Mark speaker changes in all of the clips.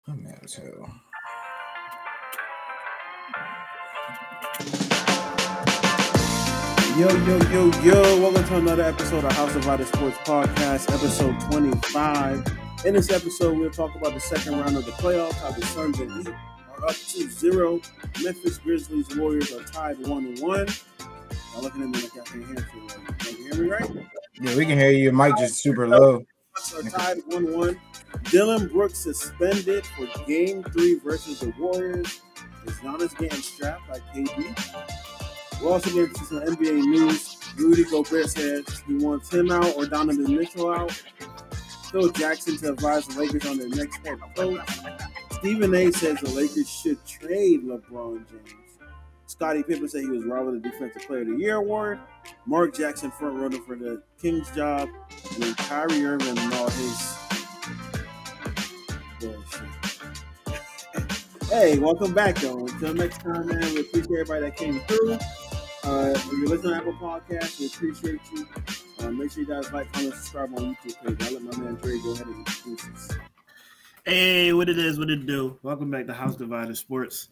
Speaker 1: I'm mad as hell.
Speaker 2: Yo. Welcome to another episode of House of Vital Sports Podcast, episode 25. In this episode, we'll talk about the second round of the playoffs, how the Suns and Heat are up 2-0. Memphis Grizzlies Warriors are tied 1-1. I'm looking at me like I can't hear you. Can you hear me right?
Speaker 1: Yeah, we can hear you. Your mic just super low.
Speaker 2: Are tied 1-1. Dillon Brooks suspended for Game 3 versus the Warriors. Is Giannis getting strapped like KD? We're also getting to some NBA news. Rudy Gobert says he wants him out or Donovan Mitchell out. Phil Jackson to advise the Lakers on their next head coach. Stephen A. says the Lakers should trade LeBron James. Scottie Pippen said he was robbed of the Defensive Player of the Year award. Mark Jackson front runner for the Kings job. And then Kyrie Irving and all his bullshit. Hey, welcome back, though. Until next time, man, we appreciate everybody that came through. If you're listening to Apple Podcasts, we appreciate you. Make sure you guys like, comment, subscribe on YouTube page. I'll let my man Dre go ahead and introduce us.
Speaker 3: Hey, what it is, what it do? Welcome back to House Divided Sports.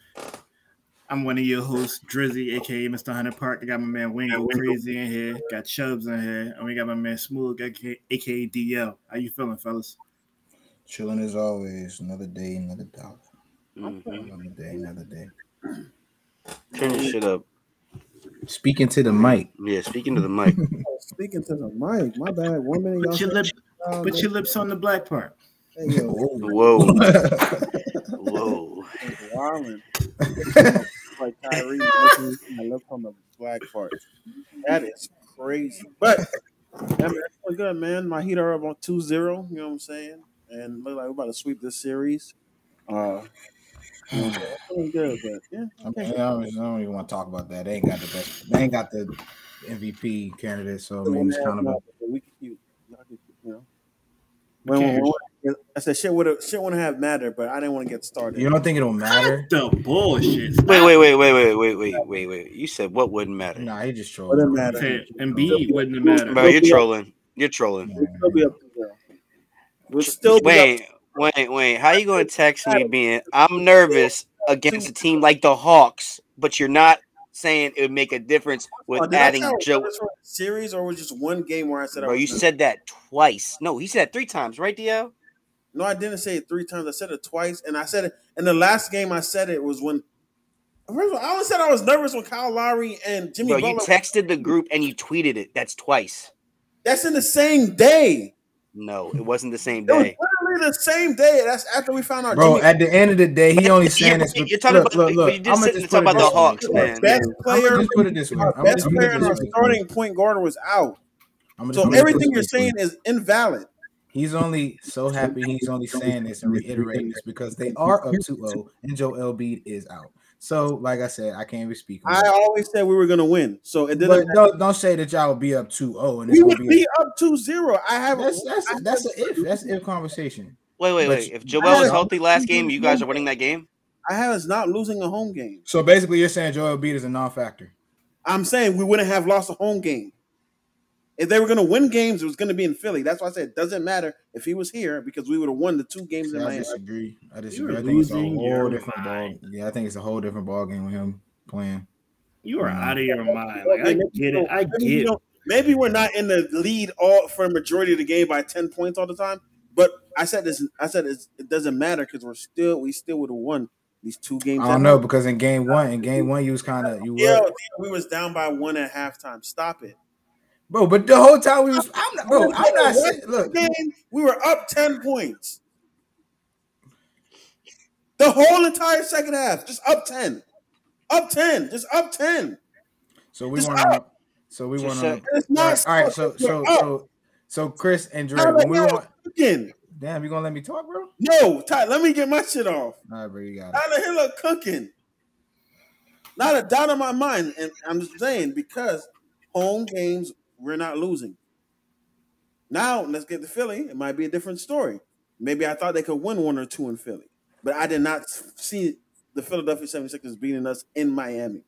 Speaker 3: I'm one of your hosts, Drizzy, a.k.a. Mr. Hunter Park. I got my man Wingo Crazy in here. Got Chubbs in here. And we got my man Smooth, a.k.a. DL. How you feeling, fellas?
Speaker 1: Chilling as always. Another day, another dollar.
Speaker 4: Mm-hmm.
Speaker 1: Another day.
Speaker 4: Turn your shit up.
Speaker 1: Speaking to the mic.
Speaker 4: Yeah, speaking to the mic.
Speaker 2: Speaking to the mic, my bad. 1 minute,
Speaker 3: Put your lips on the black part.
Speaker 2: Hey, yo.
Speaker 4: Whoa. Whoa.
Speaker 2: Wildin'. Like Kyrie, my lips on the black part. That is crazy. But, yeah, man, it's feeling good, man. My Heat are up on 2-0, you know what I'm saying? And look like we're about to sweep this series. It's feeling good, but yeah.
Speaker 1: I don't even want to talk about that. They ain't got the best. They ain't got the MVP candidate. So I mean, it's kind of
Speaker 2: we can keep, you know. I said shit wouldn't have mattered, but I didn't want to get started.
Speaker 1: You don't think it'll matter?
Speaker 3: The bullshit.
Speaker 4: Wait. You said what wouldn't matter?
Speaker 1: Nah, he just trolling.
Speaker 2: Wouldn't matter.
Speaker 3: Embiid wouldn't matter.
Speaker 4: Bro, you're trolling. You're trolling.
Speaker 2: We'll still be up to
Speaker 4: Wait. How you going to text me being I'm nervous against a team like the Hawks, but you're not saying it would make a difference with adding Joe?
Speaker 2: Series or was just one game where I said?
Speaker 4: Bro, you said that twice. No, he said that 3 times, right, DL?
Speaker 2: No, I didn't say it 3 times. I said it twice, and I said it in the last game. I said it was when. First of all, I always said I was nervous when Kyle Lowry and Jimmy.
Speaker 4: Bro,
Speaker 2: Butler.
Speaker 4: you texted the group and you tweeted it. That's twice.
Speaker 2: That's in the same day.
Speaker 4: No, it wasn't the same
Speaker 2: It was
Speaker 4: day.
Speaker 2: literally the same day. That's after we found out.
Speaker 1: Bro,
Speaker 2: Jimmy
Speaker 1: at the end of the day, he only saying this.
Speaker 4: You're talking about. But you just sitting and talking about the Hawks, man.
Speaker 2: Best player.
Speaker 1: Just put it this way.
Speaker 2: Our best player and our starting point guard was out. So everything you're saying is invalid.
Speaker 1: He's only so happy he's only saying this and reiterating this because they are up 2-0 and Joel Embiid is out. So, like I said, I can't even speak.
Speaker 2: I always said we were going to win. So it didn't.
Speaker 1: But don't say that y'all would be up 2-0 and
Speaker 2: we would be up 2-0. I have.
Speaker 1: That's an if. That's an if conversation.
Speaker 4: Wait. If Joel was healthy last game, you guys are winning that game?
Speaker 2: I have us not losing a home game.
Speaker 1: So basically, you're saying Joel Embiid is a non-factor.
Speaker 2: I'm saying we wouldn't have lost a home game. If they were going to win games, it was going to be in Philly. That's why I said it doesn't matter if he was here because we would have won the 2 games in Miami.
Speaker 1: I disagree. I think it's a whole different ball. Yeah, I think it's a whole different ball game with him playing.
Speaker 3: You are out of your mind. Like, I get it. I get it.
Speaker 2: Maybe we're not in the lead for a majority of the game by 10 points all the time. But I said this. It doesn't matter because we still would have won these 2 games.
Speaker 1: I don't know because in game one, you was kind of
Speaker 2: we was down by 1 at halftime. Stop it.
Speaker 1: Bro, but the whole time I'm not saying, look.
Speaker 2: We were up 10 points. The whole entire second half, just up 10. Up 10. Just up 10.
Speaker 1: So we want to.
Speaker 2: It's not.
Speaker 1: All right. So Chris and Dre, when we want. Damn, you gonna let me talk, bro?
Speaker 2: No, Ty, let me get my shit off.
Speaker 1: All right, bro, you got it.
Speaker 2: Tyler Hiller cooking. Not a doubt in my mind, and I'm just saying because home games. We're not losing. Now, let's get to Philly. It might be a different story. Maybe I thought they could win 1 or 2 in Philly. But I did not see the Philadelphia 76ers beating us in Miami.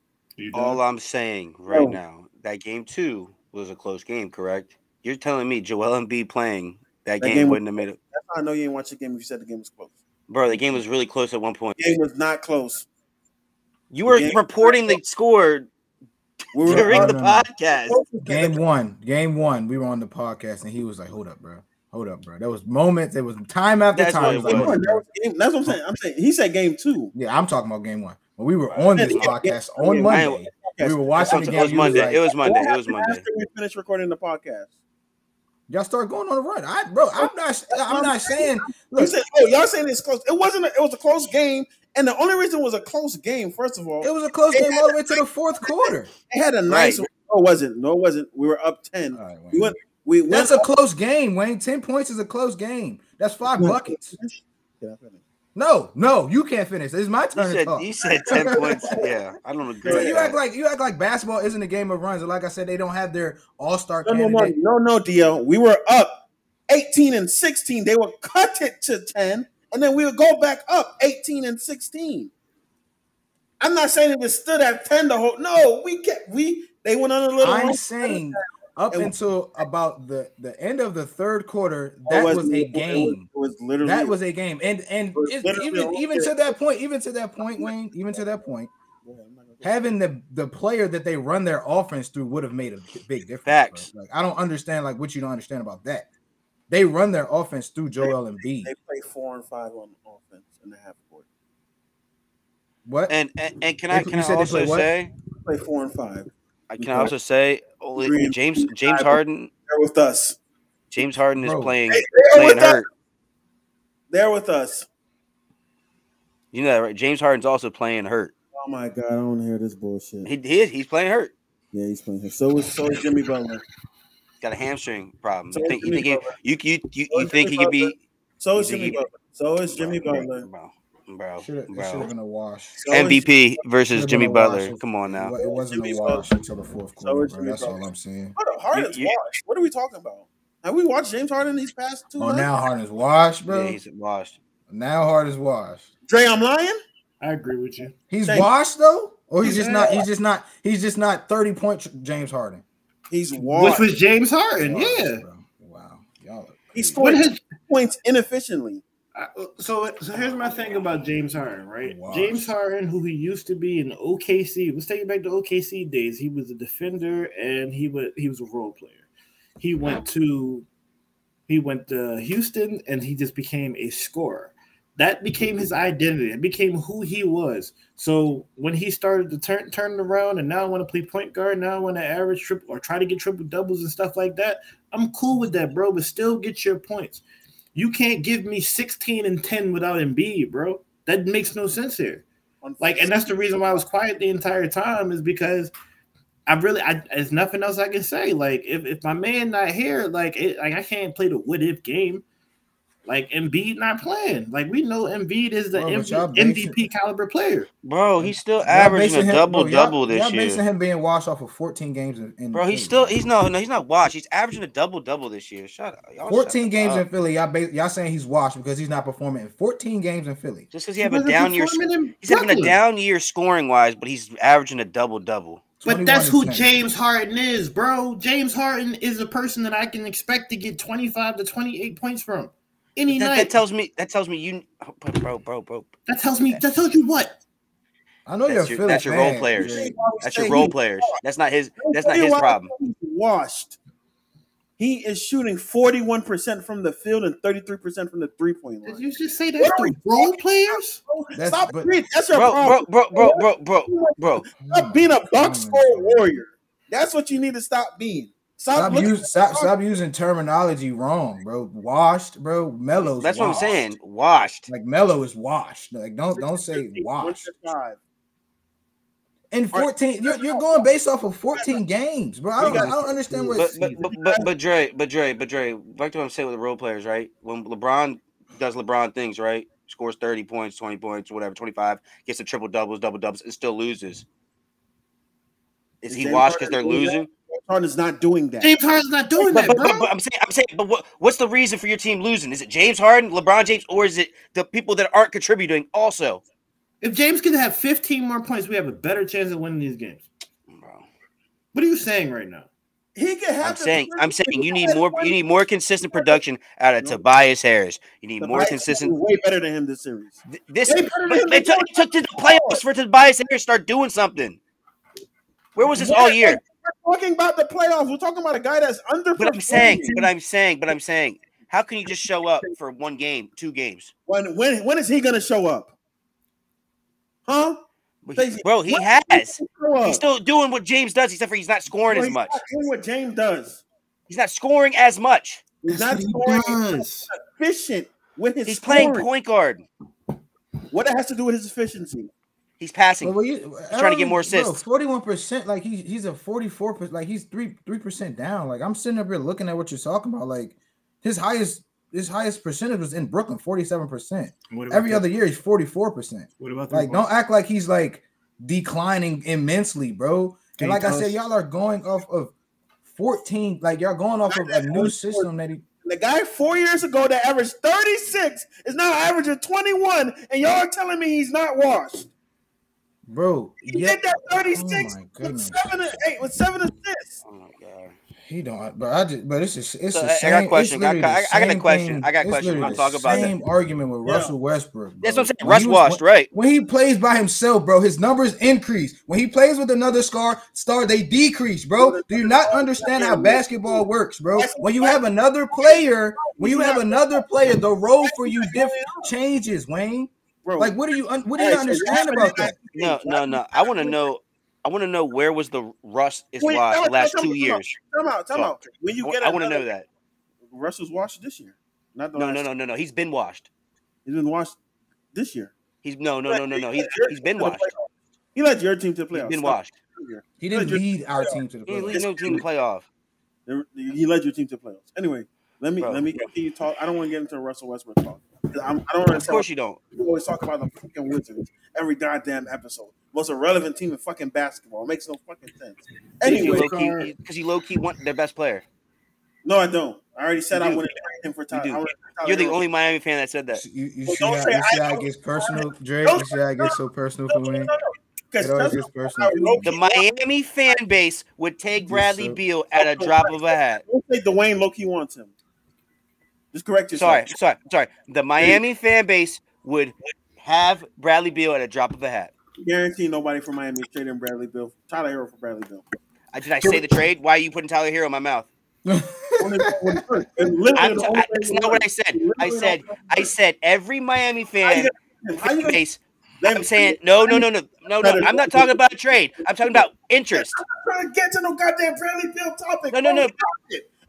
Speaker 4: All I'm saying right now, that game 2 was a close game, correct? You're telling me Joel Embiid playing that game wouldn't have made it.
Speaker 2: That's how I know you didn't watch the game if you said the game was close.
Speaker 4: Bro, the game was really close at one point.
Speaker 2: The game was not close.
Speaker 4: You were reporting the score during the podcast.
Speaker 1: Game one, we were on the podcast, and he was like, "Hold up, bro. There was moments. There was time after time.
Speaker 2: That's what I'm saying. He said game 2.
Speaker 1: Yeah, I'm talking about game 1. When we were on this podcast on Monday, we were watching the game.
Speaker 4: It was Monday. It was Monday.
Speaker 2: After we finished recording the podcast.
Speaker 1: Y'all started going on a run. I'm not saying. Look,
Speaker 2: y'all saying it's close. It was a close game, and the only reason it was a close game, first of all,
Speaker 1: it was a close game all the way to the fourth quarter.
Speaker 2: It had a nice. Right. No, it wasn't. We were up 10. Right,
Speaker 1: that's a close game, Wayne. 10 points is a close game. That's 5 buckets. Can I finish? No, you can't finish. It's my turn to talk.
Speaker 4: You said 10 points. Yeah, I don't agree.
Speaker 1: So you act like basketball isn't a game of runs. Like I said, they don't have their all-star
Speaker 2: candidate. No, DL. We were up 18 and 16. They would cut it to 10, and then we would go back up 18 and 16. I'm not saying it was stood at 10 the whole. No, they went on a little.
Speaker 1: I'm saying up until about the end of the third quarter, that was a game. It was literally that was a game, and even to that point, Wayne, even to that point, having the player that they run their offense through would have made a big difference.
Speaker 4: Facts.
Speaker 1: Like, I don't understand what you don't understand about that. They run their offense through Joel Embiid.
Speaker 2: They play 4 and 5 on offense in the half court.
Speaker 1: What?
Speaker 4: And can I also say
Speaker 2: play 4 and 5?
Speaker 4: I can also say James Harden.
Speaker 2: They're with us.
Speaker 4: James Harden is playing hurt.
Speaker 2: They're with us.
Speaker 4: You know that, right? James Harden's also playing hurt.
Speaker 2: Oh my God, I don't want to hear this bullshit.
Speaker 4: He's playing hurt.
Speaker 2: Yeah, he's playing hurt. So is Jimmy Butler.
Speaker 4: Got a hamstring problem. You think he could be?
Speaker 2: So is Jimmy Butler. So is Jimmy Butler.
Speaker 1: Bro. Should have been a wash.
Speaker 4: MVP versus Jimmy Butler. Come on now.
Speaker 1: It wasn't a wash until the fourth quarter, bro. That's all I'm saying.
Speaker 2: Harden's washed. What are we talking about? Have we watched James Harden these past 2 months?
Speaker 1: Now Harden's washed, bro.
Speaker 4: Yeah, he's washed.
Speaker 1: Now Harden's washed.
Speaker 2: Dre, I'm lying?
Speaker 3: I agree with you.
Speaker 1: He's washed though? Or he's just not 30-point James Harden.
Speaker 2: He's washed.
Speaker 3: Which was James Harden, yeah.
Speaker 1: Bro. Wow. Y'all
Speaker 2: he scored points inefficiently.
Speaker 3: So here's my thing about James Harden, right? Wow. James Harden, who he used to be in OKC, let's take it back to OKC days. He was a defender and he was a role player. He went to Houston and he just became a scorer. That became his identity. It became who he was. So when he started to turn around and now I want to play point guard, now I want to average triple or try to get triple doubles and stuff like that, I'm cool with that, bro, but still get your points. You can't give me 16 and 10 without Embiid, bro. That makes no sense here. And that's the reason why I was quiet the entire time is because there's nothing else I can say. Like, if my man not here, I can't play the what if game. Like, Embiid not playing. Like, we know Embiid is the MVP caliber player.
Speaker 4: Bro, he's still averaging a double-double this year.
Speaker 1: Y'all basing him being washed off of 14 games in
Speaker 4: Bro, he's not washed. He's ahaving a double-double this year. Shut up.
Speaker 1: 14 games in Philly. Y'all saying he's washed because he's not performing in 14 games in Philly.
Speaker 4: Just because he have a down year. He's having a down year scoring-wise, but he's averaging a double-double.
Speaker 3: But that's who James Harden is, bro. James Harden is a person that I can expect to get 25 to 28 points from. That tells me you, bro. That tells you what?
Speaker 1: I know
Speaker 4: that's your role players. That's your role players. That's not his problem.
Speaker 2: Washed. He is shooting 41% from the field and 33% from the 3-point line.
Speaker 3: Did you just say that's the role players?
Speaker 2: That's your problem.
Speaker 4: Bro.
Speaker 2: Stop being a box score warrior. That's what you need to stop being.
Speaker 1: Stop using terminology wrong, bro. Washed, bro. Melo's
Speaker 4: That's
Speaker 1: washed.
Speaker 4: What I'm saying. Washed.
Speaker 1: Like Melo is washed. Like don't say washed. And 14, you're going based off of 14 games, bro. I don't understand what.
Speaker 4: But Dre, back to what I'm saying with the role players, right? When LeBron does LeBron things, right? Scores 30 points, 20 points, whatever, 25, gets the triple doubles, double doubles, and still loses. Is he washed because they're losing?
Speaker 2: James Harden's not doing that.
Speaker 3: James Harden's not doing that, bro.
Speaker 4: But I'm saying, but what's the reason for your team losing? Is it James Harden, LeBron James, or is it the people that aren't contributing also?
Speaker 3: If James can have 15 more points, we have a better chance of winning these games. Bro. What are you saying right now?
Speaker 2: He can have.
Speaker 4: I'm saying you need more consistent production out of Tobias Harris. You need more consistent.
Speaker 2: Way better than him this series.
Speaker 4: It took to the playoffs for Tobias Harris to start doing something. Where was this all year?
Speaker 2: We're talking about the playoffs. We're talking about a guy that's under.
Speaker 4: But I'm saying, how can you just show up for 1 game, 2 games?
Speaker 2: When is he gonna show up? Huh?
Speaker 4: Bro, he has. He's still doing what James does, except for he's not scoring as much.
Speaker 2: He's not doing what James does.
Speaker 4: He's not scoring as much.
Speaker 2: He's not scoring. He's efficient with his.
Speaker 4: He's playing point guard.
Speaker 2: What it has to do with his efficiency?
Speaker 4: He's passing. He's trying to get more assists.
Speaker 1: 41%. Like he's a 44%. Like he's 3% down. Like I'm sitting up here looking at what you're talking about. Like his highest percentage was in Brooklyn, 47%. Every other year he's 44%. What about like? Don't act like he's like declining immensely, bro. And like I said, y'all are going off of 14. Like y'all going off of a new system that he.
Speaker 2: The guy 4 years ago that averaged 36 is now averaging 21, and y'all are telling me he's not washed.
Speaker 1: Bro,
Speaker 2: he did that 36 with 7 assists.
Speaker 4: Oh my god,
Speaker 1: he don't. But it's the same.
Speaker 4: I got a question. I got a question. I'll talk about that.
Speaker 1: Same argument with Russell Westbrook. Bro.
Speaker 4: That's what I'm saying. Russ washed, right?
Speaker 1: When he plays by himself, bro, his numbers increase. When he plays with another star, they decrease, bro. Do you not understand how basketball works, bro? When you have another player, the role for you changes, Wayne. Bro, like what do you understand about that?
Speaker 4: No. I want to know where was the Russ is washed the last 2 years.
Speaker 2: Time out. When you get
Speaker 4: I want to know that.
Speaker 2: Russ was washed this year. Not the
Speaker 4: No. He's been washed.
Speaker 2: He's been washed this year.
Speaker 4: He's no. He's been washed.
Speaker 2: He led your team to the playoffs.
Speaker 4: He's been washed.
Speaker 1: He didn't lead our team to the playoffs.
Speaker 4: He didn't lead no team to playoff.
Speaker 2: He led your team to the playoffs. Anyway, let me continue talk. I don't want to get into Russell Westbrook talk. I don't understand.
Speaker 4: Of course you don't.
Speaker 2: We always talk about the fucking Wizards every goddamn episode. Most irrelevant team in fucking basketball. It makes no fucking sense. Anyway,
Speaker 4: because you low key want their best player.
Speaker 2: No, I don't. I already said I want to trade him for Tyler.
Speaker 4: You're the only Miami fan that said that.
Speaker 1: You see how it gets personal, Drake? You see how it gets so personal for me? It always gets personal.
Speaker 4: The Miami fan base would take Bradley Beal at a drop of a hat.
Speaker 2: Don't say Dwayne low-key wants him. Just correct yourself.
Speaker 4: Sorry. The Miami fan base would have Bradley Beal at a drop of a hat.
Speaker 2: Guarantee nobody from Miami is trading Bradley Beal. Tyler Hero for Bradley Beal.
Speaker 4: Did I say the trade? Why are you putting Tyler Hero in my mouth? That's not what I said. I said every Miami fan base. I'm saying no. I'm not talking about a trade. I'm talking about interest.
Speaker 2: I'm not trying to get to no goddamn Bradley Beal topic.
Speaker 4: No.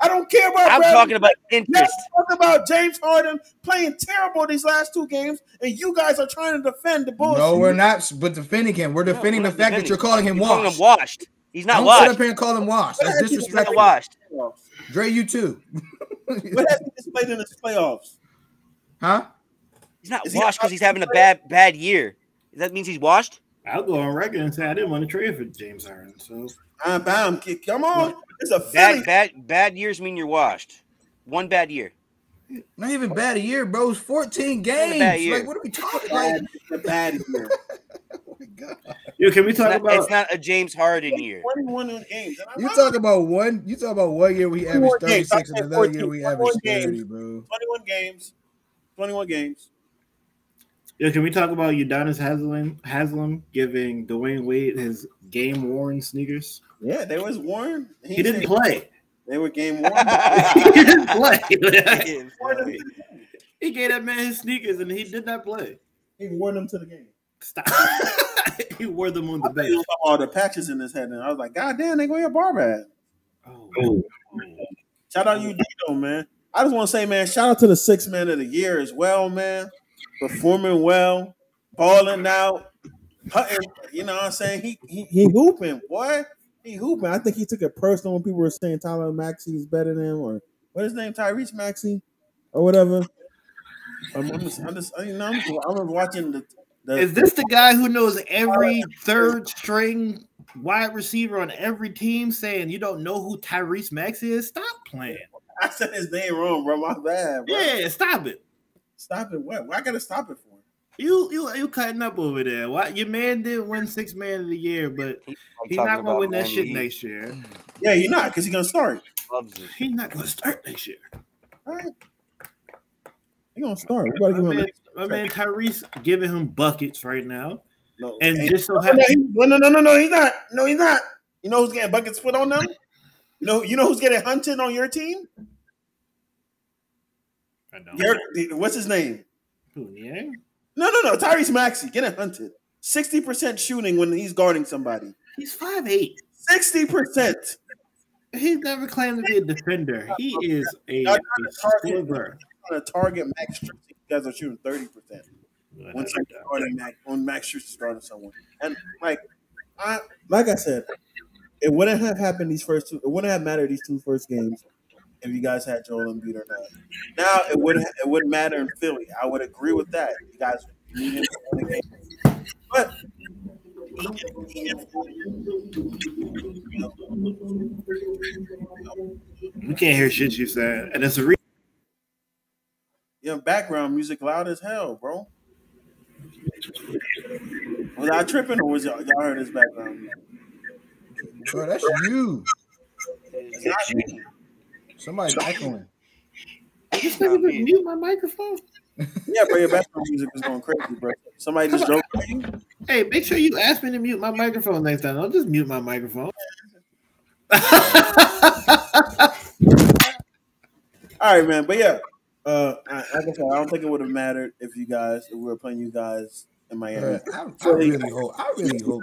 Speaker 2: I don't care about.
Speaker 4: I'm talking about interest.
Speaker 2: I'm talking about James Harden playing terrible these last 2 games, and you guys are trying to defend the bullshit.
Speaker 1: No, we're not. But defending him, we're defending the fact that you're calling him washed.
Speaker 4: Calling him washed. He's not
Speaker 1: washed.
Speaker 4: Don't
Speaker 1: sit up here and call him washed. That's disrespectful.
Speaker 4: He's not washed.
Speaker 1: Dre, you too.
Speaker 2: What has he displayed in his playoffs?
Speaker 1: Huh?
Speaker 4: He's not washed because he's having a bad year. That means he's washed?
Speaker 3: I'll go on record and say I didn't want to trade for James Harden. So
Speaker 2: bam, come on. It's a
Speaker 4: bad years mean you're washed. 1 bad year.
Speaker 1: Not even bad a year, bro. It's 14 games. Like, what are we talking about?
Speaker 2: A bad year.
Speaker 1: Oh my god.
Speaker 3: Yo, can we talk about?
Speaker 4: It's not a James Harden year.
Speaker 2: 21 games.
Speaker 1: You talk about one year we averaged 36, and another year we averaged 30, bro.
Speaker 2: 21 games.
Speaker 3: Yeah, can we talk about Udonis Haslem giving Dwayne Wade his game-worn sneakers?
Speaker 2: Yeah, they was worn.
Speaker 3: He didn't play.
Speaker 2: They were game-worn.
Speaker 3: He didn't play. He gave that man his sneakers, and he did not play.
Speaker 2: He wore them to the game.
Speaker 3: Stop. He wore them on the bench.
Speaker 2: All the patches in his head, and I was like, God damn, they going to bar bad. Oh. Shout out Udino, man. I just want to say, man, shout out to the 6th man of the year as well, man. Performing well, balling out, putting, you know what I'm saying? He hooping, boy. He hooping. I think he took it personal when people were saying Tyler Maxey is better than him, or what is his name, Tyrese Maxey, or whatever. I'm watching the.
Speaker 3: Is this the guy who knows every third string wide receiver on every team saying you don't know who Tyrese Maxey is? Stop playing.
Speaker 2: I said his name wrong, bro. My bad, bro.
Speaker 3: Yeah, stop it.
Speaker 2: Stop it. What? Why I gotta stop it for?
Speaker 3: You cutting up over there. Why your man didn't win 6th man of the year, but he's not gonna win that shit next year.
Speaker 2: Yeah, he's not because he's gonna start.
Speaker 3: He's not gonna start next year.
Speaker 2: All right. He's gonna start.
Speaker 3: My man Tyrese giving him buckets right now.
Speaker 2: No,
Speaker 3: and just so
Speaker 2: happens. No, he's not. No, he's not. You know who's getting buckets put on them? You know who's getting hunted on your team?
Speaker 3: I know.
Speaker 2: What's his name?
Speaker 3: Who, yeah?
Speaker 2: No. Tyrese Maxey getting hunted. 60% shooting when he's guarding somebody.
Speaker 3: He's 5'8".
Speaker 2: 60%.
Speaker 3: He's never claimed to be a defender. He is a scorer.
Speaker 2: On a target Max Tracy, you guys are shooting 30%. Once you're starting Max Tracy starting someone. And like I said, it wouldn't have happened these first two. It wouldn't have mattered these two first games if you guys had Joel Embiid or not. Now it wouldn't matter in Philly. I would agree with that. You guys need him to win the game. But
Speaker 3: we can't hear shit you said, and it's a reason.
Speaker 2: Your background music loud as hell, bro. Was I tripping or was y'all heard his background music?
Speaker 1: Bro, that's you.
Speaker 2: It's not me.
Speaker 1: Somebody's echoing.
Speaker 3: Just mute my microphone.
Speaker 2: Yeah, bro, your background music is going crazy, bro. Somebody just drove you.
Speaker 3: Hey, make sure you ask me to mute my microphone next time. Don't just mute my microphone.
Speaker 2: All right, man. But yeah, like I said, I don't think it would have mattered if we were playing you guys in Miami.
Speaker 1: I really hope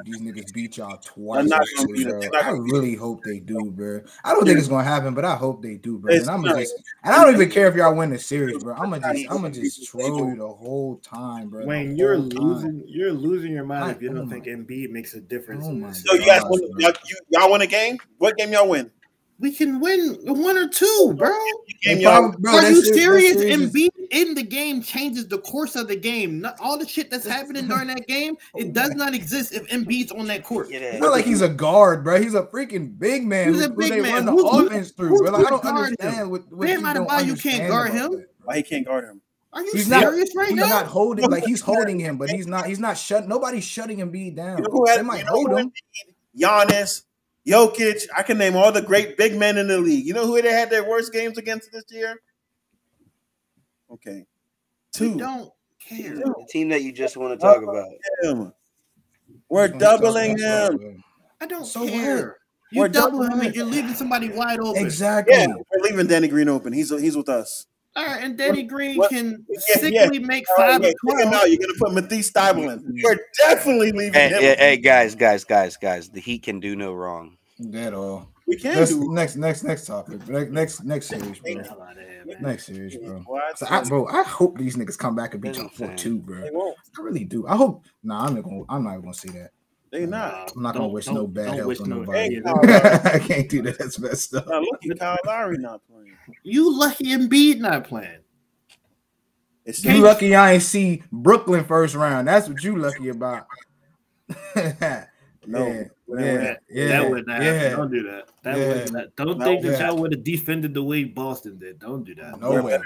Speaker 1: these niggas beat y'all twice. I really hope they do, bro. I don't think it's gonna happen, but I hope they do, bro. And I don't even care if y'all win the series, bro. I'm gonna just troll you the whole time, bro.
Speaker 3: Wayne, you're losing your mind if you don't think Embiid makes a difference.
Speaker 2: So you guys y'all win a game? What game y'all win?
Speaker 3: We can win 1 or 2, bro. Are you serious? Embiid in the game changes the course of the game. Not all the shit that's happening during that game, it does not exist if Embiid's on that court.
Speaker 1: It's not like he's a guard, bro. He's a freaking big man.
Speaker 3: He's a big man.
Speaker 1: Run the offense through, bro. Like, I don't understand what
Speaker 3: you can't guard him.
Speaker 2: Why he can't guard him?
Speaker 3: Are you serious right now?
Speaker 1: He's not holding. Like, he's holding him, but he's not shutting. Nobody's shutting Embiid down. They might hold him.
Speaker 2: Giannis, Jokic, I can name all the great big men in the league. You know who they had their worst games against this year? Okay. 2.
Speaker 3: We don't care.
Speaker 4: The team that you just want to talk about.
Speaker 2: We're doubling him.
Speaker 3: I don't care. You're doubling him and you're leaving somebody wide open.
Speaker 1: Exactly.
Speaker 2: Yeah, we're leaving Danny Green open. He's with us.
Speaker 3: All right, and Danny Green can sickly make 5 or 12.
Speaker 2: No, you're gonna put Matisse Thybulle in. We're definitely leaving him.
Speaker 4: Hey, guys. The Heat can do no wrong.
Speaker 1: At all.
Speaker 2: We can do
Speaker 1: next topic. Next series, bro. Next series, bro. I hope these niggas come back and beat y'all 4-2, bro. I really do. I hope. Nah, I'm not gonna say that.
Speaker 2: They not.
Speaker 1: I'm not gonna wish no bad health on nobody.
Speaker 2: I
Speaker 1: can't do that. That's messed up.
Speaker 2: Now look at Kyle Lowry not playing.
Speaker 3: You lucky Embiid not playing.
Speaker 1: You lucky I ain't see Brooklyn first round. That's what you lucky about.
Speaker 2: No.
Speaker 3: That wouldn't happen. Don't do that. Don't think that y'all would have defended the way Boston did. Don't do that.
Speaker 1: No way.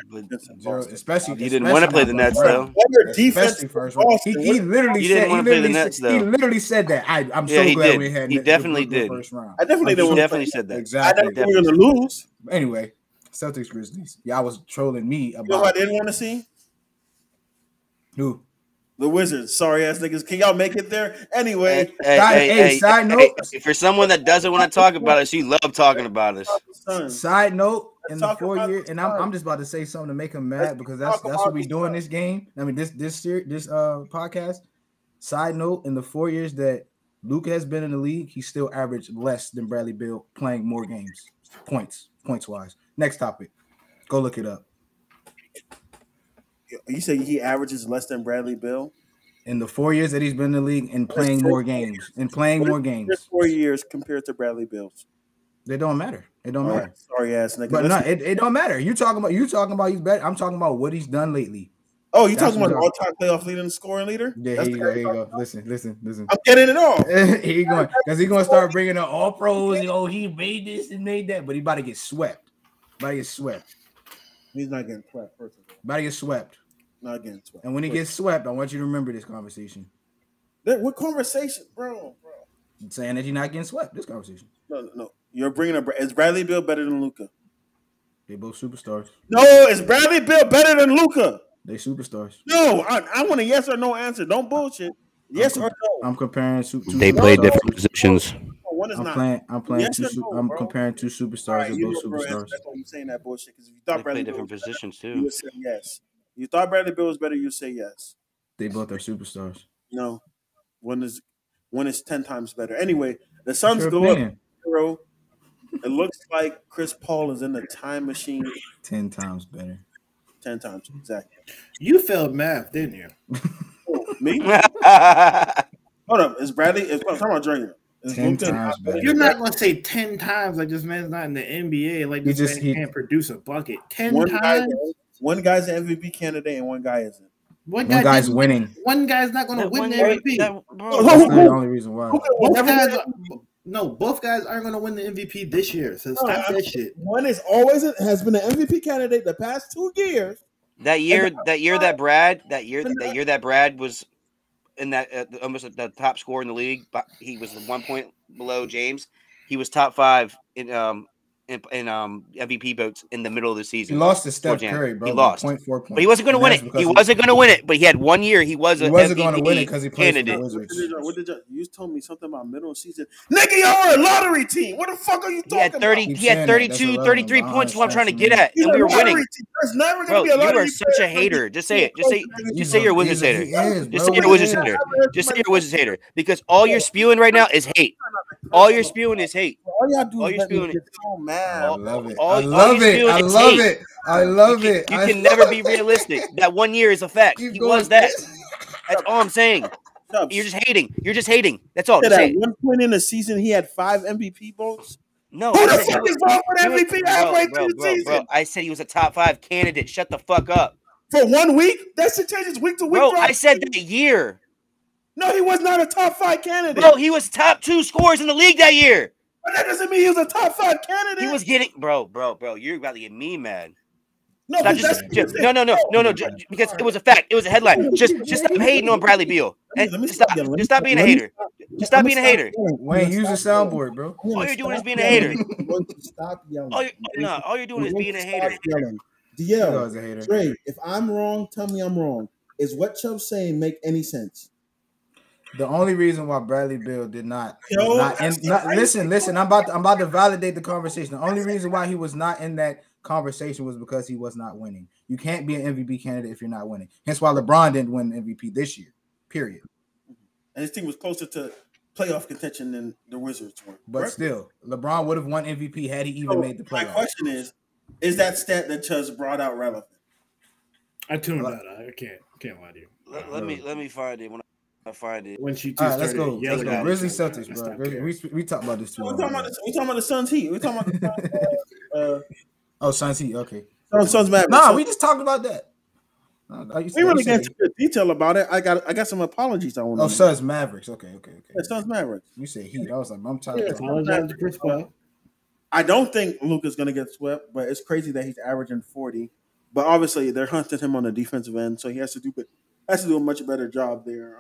Speaker 1: Especially
Speaker 4: you didn't want to play the Nets though.
Speaker 1: Especially first round. He literally said that. I'm so glad we had.
Speaker 4: He definitely did.
Speaker 1: First round.
Speaker 2: I definitely didn't.
Speaker 4: He definitely said that.
Speaker 1: Exactly.
Speaker 2: I definitely were gonna lose.
Speaker 1: Anyway, Celtics Grizzlies. Y'all was trolling me about.
Speaker 2: You know what I didn't want to see?
Speaker 1: Who?
Speaker 2: The Wizards, sorry ass niggas. Can y'all make it there? Anyway,
Speaker 1: side note.
Speaker 4: For someone that doesn't want to talk about us, you love talking about us.
Speaker 1: Side note, in the 4 years, and I'm just about to say something to make him mad because that's what we do in this game. I mean, this podcast. Side note, in the 4 years that Luka has been in the league, he still averaged less than Bradley Beal playing more games, points wise. Next topic. Go look it up.
Speaker 2: You say he averages less than Bradley Beal?
Speaker 1: In the 4 years that he's been in the league and playing more games.
Speaker 2: 4 years compared to Bradley Beal's.
Speaker 1: They don't matter. It don't matter.
Speaker 2: Sorry ass nigga.
Speaker 1: But no, it don't matter. You talking about he's better. I'm talking about what he's done lately.
Speaker 2: Oh, you talking about all-time playoff leader and scoring leader?
Speaker 1: Yeah, here you go. Listen.
Speaker 2: I'm getting it all.
Speaker 1: Here you going. Because he's going to start bringing up all pros. Oh, he made this and made that. But he about to get swept.
Speaker 2: He's not getting swept, first of all.
Speaker 1: About to get swept.
Speaker 2: Not getting swept.
Speaker 1: And when he gets swept, I want you to remember this conversation.
Speaker 2: What conversation, bro?
Speaker 1: I'm saying that you're not getting swept. This conversation.
Speaker 2: No. You're bringing is Bradley Beal better than Luka?
Speaker 1: They both superstars.
Speaker 2: No, is Bradley Beal better than Luka?
Speaker 1: They superstars.
Speaker 2: No, I want a yes or no answer. Don't bullshit. Yes or no?
Speaker 1: I'm comparing two.
Speaker 4: They play different positions.
Speaker 2: One is
Speaker 1: I'm
Speaker 2: not.
Speaker 1: playing
Speaker 2: Yes
Speaker 1: two.
Speaker 2: or no,
Speaker 1: I'm
Speaker 2: bro?
Speaker 1: comparing two superstars.
Speaker 2: Right,
Speaker 1: They're both superstars.
Speaker 2: That's why you're saying that bullshit. Because if you thought
Speaker 4: They
Speaker 2: Bradley
Speaker 4: play
Speaker 2: Beal
Speaker 4: different
Speaker 2: was
Speaker 4: positions
Speaker 2: better,
Speaker 4: too.
Speaker 2: you would say yes. You thought Bradley Beal was better, you say yes.
Speaker 1: They both are superstars.
Speaker 2: No, one is 10 times better. Anyway, the Suns go up 0. It looks like Chris Paul is in the time machine.
Speaker 1: 10 times better.
Speaker 2: 10 times, exactly.
Speaker 3: You failed math, didn't you?
Speaker 2: Oh, me? Hold up. Is Bradley? I'm talking about Draymond.
Speaker 1: 10 times better.
Speaker 3: You're not going to say 10 times like this man's not in the NBA. Like this man can't produce a bucket. 10 times?
Speaker 2: One guy's an MVP candidate and one guy isn't.
Speaker 1: One guy's winning.
Speaker 3: One guy's not going to win the MVP.
Speaker 1: That's not the only reason why.
Speaker 3: Both guys aren't going to win the MVP this year. So stop that shit.
Speaker 2: One has been an MVP candidate the past 2 years.
Speaker 4: That year that Brad was in that almost the top scorer in the league. But he was 1 point below James. He was top 5 in MVP votes in the middle of the season.
Speaker 1: He lost to Steph Curry, bro.
Speaker 4: He lost.
Speaker 1: 0.4 points.
Speaker 4: But he wasn't going to win it. He wasn't going to win it. But he had 1 year. He wasn't
Speaker 1: going to win it because he played for the Wizards.
Speaker 2: You told me something about middle of season. Nigga, y'all are a lottery team. What the fuck are you talking about?
Speaker 4: He had 32, 33 points. What I'm trying to get at, and we were winning.
Speaker 2: There's never
Speaker 4: Bro,
Speaker 2: be a lottery
Speaker 4: you are such a hater. Just say it. Just say you're a Wizards hater. Just say you're a Wizards hater. Just say you're a Wizards hater. Because all you're spewing right now is hate. All you're spewing is hate.
Speaker 2: All y'all do is
Speaker 4: spewing
Speaker 2: get so mad.
Speaker 1: I love it. I love it.
Speaker 4: You can never be realistic. That 1 year is a fact. He was that. That's all I'm saying. You're just hating. That's all.
Speaker 2: At one point in the season, he had 5 MVP votes.
Speaker 4: No.
Speaker 2: Who the fuck is wrong with MVP halfway through the season?
Speaker 4: Bro, I said he was a top 5 candidate. Shut the fuck up.
Speaker 2: For 1 week? That shit changes week to week.
Speaker 4: Bro, I said that year.
Speaker 2: No, he was not a top 5 candidate.
Speaker 4: Bro, he was top 2 scorers in the league that year.
Speaker 2: But that doesn't mean he was a top 5 candidate.
Speaker 4: He was getting, bro. You're about to get me mad.
Speaker 2: No,
Speaker 4: no, because it was a fact. It was a headline. Just stop hating on Bradley Beal. Just stop being a hater. Just stop being a hater.
Speaker 1: Wayne, use the soundboard, bro.
Speaker 4: All you're doing is being a hater.
Speaker 2: Stop yelling.
Speaker 4: All you're doing is being a hater.
Speaker 2: DL, Trey, if I'm wrong, tell me I'm wrong. Is what Chubb's saying make any sense?
Speaker 1: The only reason why Bradley Beal did listen. I'm about to validate the conversation. The only reason why he was not in that conversation was because he was not winning. You can't be an MVP candidate if you're not winning. Hence why LeBron didn't win MVP this year. Period.
Speaker 2: And his team was closer to playoff contention than the Wizards were.
Speaker 1: But correct? Still, LeBron would have won MVP had he even made the playoffs. My
Speaker 2: question is that stat that Chubbs brought out relevant?
Speaker 3: I tuned that out. I can't lie to you.
Speaker 4: Let me find it when I find it.
Speaker 3: When she
Speaker 1: let's go. Grizzlies Celtics, bro. We talked about this too.
Speaker 2: We talking about the Suns Heat. We talking about the
Speaker 1: Suns Heat. Okay.
Speaker 2: Suns Mavericks.
Speaker 1: Nah, we just talked about that.
Speaker 2: We really get into the detail about it. I got some apologies I want to.
Speaker 1: Suns Mavericks. Okay.
Speaker 2: Yeah, Suns Mavericks.
Speaker 1: You said Heat. I was like, I'm tired.
Speaker 2: I don't think Luka's gonna get swept, but it's crazy that he's averaging 40. But obviously they're hunting him on the defensive end, so he has to do a much better job there.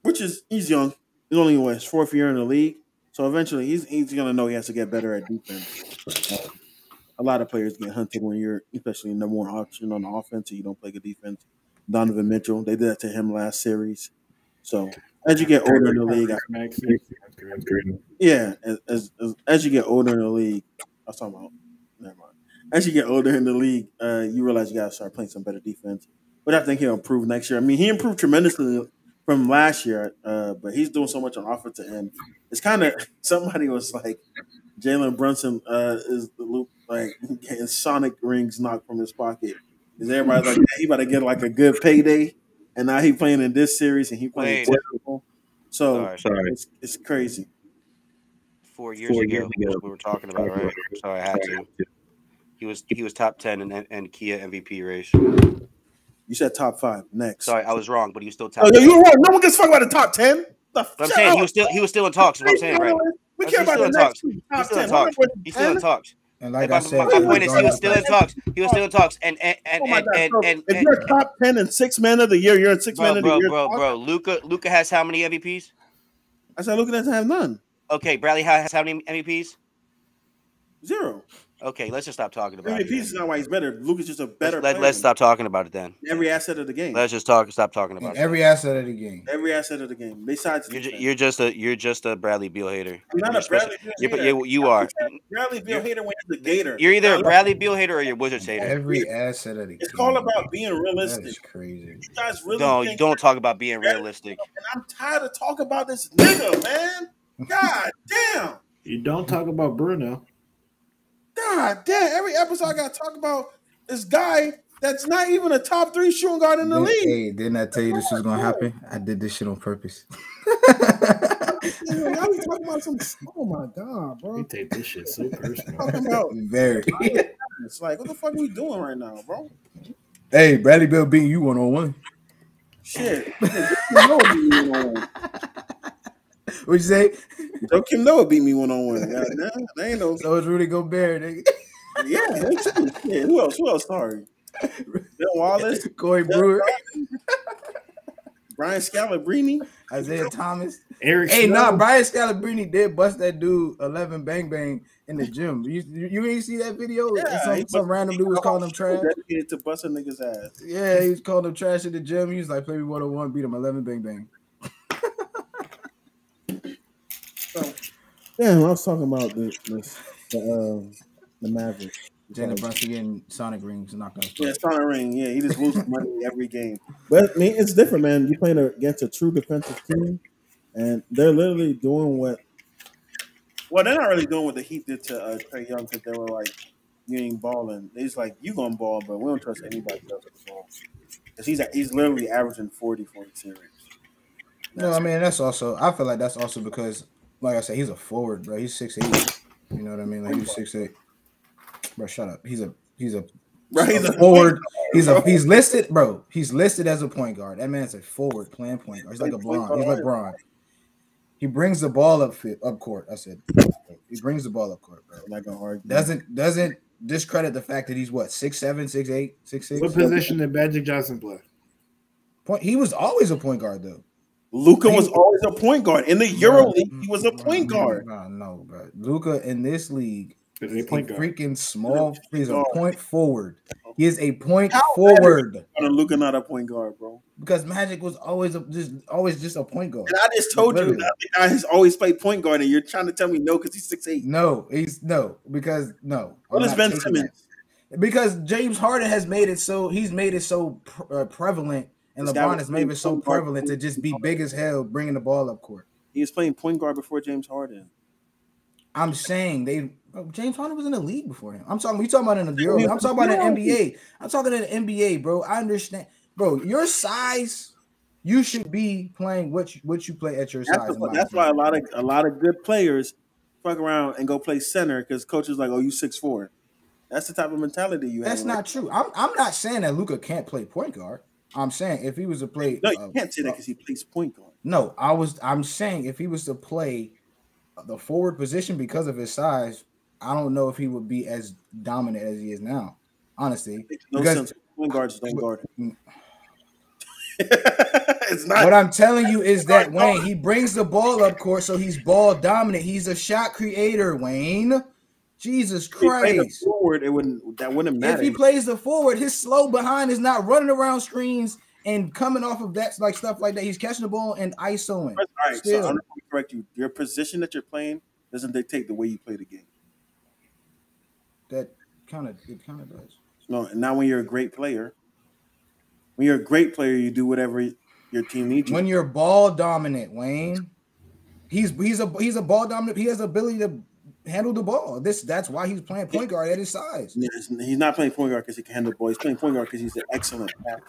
Speaker 2: Which is he's young. He's only his 4th year in the league, so eventually he's gonna know he has to get better at defense. A lot of players get hunted when you're especially number 1 option on the offense and you don't play good defense. Donovan Mitchell, they did that to him last series. So as you get older in the league, as you get older in the league, I was talking about. Never mind. As you get older in the league, you realize you gotta start playing some better defense. But I think he'll improve next year. I mean, he improved tremendously from last year, but he's doing so much on offensive end. It's kind of somebody was like, Jalen Brunson is the loop like getting Sonic rings knocked from his pocket. Is everybody like he about to get like a good payday? And now he playing in this series and he playing terrible. So it's crazy.
Speaker 4: 4 years ago, we were talking about, right? So I had to. He was top 10 in Kia MVP race.
Speaker 2: You said top 5. Next.
Speaker 4: Sorry, I was wrong, but he was still top
Speaker 2: 10. You were wrong. No one gives a fuck about the top 10.
Speaker 4: I'm saying he was still in talks. Is what I'm saying, right?
Speaker 2: We care about the next
Speaker 4: He's still in talks. He's still in talks.
Speaker 1: And like I said,
Speaker 4: my point is he was still in talks. He was still in talks. And
Speaker 2: if you're top 10 and 6 man of the year, you're in 6 man of the year.
Speaker 4: Bro. Luka has how many MVPs?
Speaker 2: I said Luka doesn't have none.
Speaker 4: Okay, Bradley has how many MVPs?
Speaker 2: 0.
Speaker 4: Okay, let's just stop talking about
Speaker 2: MVP is not why he's better. Luka's just a better player.
Speaker 4: Let's stop talking about it then.
Speaker 2: Every asset of the game.
Speaker 4: Let's just stop talking about it.
Speaker 1: Every asset of the game.
Speaker 2: Every asset of the game. Besides,
Speaker 4: you're just a Bradley Beal hater.
Speaker 2: I'm not a Bradley Beal hater.
Speaker 4: You are.
Speaker 2: Bradley Beal hater when he's a Gator.
Speaker 4: You're either a Bradley Beal hater or you're Wizards hater.
Speaker 1: Every asset of the game.
Speaker 2: It's all about being realistic.
Speaker 1: That is crazy.
Speaker 2: You guys really
Speaker 4: don't talk about being realistic.
Speaker 2: And I'm tired of talking about this nigga, man. God damn.
Speaker 3: You don't talk about Bruno.
Speaker 2: God damn. Every episode I got to talk about this guy that's not even a top 3 shooting guard in the league.
Speaker 1: Hey, didn't I tell you this was going to happen? I did this shit on purpose.
Speaker 2: Y'all be talking about some. Oh my god, bro!
Speaker 3: You take this shit so personal.
Speaker 2: Talking about
Speaker 1: very.
Speaker 2: It's like, what the fuck are we doing right now, bro?
Speaker 1: Hey, Bradley Beal beating you 1-on-1.
Speaker 2: Shit.
Speaker 1: What'd you say?
Speaker 2: Joe Kim Noah beat me 1-on-1. They ain't no.
Speaker 1: So it's Rudy Gobert, nigga.
Speaker 2: Yeah. Who else? Sorry. Bill Wallace,
Speaker 1: Corey Brewer,
Speaker 2: Brian Scalabrine,
Speaker 1: Isaiah Thomas,
Speaker 3: Eric.
Speaker 1: Hey, Brian Scalabrine did bust that dude 11 bang bang in the gym. You ain't see that video?
Speaker 2: Yeah,
Speaker 1: some random dude was calling him trash.
Speaker 2: Dedicated to busting niggas' ass.
Speaker 1: Yeah, he was calling him trash in the gym. He was like, play me 1-on-1, beat him 11 bang bang.
Speaker 2: Damn, I was talking about the Mavericks.
Speaker 1: Jalen Brunson getting Sonic rings not gonna start.
Speaker 2: Yeah, Sonic ring. Yeah, he just loses money every game. But I mean, it's different, man. You're playing against a true defensive team, and they're literally doing what. Well, they're not really doing what the Heat did to Trey Young because they were like, "You ain't balling." They're just like, "You gonna ball, but we don't trust anybody else with the ball." Because he's literally averaging 40 series.
Speaker 1: No, I mean I feel like that's also because, like I said, he's a forward, bro. He's 6'8". You know what I mean? Like he's 6'8". Bro, shut up. He's a forward. He's listed, bro. He's listed as a point guard. That man's a forward playing point guard. He's like LeBron. He's like LeBron. He brings the ball up court. I said he brings the ball up court, bro. Like a hard doesn't discredit the fact that he's what 6'7", 6'8", 6'6".
Speaker 3: What position did Magic Johnson play?
Speaker 1: He was always a point guard though.
Speaker 2: Luka was always a point guard in the EuroLeague. He was a point guard.
Speaker 1: No, bro. Luka in this league.
Speaker 3: He's a point guard.
Speaker 1: Freaking small. He's a point forward. He is a point forward.
Speaker 2: Luka not a point guard, bro.
Speaker 1: Because Magic was always just a point guard.
Speaker 2: And I just told you that the guy has always played point guard, and you're trying to tell me no because he's 6'8".
Speaker 1: Because
Speaker 2: What is Ben Simmons?
Speaker 1: Because James Harden has made it so prevalent, and LeBron has made it so prevalent to just be big as hell, bringing the ball up court.
Speaker 2: He was playing point guard before James Harden.
Speaker 1: I'm saying James Harden was in the league before him. We talking about in the Euro. I'm talking about in the NBA. I'm talking in the NBA, bro. I understand, bro. Your size, you should be playing what you play at your size.
Speaker 2: That's why a lot of good players fuck around and go play center because coach is like, "Oh, you 6'4". That's the type of mentality you have.
Speaker 1: That's not true. I'm not saying that Luka can't play point guard. I'm saying if he was to play,
Speaker 2: no, you can't say that because he plays point guard.
Speaker 1: No, I'm saying if he was to play the forward position because of his size, I don't know if he would be as dominant as he is now. Honestly,
Speaker 2: because point guards don't guard him. It's not.
Speaker 1: What I'm telling you is that Wayne, he brings the ball up court, so he's ball dominant. He's a shot creator, Wayne. Jesus Christ!
Speaker 2: Forward, that wouldn't matter.
Speaker 1: If he plays the forward, his slow behind is not running around screens and coming off of that, like stuff like that. He's catching the ball and ISOing.
Speaker 2: All right, so I'm going to correct you. Your position that you're playing doesn't dictate the way you play the game.
Speaker 1: It kind of does.
Speaker 2: No, and now when you're a great player, you do whatever your team needs you.
Speaker 1: When you're ball dominant, Wayne, he's a ball dominant. He has the ability to handle the ball. That's why he's playing point guard at his size.
Speaker 2: He's not playing point guard because he can handle the ball. He's playing point guard because he's an excellent passer.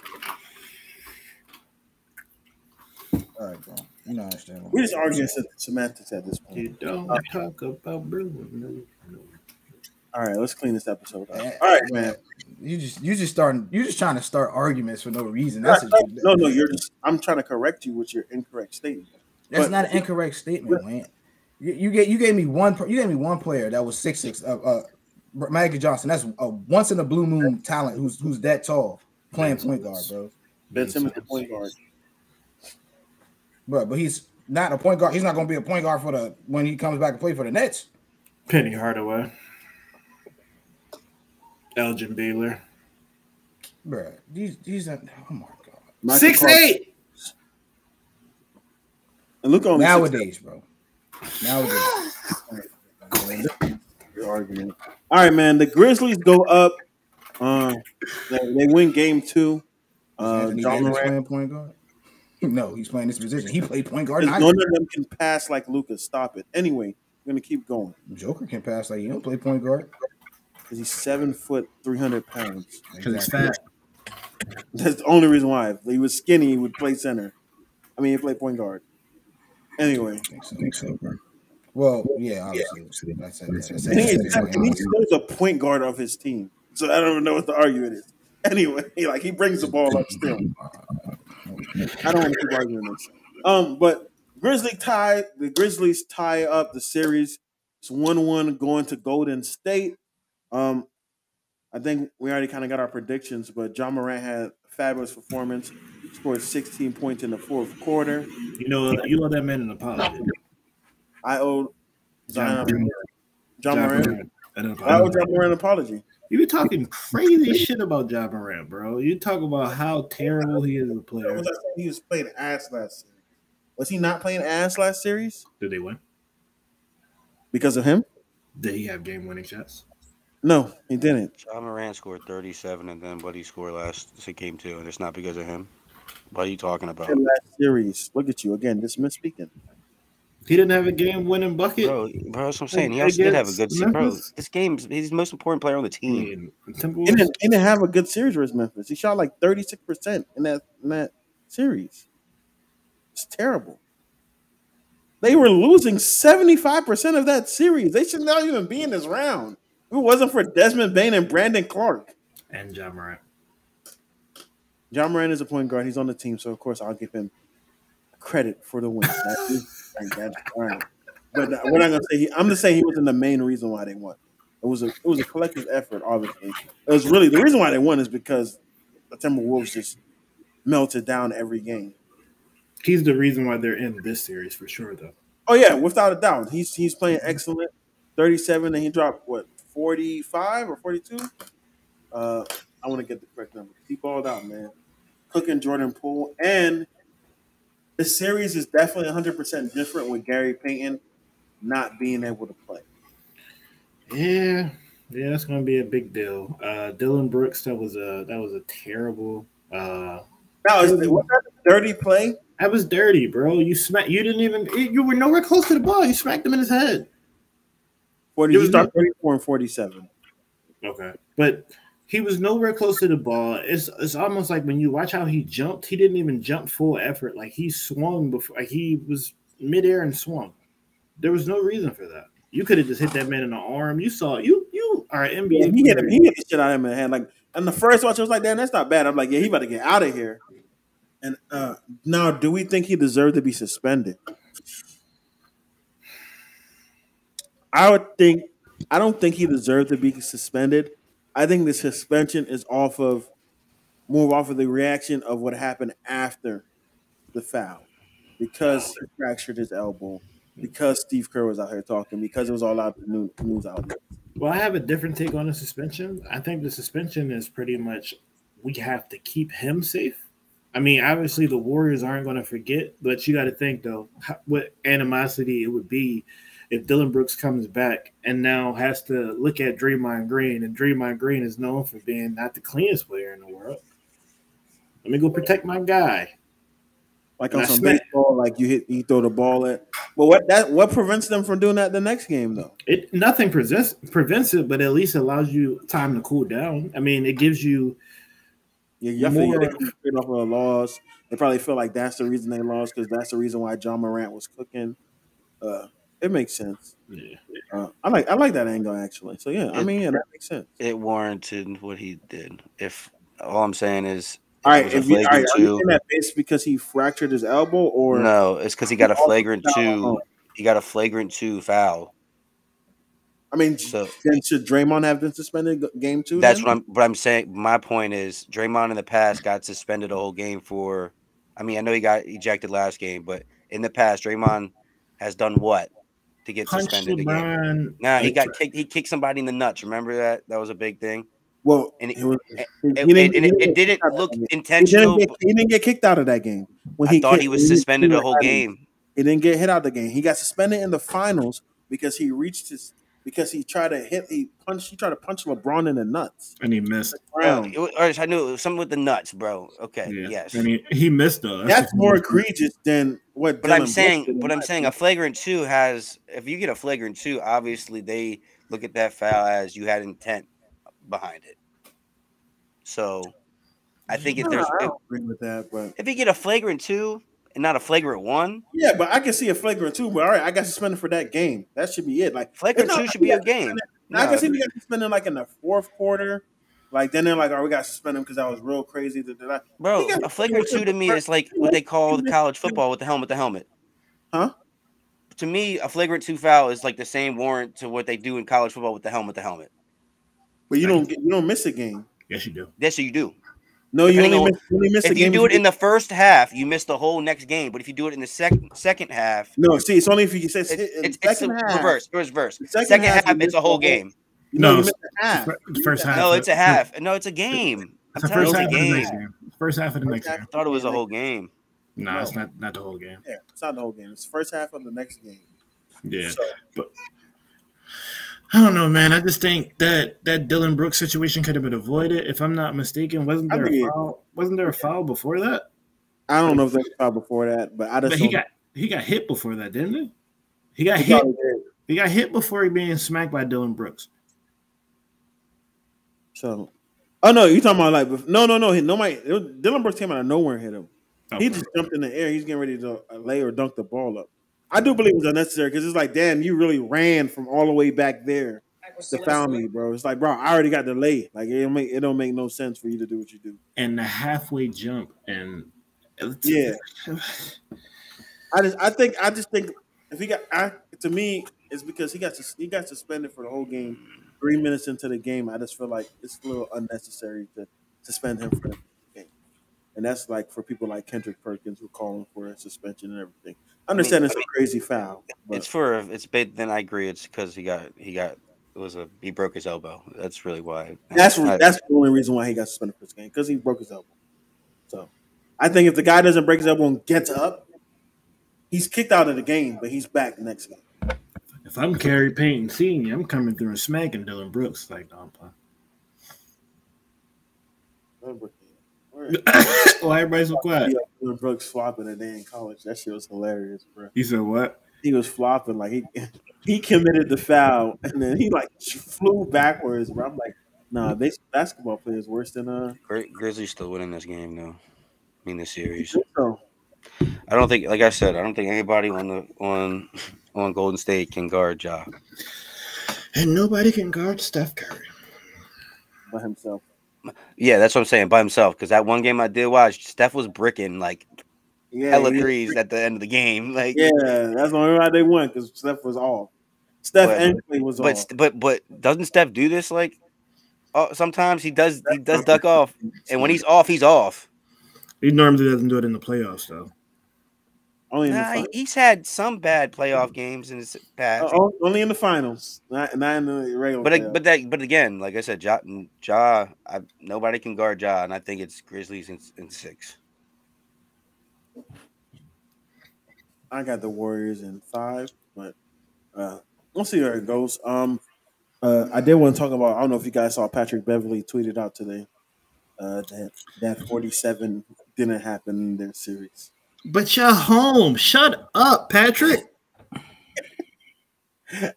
Speaker 2: All right, bro. You know, I understand. We're just arguing semantics at this point.
Speaker 3: You don't talk about Bruno.
Speaker 2: All right, let's clean this episode up. All right, man.
Speaker 1: You just trying to start arguments for no reason.
Speaker 2: No. I'm trying to correct you with your incorrect statement.
Speaker 1: That's not an incorrect statement, man. You gave me one player that was 6'6", Magic Johnson. That's a once in a blue moon talent who's that tall playing point guard, bro.
Speaker 2: Ben Simmons the point guard.
Speaker 1: Bro, but he's not a point guard. He's not going to be a point guard when he comes back and play for the Nets.
Speaker 3: Penny Hardaway. Elgin Baylor.
Speaker 1: Bruh, these are, oh my
Speaker 3: God. 6'8".
Speaker 2: And look on
Speaker 1: nowadays, bro. Nowadays.
Speaker 2: Your argument. All right, man. The Grizzlies go up. They win game 2.
Speaker 1: Anthony Davis playing point guard? No, he's playing this position. He played point guard.
Speaker 2: None of them can pass like Lucas. Stop it. Anyway, we're gonna keep going.
Speaker 1: Joker can pass like he don't play point guard
Speaker 2: because he's 7 foot 300 pounds.
Speaker 3: Because he's fat.
Speaker 2: That's the only reason why. If he was skinny, he would play center. I mean, he played point guard. Anyway,
Speaker 1: I think so, bro. Well, yeah, obviously.
Speaker 2: He's still the point guard of his team, so I don't even know what the argument is. Anyway, like he brings the ball up still. I don't want to keep arguing this. But the Grizzlies tie up the series. It's 1-1 going to Golden State. I think we already kind of got our predictions, but John Morant had a fabulous performance. He scored 16 points in the fourth quarter.
Speaker 3: You owe that man an apology.
Speaker 2: I owe John Morant.
Speaker 3: I
Speaker 2: owe John Morant an apology.
Speaker 3: You be talking crazy shit about Ja Morant, bro. You talk about how terrible he is as a player.
Speaker 2: Was I saying he was playing ass last series? Was he not playing ass last series?
Speaker 3: Did they win?
Speaker 2: Because of him?
Speaker 3: Did he have game-winning shots?
Speaker 2: No, he didn't.
Speaker 4: Ja Morant scored 37, and then what he scored last game 2, and it's not because of him. What are you talking about?
Speaker 2: Last series. Look at you again, just misspeaking.
Speaker 3: He didn't have a game-winning bucket.
Speaker 4: Bro, that's what I'm saying. He also did have a good series. Bro, this game, he's the most important player on the team.
Speaker 2: He didn't have a good series versus Memphis. He shot like 36% in that series. It's terrible. They were losing 75% of that series. They should not even be in this round. If it wasn't for Desmond Bane and Brandon Clark.
Speaker 3: And Ja Morant.
Speaker 2: Ja Morant is a point guard. He's on the team, so of course I'll give him credit for the win. That's all right. But we're not gonna say I'm gonna say he wasn't the main reason why they won. It was a collective effort, obviously. It was really the reason why they won is because the Timberwolves just melted down every game.
Speaker 3: He's the reason why they're in this series for sure, though.
Speaker 2: Oh yeah, without a doubt. He's playing excellent. 37, and he dropped 45 or 42? I want to get the correct number. He balled out, man. Cooking Jordan Poole, and the series is definitely 100% different with Gary Payton not being able to play.
Speaker 3: Yeah, that's going to be a big deal. Dillon Brooks, that was a terrible.
Speaker 2: Was that a dirty play?
Speaker 3: That was dirty, bro. You were nowhere close to the ball. You smacked him in his head.
Speaker 2: He started 34 and 47.
Speaker 3: Okay, but he was nowhere close to the ball. It's almost like when you watch how he jumped, he didn't even jump full effort. Like he swung before, like he was midair and swung. There was no reason for that. You could have just hit that man in the arm. You saw you are an NBA.
Speaker 2: Yeah, he hit the shit out of him in the hand. Like, and the first watch, I was like, damn, that's not bad. I'm like, yeah, he about to get out of here. And now, do we think he deserved to be suspended? I don't think he deserved to be suspended. I think the suspension is more off of the reaction of what happened after the foul. Because he fractured his elbow, because Steve Kerr was out here talking, because it was all out the news outlets.
Speaker 3: Well, I have a different take on the suspension. I think the suspension is pretty much we have to keep him safe. I mean, obviously the Warriors aren't going to forget, but you got to think, though, what animosity it would be if Dillon Brooks comes back and now has to look at Draymond Green, and Draymond Green is known for being not the cleanest player in the world. Let me go protect my guy.
Speaker 2: Like on some baseball, like you throw the ball at. Well, what prevents them from doing that the next game, though?
Speaker 3: Nothing prevents it, but at least allows you time to cool down. I mean, it gives you
Speaker 2: more off of a loss. They probably feel like that's the reason they lost because that's the reason why John Morant was cooking. It makes sense.
Speaker 3: Yeah,
Speaker 2: I like that angle actually. So yeah, that makes sense.
Speaker 4: It warranted what he did. If all I'm saying is,
Speaker 2: all right, are you saying that based because he fractured his elbow, or
Speaker 4: no? It's because he got a flagrant 2. He got a flagrant 2 foul.
Speaker 2: I mean, then should Draymond have been suspended game 2?
Speaker 4: That's what I'm saying. My point is, Draymond in the past got suspended a whole game for. I mean, I know he got ejected last game, but in the past, Draymond has done what to get suspended again? Nah, he got kicked. He kicked somebody in the nuts. Remember that? That was a big thing.
Speaker 2: Well,
Speaker 4: and
Speaker 2: it
Speaker 4: didn't look intentional.
Speaker 2: He didn't get kicked out of that game.
Speaker 4: I thought he was suspended the whole game.
Speaker 2: He didn't get hit out of the game. He got suspended in the finals because he tried to punch LeBron in the nuts.
Speaker 3: And he missed.
Speaker 4: I knew it was something with the nuts, bro. Okay, yeah. Yes.
Speaker 3: And he missed though.
Speaker 2: That's more egregious than what.
Speaker 4: But I'm saying a flagrant 2 has. If you get a flagrant 2, obviously they look at that foul as you had intent behind it. So, I think
Speaker 2: I don't agree with that, but
Speaker 4: if you get a flagrant 2 and not a flagrant 1,
Speaker 2: yeah, but I can see a flagrant 2. But all right, I got suspended for that game. That should be it. Like
Speaker 4: flagrant 2 should be a game.
Speaker 2: I can see we got suspended like in the fourth quarter. Like then they're like, "Oh, we got suspended because that was real crazy."
Speaker 4: Bro, a flagrant 2 to me is like what they call the college football with the helmet.
Speaker 2: Huh?
Speaker 4: To me, a flagrant 2 foul is like the same warrant to what they do in college football with the helmet.
Speaker 2: But you don't miss a game.
Speaker 3: Yes, you do.
Speaker 4: Yes, you do.
Speaker 2: No, you only miss a game.
Speaker 4: If you do it in the first half, you miss the whole next game. But if you do it in the second half,
Speaker 2: no. See, it's only if you say
Speaker 4: it's reverse. Second half, it's a whole game.
Speaker 3: No, the first half.
Speaker 4: No, it's a half. No, it's a game. I'm telling you, it's a game.
Speaker 3: First half of the next game.
Speaker 4: I thought it was a whole game.
Speaker 3: No, it's not the whole game.
Speaker 2: Yeah, it's not the whole game. It's the first half of the next game.
Speaker 3: Yeah, but I don't know, man. I just think that Dillon Brooks situation could have been avoided. If I'm not mistaken, wasn't there a foul? Wasn't there a foul before that? I
Speaker 2: don't know if there was a foul before that, but I just
Speaker 3: he got hit before that, didn't he? He got hit. He got hit before he being smacked by Dillon Brooks.
Speaker 2: So, oh no, you talking about like no. Dillon Brooks came out of nowhere and hit him. Okay. He just jumped in the air. He's getting ready to lay or dunk the ball up. I do believe it was unnecessary because it's like, damn, you really ran from all the way back there to foul me, bro. It's like, bro, I already got the lay. Like it don't make no sense for you to do what you do.
Speaker 3: And the halfway jump and
Speaker 2: yeah, I just think if he got to me, it's because he got suspended for the whole game. 3 minutes into the game, I just feel like it's a little unnecessary to suspend him for the game. And that's like for people like Kendrick Perkins who calling for a suspension and everything. I understand it's a crazy foul.
Speaker 4: It's big. Then I agree. It's because he broke his elbow. That's really why.
Speaker 2: That's the only reason why he got suspended for this game, because he broke his elbow. So I think if the guy doesn't break his elbow and gets up, he's kicked out of the game, but he's back the next game.
Speaker 3: If I'm Gary Payton Sr., I'm coming through and smacking Dillon Brooks like no, why everybody's so quiet?
Speaker 2: Dillon Brooks flopping a day in college. That shit was hilarious, bro.
Speaker 3: He said what?
Speaker 2: He was flopping like he committed the foul and then he like flew backwards, bro. I'm like, nah, basketball players worse than
Speaker 4: Grizzlies still winning this game though. I mean this series.
Speaker 2: So.
Speaker 4: I don't think, like I said, I don't think anybody on Golden State can guard Ja.
Speaker 3: And nobody can guard Steph Curry
Speaker 2: by himself.
Speaker 4: Yeah, that's what I'm saying, by himself. Because that one game I did watch, Steph was bricking like hella threes at the end of the game. Like,
Speaker 2: yeah, that's the only reason they won because Steph was off. And Clay was off.
Speaker 4: But doesn't Steph do this? Like, sometimes he does duck off, and when he's off, he's off.
Speaker 3: He normally doesn't do it in the playoffs, though.
Speaker 4: He's had some bad playoff games in his past.
Speaker 2: Only in the finals, not in the regular.
Speaker 4: But again, like I said, nobody can guard Ja, and I think it's Grizzlies in 6.
Speaker 2: I got the Warriors in 5, but we'll see where it goes. I did want to talk about. I don't know if you guys saw Patrick Beverley tweeted out today that 47 didn't happen in their series.
Speaker 3: But you're home. Shut up, Patrick.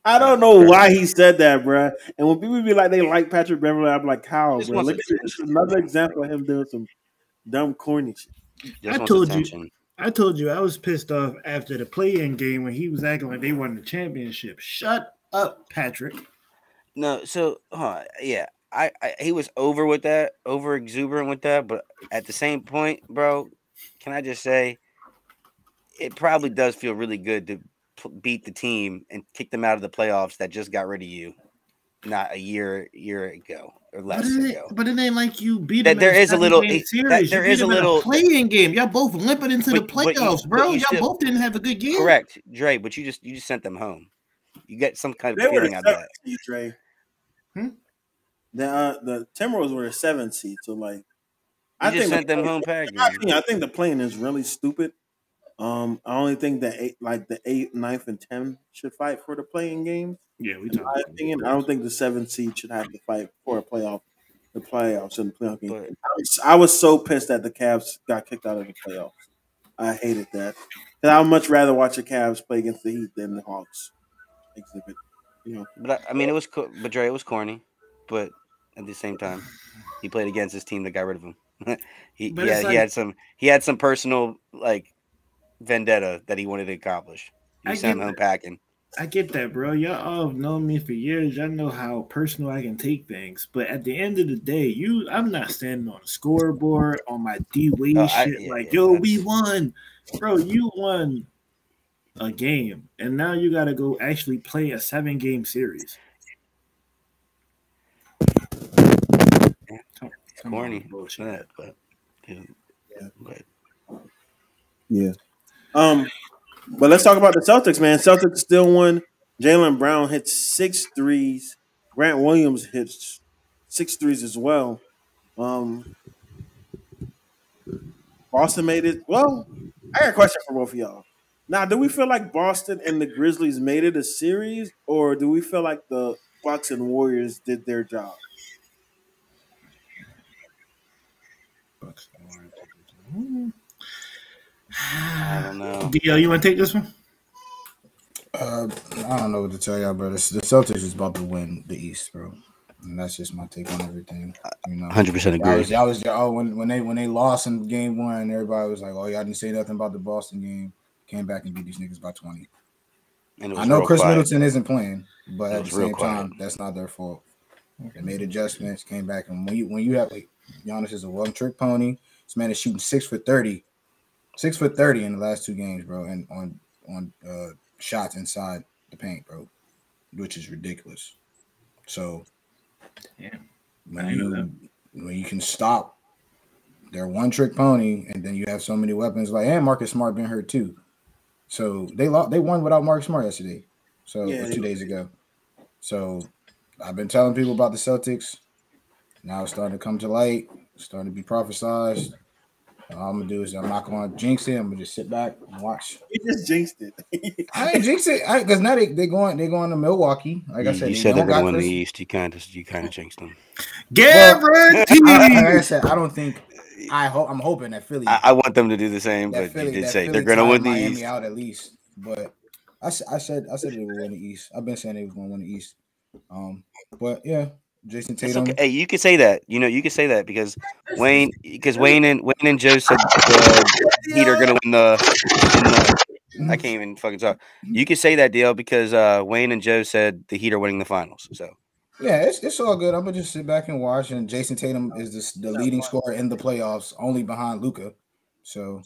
Speaker 2: I don't know why he said that, bro. And when people be like, they like Patrick Beverley, I'm like, how, bro? Look at this. Another example of him doing some dumb, corny shit.
Speaker 3: I told you I was pissed off after the play-in game when he was acting like they won the championship. Shut up, Patrick.
Speaker 4: No, so, yeah. He was over exuberant with that, but at the same point, bro, can I just say, it probably does feel really good to beat the team and kick them out of the playoffs that just got rid of you, not a year ago or less ago.
Speaker 3: But it ain't like you beat them.
Speaker 4: There is a little
Speaker 3: playing game. Y'all both limping into the playoffs, bro. Y'all both didn't have a good game.
Speaker 4: Correct, Dre. But you just sent them home. You get some kind of feeling out of that,
Speaker 2: Dre. The Timberwolves were a 7 seed, so like
Speaker 4: I just sent them home packing.
Speaker 2: I think the playing is really stupid. I only think that the 8th, 9th, and 10th should fight for the playing game.
Speaker 3: Yeah,
Speaker 2: in my opinion, I don't think the 7th seed should have to fight for the playoffs in the playoff game. But I was so pissed that the Cavs got kicked out of the playoffs. I hated that. And I would much rather watch the Cavs play against the Heat than the Hawks exhibit. You know.
Speaker 4: But I mean, it was it was corny, but at the same time, he played against his team that got rid of him. he had some personal like vendetta that he wanted to accomplish. He sent him home packing.
Speaker 3: I get that, bro. Y'all all have known me for years. Y'all know how personal I can take things. But at the end of the day, I'm not standing on a scoreboard on my D-Wade we won. Bro, you won a game, and now you got to go actually play a 7-game series.
Speaker 4: It's corny.
Speaker 2: Bullshit.
Speaker 4: But
Speaker 2: yeah. But let's talk about the Celtics, man. Celtics still won. Jaylen Brown hit 6 threes. Grant Williams hits 6 threes as well. Boston made it. Well, I got a question for both of y'all. Now, do we feel like Boston and the Grizzlies made it a series, or do we feel like the Bucks and Warriors did their job?
Speaker 4: I don't know.
Speaker 3: DL, you want to take this one?
Speaker 1: I don't know what to tell y'all, bro. The Celtics is about to win the East, bro. And that's just my take on everything.
Speaker 4: 100% agree.
Speaker 1: When they lost in game 1, everybody was like, "Oh, y'all didn't say nothing about the Boston game." Came back and beat these niggas by 20. I know Chris Middleton isn't playing, but at the same time, that's not their fault. They made adjustments, came back, and when you have Giannis is a one-trick pony. This man is shooting 6 for 30. 6 for 30 in the last 2 games, bro, and on shots inside the paint, bro, which is ridiculous. So, when you can stop their one-trick pony, and then you have so many weapons, and Marcus Smart been hurt too. So they won without Marcus Smart yesterday. So 2 days ago. So I've been telling people about the Celtics. Now it's starting to come to light. It's starting to be prophesized. All I'm gonna do is I'm not gonna jinx it. I'm gonna just sit back and watch.
Speaker 2: You just jinxed it.
Speaker 1: I ain't jinxed it because now they going to Milwaukee. Like I said,
Speaker 4: you said they're gonna win the East. You kind of jinxed them.
Speaker 3: Guaranteed.
Speaker 1: Like I said, I don't think. I'm hoping that Philly.
Speaker 4: I want them to do the same, but you did say they're gonna win the
Speaker 1: Miami
Speaker 4: East.
Speaker 1: Out at least, but I said they would win the East. I've been saying they was gonna win the East. But yeah. Jason Tatum.
Speaker 4: Okay. Hey, you can say that. You can say that because Wayne and Joe said the Heat are gonna win the. I can't even fucking talk. You can say that deal because Wayne and Joe said the Heat are winning the finals. So
Speaker 1: yeah, it's all good. I'm gonna just sit back and watch. And Jason Tatum is the leading scorer in the playoffs, only behind Luka. So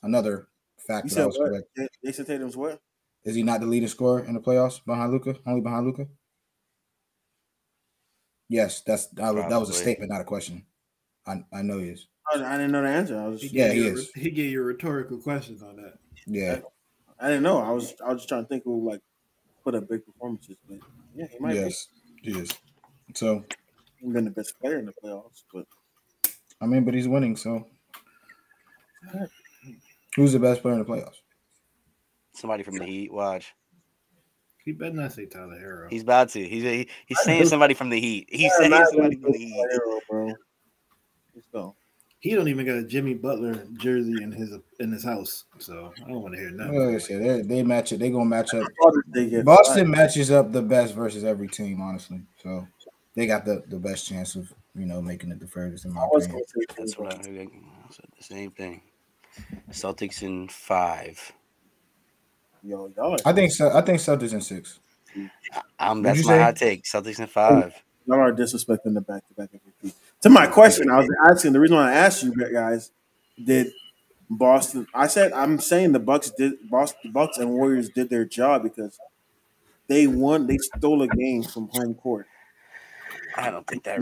Speaker 1: another fact.
Speaker 2: You said what? Jason Tatum's what?
Speaker 1: Is he not the leading scorer in the playoffs behind Luka? Only behind Luka? Yes, that was a statement, not a question. I know he is.
Speaker 2: I didn't know the answer.
Speaker 1: He is.
Speaker 3: He gave you rhetorical questions on that.
Speaker 1: Yeah,
Speaker 2: I didn't know. I was just trying to think who like put up big performances, but yeah, he might.
Speaker 1: Yes, he is. So
Speaker 2: he's been the best player in the playoffs, but
Speaker 1: but he's winning. So who's the best player in the playoffs?
Speaker 4: Somebody from the Heat. Watch.
Speaker 3: He better not say Tyler Hero.
Speaker 4: He's about to. He's saying somebody from the Heat. He's saying somebody from the Heat.
Speaker 2: Hero, bro. Let's go.
Speaker 3: He don't even got a Jimmy Butler jersey in his house, so I don't want to hear nothing.
Speaker 1: Like I said, they match it. They gonna match up. Boston matches up the best versus every team, honestly. So they got the best chance of making it the furthest in my opinion.
Speaker 4: That's what I said. The same thing. Celtics in 5.
Speaker 2: Yo,
Speaker 1: I think Celtics in 6.
Speaker 4: That's my hot take. Celtics in 5.
Speaker 2: Y'all are disrespecting the back-to-back MVP. To my question, I was asking. The reason why I asked you guys, did Boston? I'm saying the Bucks and Warriors did their job because they won. They stole a game from home court.
Speaker 4: I don't think that.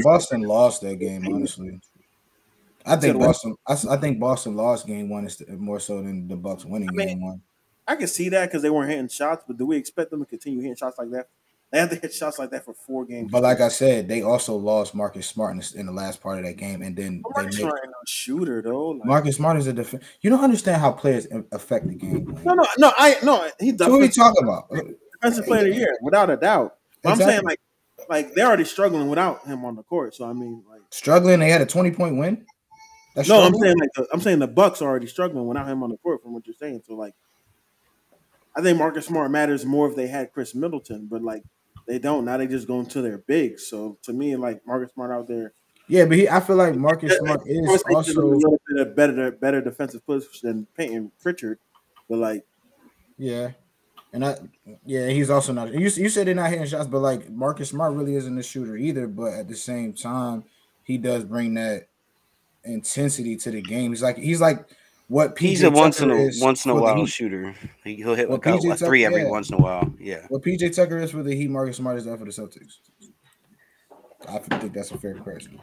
Speaker 1: Boston lost that game. Honestly, I think Boston lost game 1 more so than the Bucks winning game 1.
Speaker 2: I can see that because they weren't hitting shots, but do we expect them to continue hitting shots like that They have to hit shots like that for 4 games.
Speaker 1: But like I said, they also lost Marcus Smart in the last part of that game, and then
Speaker 2: Marcus Smart ain't no shooter though. Like,
Speaker 1: Marcus Smart is a defense. You don't understand how players affect the game.
Speaker 2: No. He's
Speaker 1: so what are you talking about?
Speaker 2: Defensive player of the year, without a doubt. But exactly. I'm saying like they're already struggling without him on the court. So I mean, like
Speaker 1: struggling. They had a 20-point win.
Speaker 2: No, I'm saying the Bucks are already struggling without him on the court. From what you're saying, so like, I think Marcus Smart matters more if they had Chris Middleton, but like. They don't. Now they just going to their bigs. So to me, like Marcus Smart out there.
Speaker 1: Yeah, but I feel like Marcus Smart is also
Speaker 2: a little bit better defensive push than Peyton Pritchard. But like,
Speaker 1: yeah, he's also not. You said they're not hitting shots, but like Marcus Smart really isn't a shooter either. But at the same time, he does bring that intensity to the game. He's like what PJ
Speaker 4: he's a once in a while shooter. He'll hit like a 3 every once in a while. Yeah.
Speaker 1: What PJ Tucker is for the Heat, Marcus Smart is that for the Celtics. I think that's a fair question.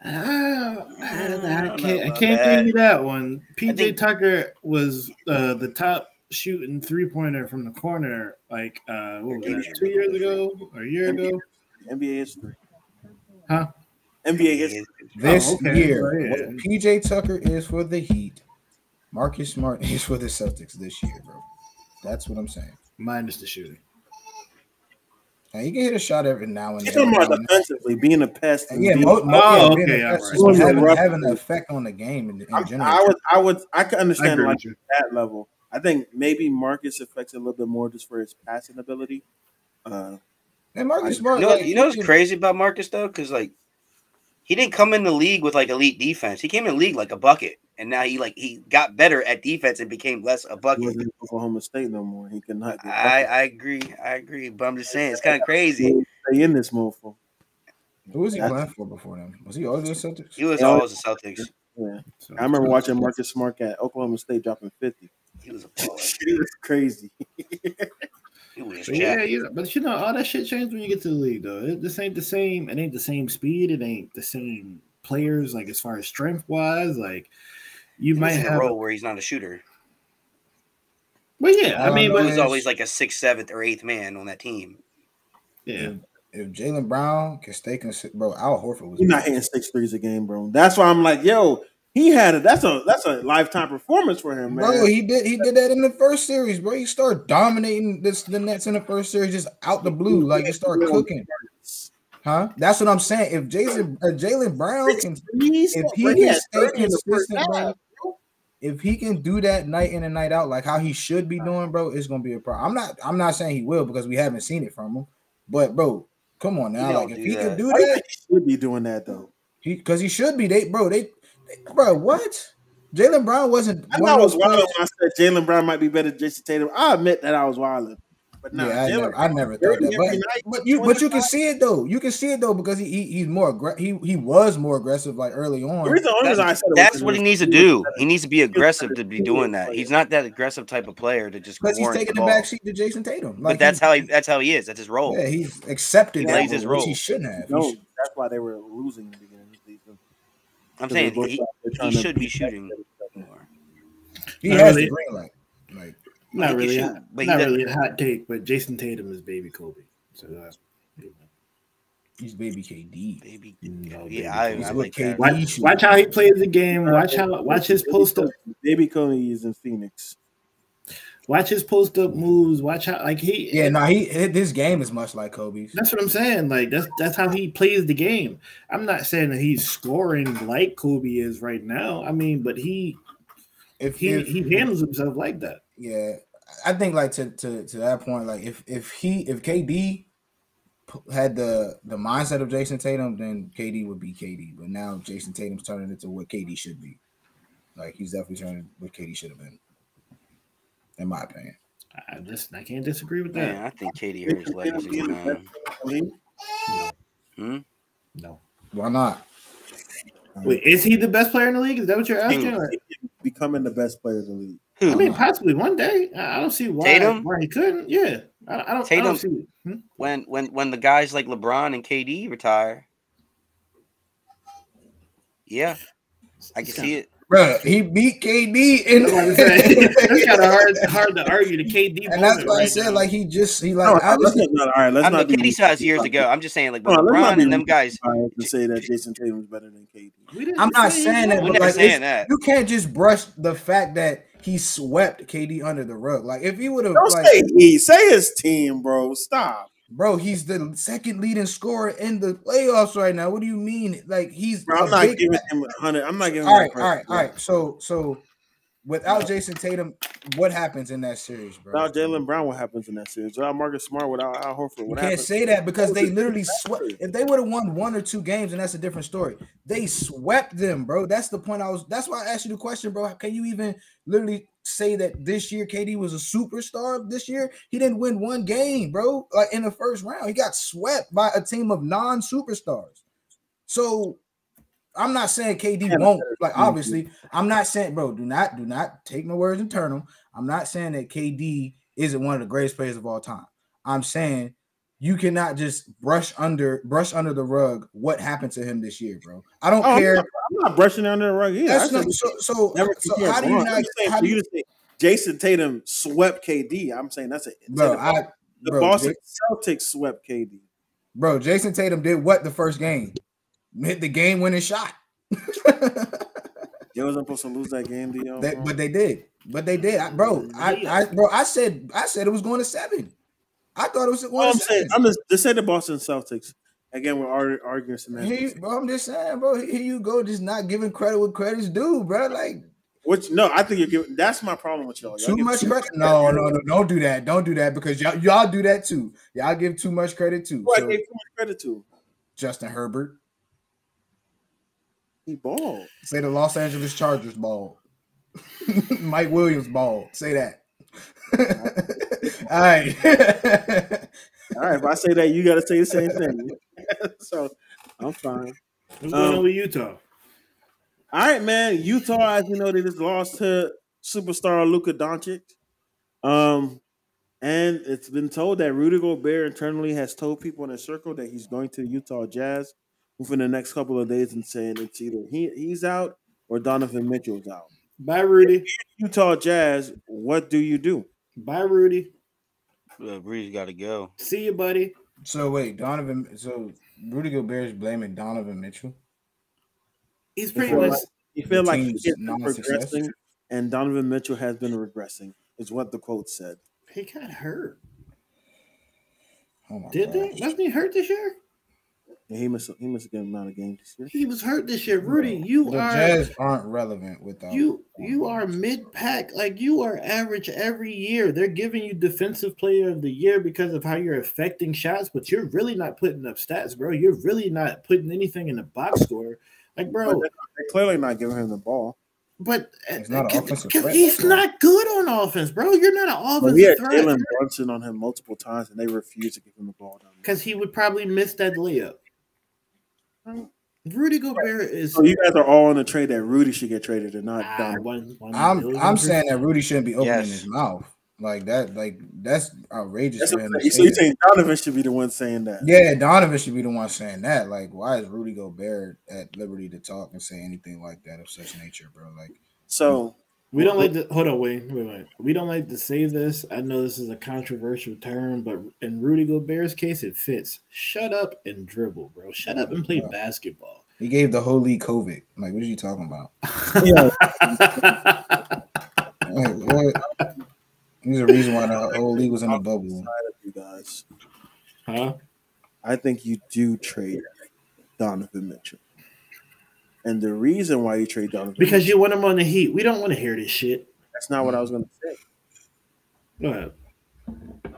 Speaker 3: I can't give you that one. PJ Tucker was the top shooting 3-pointer from the corner like what was that, 2 years ago or a year ago?
Speaker 2: NBA history.
Speaker 3: Huh?
Speaker 2: NBA history.
Speaker 1: This year, what PJ Tucker is for the Heat. Marcus Smart is for the Celtics this year, bro. That's what I'm saying.
Speaker 3: Minus the shooting.
Speaker 1: Now, you can hit a shot every now and then.
Speaker 2: He's talking about defensively, being a pest.
Speaker 1: Yeah, having an effect on the game in general.
Speaker 2: I could understand like that level. I think maybe Marcus affects it a little bit more just for his passing ability.
Speaker 1: And Marcus Smart,
Speaker 4: you know what's crazy about Marcus though? Because like he didn't come in the league with like elite defense. He came in the league like a bucket. And now he got better at defense and became less a bucket.
Speaker 2: He wasn't in Oklahoma State no more. He could not.
Speaker 4: I agree. But I'm just saying it's kind of crazy.
Speaker 2: Stay in this mofo.
Speaker 1: Who was he playing for before them? Was he always the Celtics?
Speaker 4: He was always the Celtics.
Speaker 2: Yeah, I remember watching Marcus Smart at Oklahoma State dropping 50.
Speaker 4: He was a baller.
Speaker 2: He was crazy.
Speaker 4: He was
Speaker 3: but you know all that shit changed when you get to the league though. This ain't the same. It ain't the same speed. It ain't the same players like as far as strength wise. Like. You might have
Speaker 4: a role where he's not a shooter.
Speaker 3: Well, yeah, I mean,
Speaker 4: he was always like a 6th, 7th, or 8th man on that team.
Speaker 3: Yeah,
Speaker 1: if Jaylen Brown can stay consistent, bro, Al Horford was.
Speaker 2: He's not hitting 6 threes a game, bro. That's why I'm like, yo, he had it. That's a lifetime performance for him, man.
Speaker 1: Bro, he did that in the first series, bro. He started dominating the Nets in the first series, just out the blue, like he started cooking. Huh? That's what I'm saying. If Jaylen Brown can, if he can stay consistent, bro. If he can do that night in and night out, like how he should be doing, bro, it's gonna be a problem. I'm not saying he will because we haven't seen it from him. But bro, come on now, like if he can do that,
Speaker 2: he should be doing that though.
Speaker 1: Because he should be. They bro, what? Jaylen Brown wasn't.
Speaker 2: I was wild when I said Jaylen Brown might be better than Jason Tatum. I admit that I was wilding. But no,
Speaker 1: I never thought that. But you can see it though. You can see it though because he's more he was more aggressive like early on.
Speaker 4: That's what he needs to do. He needs to be aggressive to be doing that. He's not that aggressive type of player to just
Speaker 1: because he's taking the backseat to Jason Tatum.
Speaker 4: Like, but that's how he is. That's his role.
Speaker 1: Yeah, he's accepted that
Speaker 4: his role.
Speaker 1: Which he shouldn't have.
Speaker 2: No, that's why they were losing in the beginning of the season.
Speaker 4: I'm saying he should be shooting more.
Speaker 1: He has the green light. Like.
Speaker 3: Not really a hot take, but Jason Tatum is baby Kobe. So
Speaker 1: he's baby KD.
Speaker 4: Baby,
Speaker 1: I
Speaker 4: like that.
Speaker 3: Watch how he plays the game. Watch his post up.
Speaker 2: Baby Kobe is in Phoenix.
Speaker 3: Watch his post up moves. Watch how
Speaker 1: his game is much like Kobe's.
Speaker 3: That's what I'm saying. Like that's how he plays the game. I'm not saying that he's scoring like Kobe is right now. I mean, but he handles himself like that.
Speaker 1: Yeah, I think like to that point, like if KD had the mindset of Jason Tatum, then KD would be KD. But now Jason Tatum's turning into what KD should be. Like he's definitely turning what KD should have been, in my opinion.
Speaker 3: I can't disagree with that.
Speaker 4: Man, I think KD hurt his legacy, man.
Speaker 3: No.
Speaker 1: Why not?
Speaker 3: Wait, is he the best player in the league? Is that what you're asking?
Speaker 2: Becoming the best player in the league.
Speaker 3: I mean, possibly one day. I don't see why he couldn't. Yeah, I don't.
Speaker 4: Tatum,
Speaker 3: I don't see it.
Speaker 4: When the guys like LeBron and KD retire, yeah, I can see it.
Speaker 1: Bro, he beat KD in
Speaker 3: it's kind of hard to argue the KD.
Speaker 1: And that's why I said, like, he like, obviously.
Speaker 2: All right, let's not be
Speaker 4: KD size years ago. I'm just saying, like, with LeBron and them guys
Speaker 2: to say that Jason Tatum is better than KD.
Speaker 1: I'm not saying that,
Speaker 4: but
Speaker 1: like,
Speaker 4: saying that.
Speaker 1: You can't just brush the fact that he swept KD under the rug. Like, if he would have,
Speaker 2: don't say his team, bro. Stop.
Speaker 1: Bro, he's the second leading scorer in the playoffs right now. What do you mean? Like, he's.
Speaker 2: Bro, I'm not giving him 100. I'm not giving him.
Speaker 1: All right. So, without Jason Tatum, what happens in that series, bro?
Speaker 2: Without Jaylen Brown, what happens in that series? Without Marcus Smart, without Al Horford,
Speaker 1: you can't say that because they literally swept. If they would have won 1 or 2 games, and that's a different story. They swept them, bro. That's the point. That's why I asked you the question, bro. Can you even literally say that this year KD was a superstar? This year he didn't win 1 game, bro. Like in the first round, he got swept by a team of non-superstars. So I'm not saying KD won't, like, obviously. I'm not saying, bro, do not take my words and turn them. I'm not saying that KD isn't one of the greatest players of all time. I'm saying you cannot just brush under the rug what happened to him this year, bro. I don't care.
Speaker 2: I'm not brushing under the rug either.
Speaker 1: So how do you not? How do you
Speaker 2: say Jason Tatum swept KD? I'm saying that's the Boston Celtics swept KD.
Speaker 1: Bro, Jason Tatum did what the first game? Hit the game-winning shot.
Speaker 2: They wasn't supposed to lose that game,
Speaker 1: but they did. I said it was going to 7. I thought it was going to 7.
Speaker 2: I'm just saying the Boston Celtics. Again, we're arguing semantics.
Speaker 1: I'm just saying, bro. Here you go, just not giving credit what credit's due, bro. Like,
Speaker 2: I think you're giving. That's my problem with y'all.
Speaker 1: Too much credit. No, don't do that. Don't do that because y'all do that too. Y'all give too much credit too.
Speaker 2: Who I gave too much credit to?
Speaker 1: Justin Herbert.
Speaker 2: He balled.
Speaker 1: Say the Los Angeles Chargers balled. Mike Williams balled. Say that. All right.
Speaker 2: All right. If I say that, you got to say the same thing. So I'm fine.
Speaker 3: What's going on with Utah?
Speaker 2: All right, man. Utah, as you know, they just lost to superstar Luka Doncic. And it's been told that Rudy Gobert internally has told people in his circle that he's going to the Utah Jazz within the next couple of days and saying it's either he's out or Donovan Mitchell's out.
Speaker 3: Bye, Rudy.
Speaker 2: Utah Jazz, what do you do?
Speaker 3: Bye, Rudy.
Speaker 4: Rudy's got to go.
Speaker 3: See you, buddy.
Speaker 1: So wait, Rudy Gobert is blaming Donovan Mitchell?
Speaker 3: He's pretty much.
Speaker 2: You feel like he's progressing, and Donovan Mitchell has been regressing, is what the quote said.
Speaker 3: He got hurt.
Speaker 1: Oh my
Speaker 3: Did they? Wasn't he hurt this year?
Speaker 2: Yeah, he must have gotten an amount of games this year.
Speaker 3: He was hurt this year. Rudy,
Speaker 1: the Jazz aren't relevant without
Speaker 3: you. You are mid-pack. Like, you are average every year. They're giving you Defensive Player of the Year because of how you're affecting shots, but you're really not putting up stats, bro. You're really not putting anything in the box score. Like, bro,
Speaker 2: they're clearly not giving him the ball.
Speaker 3: But
Speaker 1: he's not an offensive threat.
Speaker 3: He's not good on offense, bro. You're not an offensive
Speaker 2: we had
Speaker 3: threat.
Speaker 2: Jalen Brunson on him multiple times, and they refused to give him the ball.
Speaker 3: Because he would probably miss that layup. Rudy Gobert is.
Speaker 2: So you guys are all on the trade that Rudy should get traded and not Donovan.
Speaker 1: I'm saying that Rudy shouldn't be opening his mouth like that. Like, that's outrageous.
Speaker 2: So you're saying Donovan should be the one saying that?
Speaker 1: Yeah, Donovan should be the one saying that. Like, why is Rudy Gobert at liberty to talk and say anything like that of such nature, bro? Like,
Speaker 2: so
Speaker 3: we don't like to hold on. Wait. We don't like to say this. I know this is a controversial term, but in Rudy Gobert's case, it fits. Shut up and dribble, bro. Shut up and play basketball.
Speaker 1: He gave the whole league COVID. Like, what are you talking about? There's a reason why the whole league was in a bubble.
Speaker 2: You guys,
Speaker 3: huh?
Speaker 2: I think you do trade Donovan Mitchell. And the reason why you trade Donovan
Speaker 3: because you want him on the Heat. We don't want to hear this shit.
Speaker 2: That's not what I was going to say.
Speaker 3: Go ahead.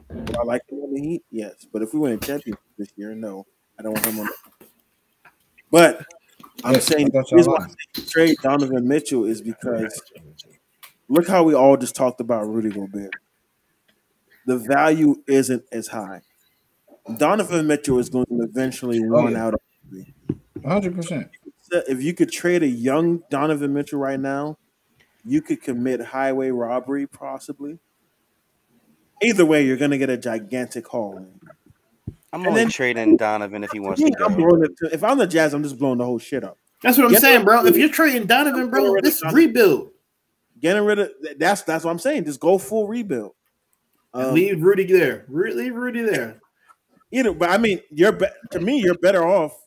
Speaker 2: Would I like him on the Heat? Yes. But if we win a championship this year, no. I don't want him on the Heat. But I'm saying the reason why I trade Donovan Mitchell is because look how we all just talked about Rudy Gobert. The value isn't as high. Donovan Mitchell is going to eventually run out of
Speaker 1: 100%.
Speaker 2: If you could trade a young Donovan Mitchell right now, you could commit highway robbery possibly. Either way, you're going to get a gigantic haul.
Speaker 4: I'm only trading Donovan if he wants to go.
Speaker 2: If I'm the Jazz, I'm just blowing the whole shit up.
Speaker 3: That's what I'm saying, bro. If you're trading Donovan, bro, this rebuild.
Speaker 2: Getting rid of that's what I'm saying. Just go full rebuild.
Speaker 3: Leave Rudy there. Leave Rudy there.
Speaker 2: But I mean, you're better off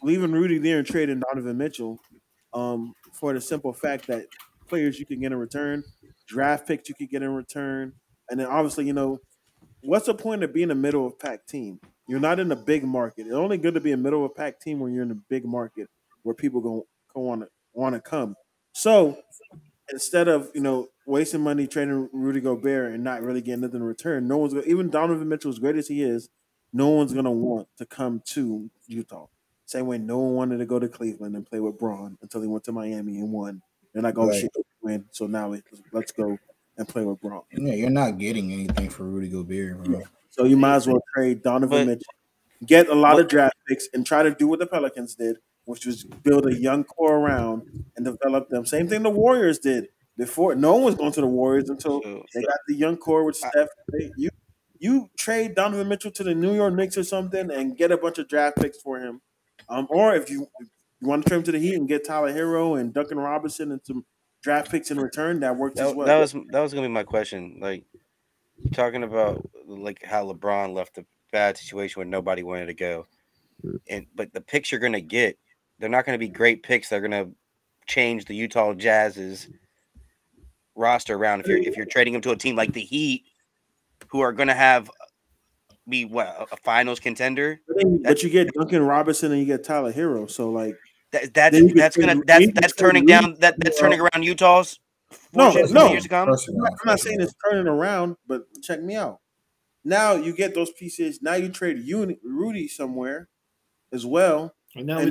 Speaker 2: leaving Rudy there and trading Donovan Mitchell, for the simple fact that players you can get in return, draft picks you could get in return, and then obviously, what's the point of being a middle of pack team? You're not in a big market. It's only good to be a middle of pack team when you're in a big market where people go want to come. So instead of wasting money trading Rudy Gobert and not really getting nothing in return, no one's even Donovan Mitchell, as great as he is, no one's gonna want to come to Utah. Same way no one wanted to go to Cleveland and play with Braun until he went to Miami and won. They're like, oh shit, win. So now let's go and play with Braun.
Speaker 1: Yeah, you're not getting anything for Rudy Gobert, bro.
Speaker 2: So you might as well trade Donovan Mitchell, get a lot of draft picks, and try to do what the Pelicans did, which was build a young core around and develop them. Same thing the Warriors did before. No one was going to the Warriors until they got the young core with Steph. You trade Donovan Mitchell to the New York Knicks or something and get a bunch of draft picks for him. Or if you want to trade him to the Heat and get Tyler Hero and Duncan Robinson and some draft picks in return, that works as well.
Speaker 4: That was gonna be my question. Like talking about like how LeBron left a bad situation where nobody wanted to go, but the picks you're gonna get, they're not gonna be great picks. They're gonna change the Utah Jazz's roster around. If you're trading them to a team like the Heat, who are gonna be a finals contender,
Speaker 2: but you get Duncan Robinson and you get Tyler Hero, so like
Speaker 4: that's turning around Utah's years to come.
Speaker 2: I'm not saying it's turning around, but check me out. Now you get those pieces. Now you trade Rudy somewhere as well,
Speaker 3: and then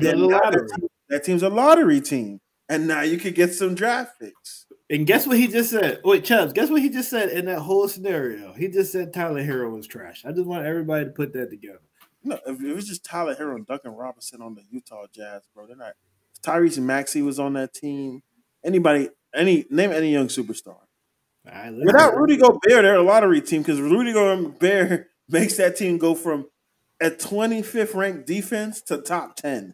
Speaker 2: that team's a lottery team, and now you could get some draft picks.
Speaker 3: And guess what he just said? Wait, Chubbs, guess what he just said in that whole scenario? He just said Tyler Hero was trash. I just want everybody to put that together.
Speaker 2: No, if it was just Tyler Hero and Duncan Robinson on the Utah Jazz, bro, they're not. Tyrese and Maxey was on that team. Name any young superstar. Without Rudy Gobert, they're a lottery team because Rudy Gobert makes that team go from a 25th ranked defense to top 10,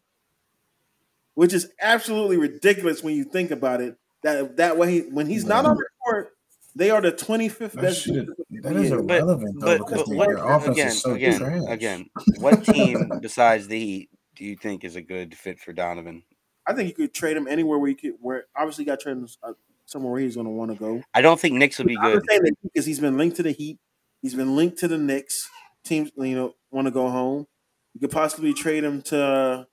Speaker 2: which is absolutely ridiculous when you think about it. That way, when he's not on the court, they are the 25th best.
Speaker 1: That is irrelevant, though, because their offense is so trash.
Speaker 4: Again, what team besides the Heat do you think is a good fit for Donovan?
Speaker 2: I think you could trade him anywhere where obviously you got to trade him somewhere where he's going to want to go.
Speaker 4: I don't think Knicks would be good.
Speaker 2: I'm saying that because he's been linked to the Heat, he's been linked to the Knicks. Teams, want to go home. You could possibly trade him to.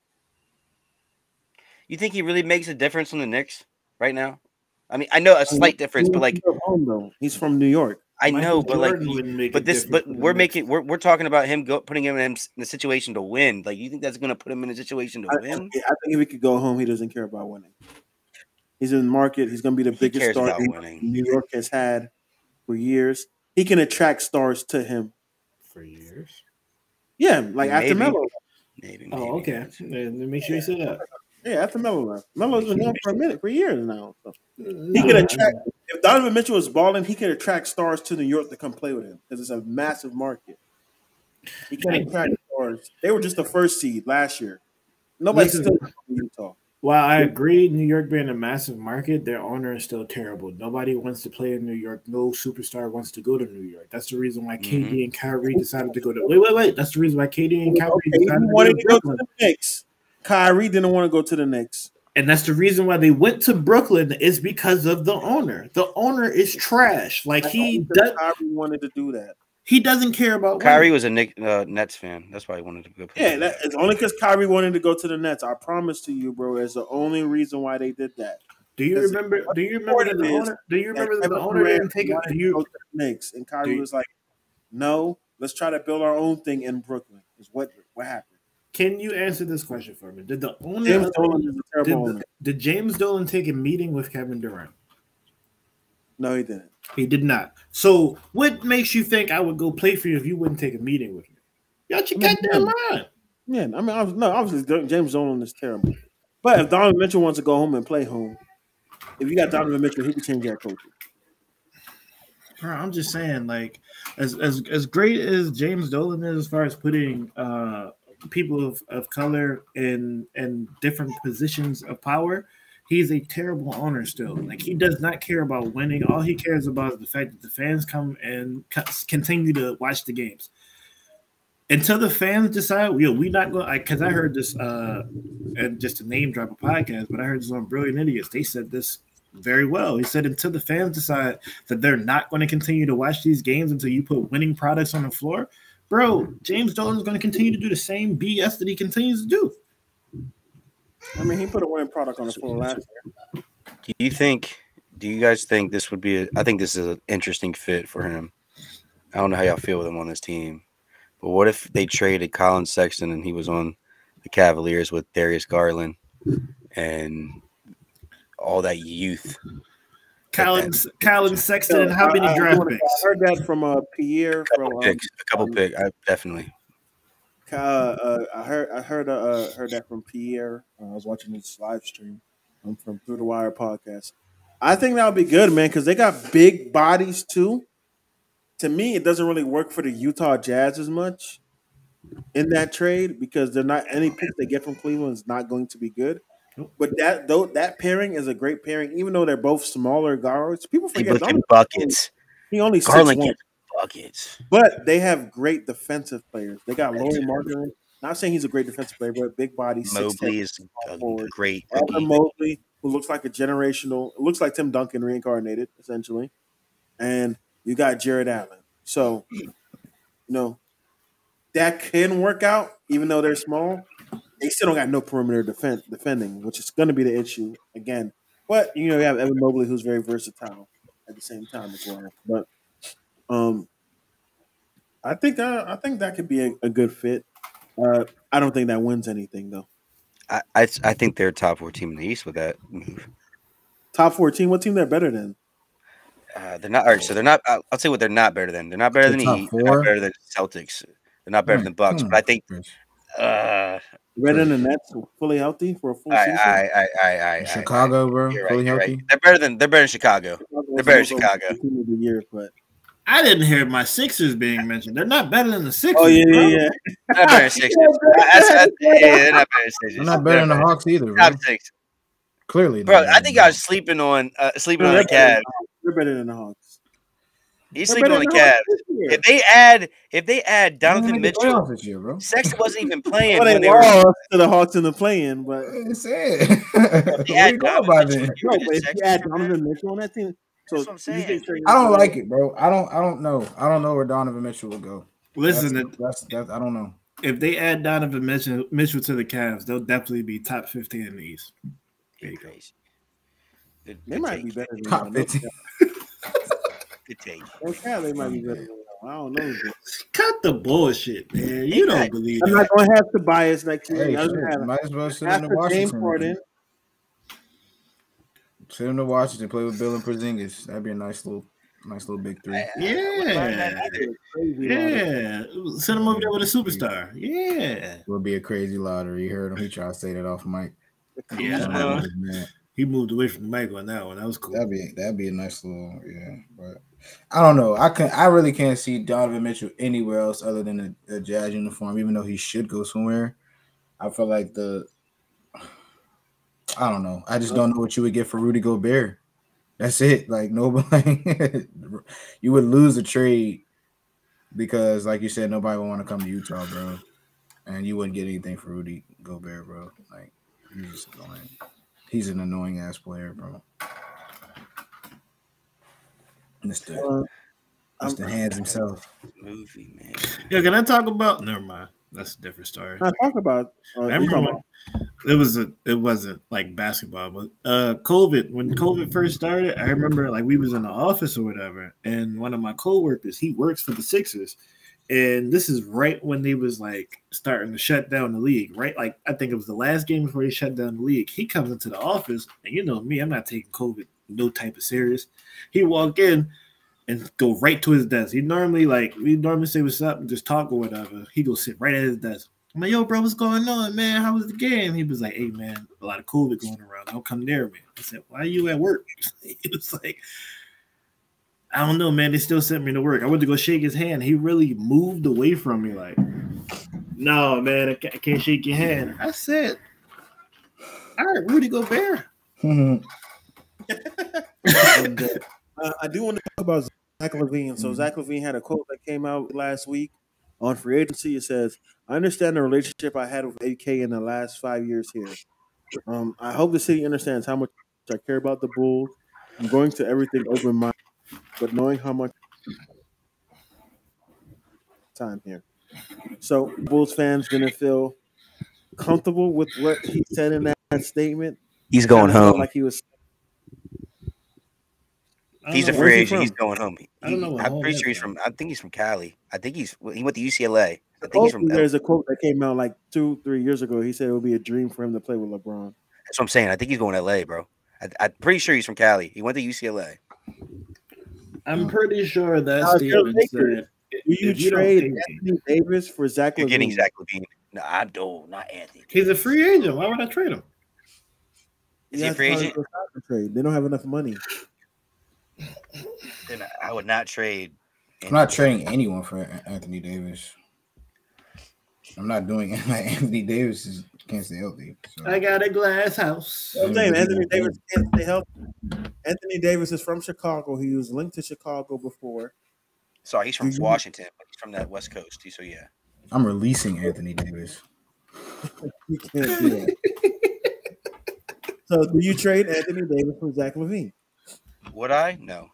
Speaker 4: You think he really makes a difference on the Knicks right now? I mean, I know a slight difference, but like
Speaker 2: he's from New York.
Speaker 4: I know, but we're talking about him putting him in a situation to win. Like, you think that's going to put him in a situation to win?
Speaker 2: I think if he could go home, he doesn't care about winning. He's in the market. He's going to be the biggest star New York has had for years. He can attract stars to him
Speaker 3: for years.
Speaker 2: Yeah, like after Melo.
Speaker 3: Maybe. Oh, okay. Let me make sure you say that.
Speaker 2: Yeah, after Melo left. Melo's been there for years now. So. He can attract. If Donovan Mitchell was balling, he can attract stars to New York to come play with him because it's a massive market. He can attract stars. They were just the first seed last year. Nobody's still in Utah.
Speaker 3: While I agree, New York being a massive market, their owner is still terrible. Nobody wants to play in New York. No superstar wants to go to New York. That's the reason why KD and Kyrie decided to go to. Wait. That's the reason why KD and Kyrie decided to go to
Speaker 2: the Knicks. Kyrie didn't want to go to the Knicks.
Speaker 3: And that's the reason why they went to Brooklyn is because of the owner. The owner is trash. Like Kyrie
Speaker 2: wanted to do that.
Speaker 3: He doesn't care about
Speaker 4: Kyrie was a Nets fan. That's why he wanted to go play.
Speaker 2: Yeah, it's only because Kyrie wanted to go to the Nets. I promise to you, bro, it's the only reason why they did that.
Speaker 3: Do you remember that the owner didn't take it to
Speaker 2: the Knicks? And Kyrie was like, "No, let's try to build our own thing in Brooklyn." Is what happened.
Speaker 3: Can you answer this question for me? Did the owner did James Dolan take a meeting with Kevin Durant?
Speaker 2: No, he didn't.
Speaker 3: He did not. So what makes you think I would go play for you if you wouldn't take a meeting with me? You got your goddamn mind.
Speaker 2: Yeah, I mean, obviously James Dolan is terrible. But if Donovan Mitchell wants to go home and play home, if you got Donovan Mitchell, he can change that coach.
Speaker 3: I'm just saying, like, as great as James Dolan is as far as putting people of color in different positions of power, he's a terrible owner still. Like, he does not care about winning. All he cares about is the fact that the fans come and continue to watch the games. Until the fans decide, we not going, because I heard this, and just to name drop a podcast, but I heard this on Brilliant Idiots. They said this very well. He said, until the fans decide that they're not going to continue to watch these games until you put winning products on the floor, bro, James Dolan's going to continue to do the same BS that he continues to do.
Speaker 2: I mean, he put a winning product on the floor last year.
Speaker 4: Do you guys think this would be I think this is an interesting fit for him. I don't know how y'all feel with him on this team. But what if they traded Colin Sexton and he was on the Cavaliers with Darius Garland and all that youth?
Speaker 3: Colin Sexton and how many draft picks?
Speaker 2: I heard that from Pierre.
Speaker 4: A couple picks. Definitely.
Speaker 2: I heard that from Pierre. I was watching this live stream from Through the Wire podcast. I think that would be good, man, because they got big bodies too. To me, it doesn't really work for the Utah Jazz as much in that trade because they're not any pick they get from Cleveland is not going to be good. But that pairing is a great pairing, even though they're both smaller guards. People forget
Speaker 4: buckets.
Speaker 2: He only
Speaker 4: Garland
Speaker 2: 6'1".
Speaker 4: gets buckets.
Speaker 2: But they have great defensive players. They got Laurie Marketing. Not saying he's a great defensive player, but big body.
Speaker 4: Mobley is a great
Speaker 2: Mobley, who looks like looks like Tim Duncan reincarnated, essentially. And you got Jared Allen. So, that can work out, even though they're small. They still don't got no perimeter defending, which is going to be the issue again. But, you have Evan Mobley, who's very versatile at the same time as well. But I think that could be a good fit. I don't think that wins anything, though.
Speaker 4: I think they're a top 4 team in the East with that move.
Speaker 2: Top 4 team? What team they're better than?
Speaker 4: They're not. All right, so they're not. I'll tell you what they're not better than. They're not better than the Heat. They're not better than Celtics. They're not better than Bucks. But I think
Speaker 2: better than the Nets, fully healthy for a full season.
Speaker 1: Chicago, bro, fully healthy.
Speaker 4: They're better than Chicago. They're better than Chicago.
Speaker 2: Team of the year, but
Speaker 3: I didn't hear my Sixers being mentioned. They're not better than the Sixers.
Speaker 2: Oh yeah.
Speaker 4: They're not better than Sixers. They're not better than Sixers.
Speaker 1: They're not better than the Hawks either, bro.
Speaker 4: Top 6.
Speaker 1: Clearly,
Speaker 4: bro. I think I was sleeping on the Cavs.
Speaker 2: They're better than the Hawks.
Speaker 4: He's sleeping on the Cavs. If they add Donovan Mitchell this year, bro. Sexton wasn't even playing when they
Speaker 2: were to the Hawks in the play-in, but
Speaker 1: it's it. If you add
Speaker 2: Donovan Mitchell on that team, so
Speaker 4: that's what I'm saying.
Speaker 1: I don't like it, bro. I don't know. I don't know where Donovan Mitchell will go.
Speaker 3: Listen,
Speaker 1: that's I don't know.
Speaker 3: If they add Donovan Mitchell to the Cavs, they'll definitely be top 15 in the East.
Speaker 4: There you go.
Speaker 2: They might be better than
Speaker 1: top 15.
Speaker 4: Good take.
Speaker 2: They might be better. I don't know.
Speaker 3: Cut the bullshit, man. You don't believe
Speaker 2: I'm not going to have Tobias next year.
Speaker 1: Might as well sit in the Washington. Sit in the Washington, play with Bill and Porzingis. That'd be a nice little big three.
Speaker 3: Yeah. Send him over there with a superstar. Yeah.
Speaker 1: Will be a crazy lottery. You heard him. He tried to say that off mic.
Speaker 3: Yeah. He moved away from the mic on that one. That was cool.
Speaker 1: That'd be a nice little, but I don't know. I really can't see Donovan Mitchell anywhere else other than a Jazz uniform, even though he should go somewhere. I feel like I don't know. I just don't know what you would get for Rudy Gobert. That's it. Like nobody, you would lose the trade because, like you said, nobody would want to come to Utah, bro. And you wouldn't get anything for Rudy Gobert, bro. Like he's just annoying. He's an annoying ass player, bro. Mr. Hands himself.
Speaker 4: Movie, man.
Speaker 3: Yeah, can I talk about? Never mind. That's a different story.
Speaker 2: I talk about.
Speaker 3: It wasn't like basketball, but COVID. When COVID first started, I remember like we was in the office or whatever, and one of my coworkers, he works for the Sixers, and this is right when they was like starting to shut down the league. Right, like I think it was the last game before they shut down the league. He comes into the office, and you know me, I'm not taking COVID no type of serious. He walk in and go right to his desk. We normally say what's up and just talk or whatever. He go sit right at his desk. I'm like, yo, bro, what's going on, man? How was the game? He was like, hey, man, a lot of COVID going around. Don't come near me. I said, why are you at work? He was like, I don't know, man. They still sent me to work. I went to go shake his hand. He really moved away from me. Like, No, man, I can't shake your hand. I said, all right, Rudy Gobert.
Speaker 2: And, I do want to talk about Zach Lavine. So Zach Lavine had a quote that came out last week on free agency. It says, "I understand the relationship I had with AK in the last 5 years here. I hope the city understands how much I care about the Bulls. I'm going to everything open-minded, but knowing how much time here." So Bulls fans didn't feel comfortable with what he said in that statement.
Speaker 4: He's going home.
Speaker 2: Like he was.
Speaker 4: He's a free agent. He's going home.
Speaker 3: I don't know.
Speaker 4: I'm pretty sure he's from. I think he's from Cali. I think he went to UCLA. I think he's from.
Speaker 2: There's a quote that came out like 2-3 years ago. He said it would be a dream for him to play with LeBron.
Speaker 4: That's what I'm saying. I think he's going to LA, bro. I'm pretty sure he's from Cali. He went to UCLA.
Speaker 3: I'm pretty sure that's the said.
Speaker 2: Will you trade Anthony Davis for Zach Lavine?
Speaker 4: You're getting Zach Lavine. No, I don't. Not Anthony Davis.
Speaker 3: He's a free agent. Why would I trade him?
Speaker 4: Is he a free agent?
Speaker 2: They don't have enough money.
Speaker 4: Then I would not trade.
Speaker 1: I'm not trading anyone for Anthony Davis. I'm not doing it. Like Anthony Davis can't stay healthy. So.
Speaker 3: I got a glass house.
Speaker 2: I'm saying Anthony Davis can't stay healthy. Anthony Davis is from Chicago. He was linked to Chicago before.
Speaker 4: Sorry, he's from Washington, but he's from that West Coast. So yeah.
Speaker 1: I'm releasing Anthony Davis.
Speaker 2: You can't do that. So do you trade Anthony Davis for Zach Lavine?
Speaker 4: Would I? No.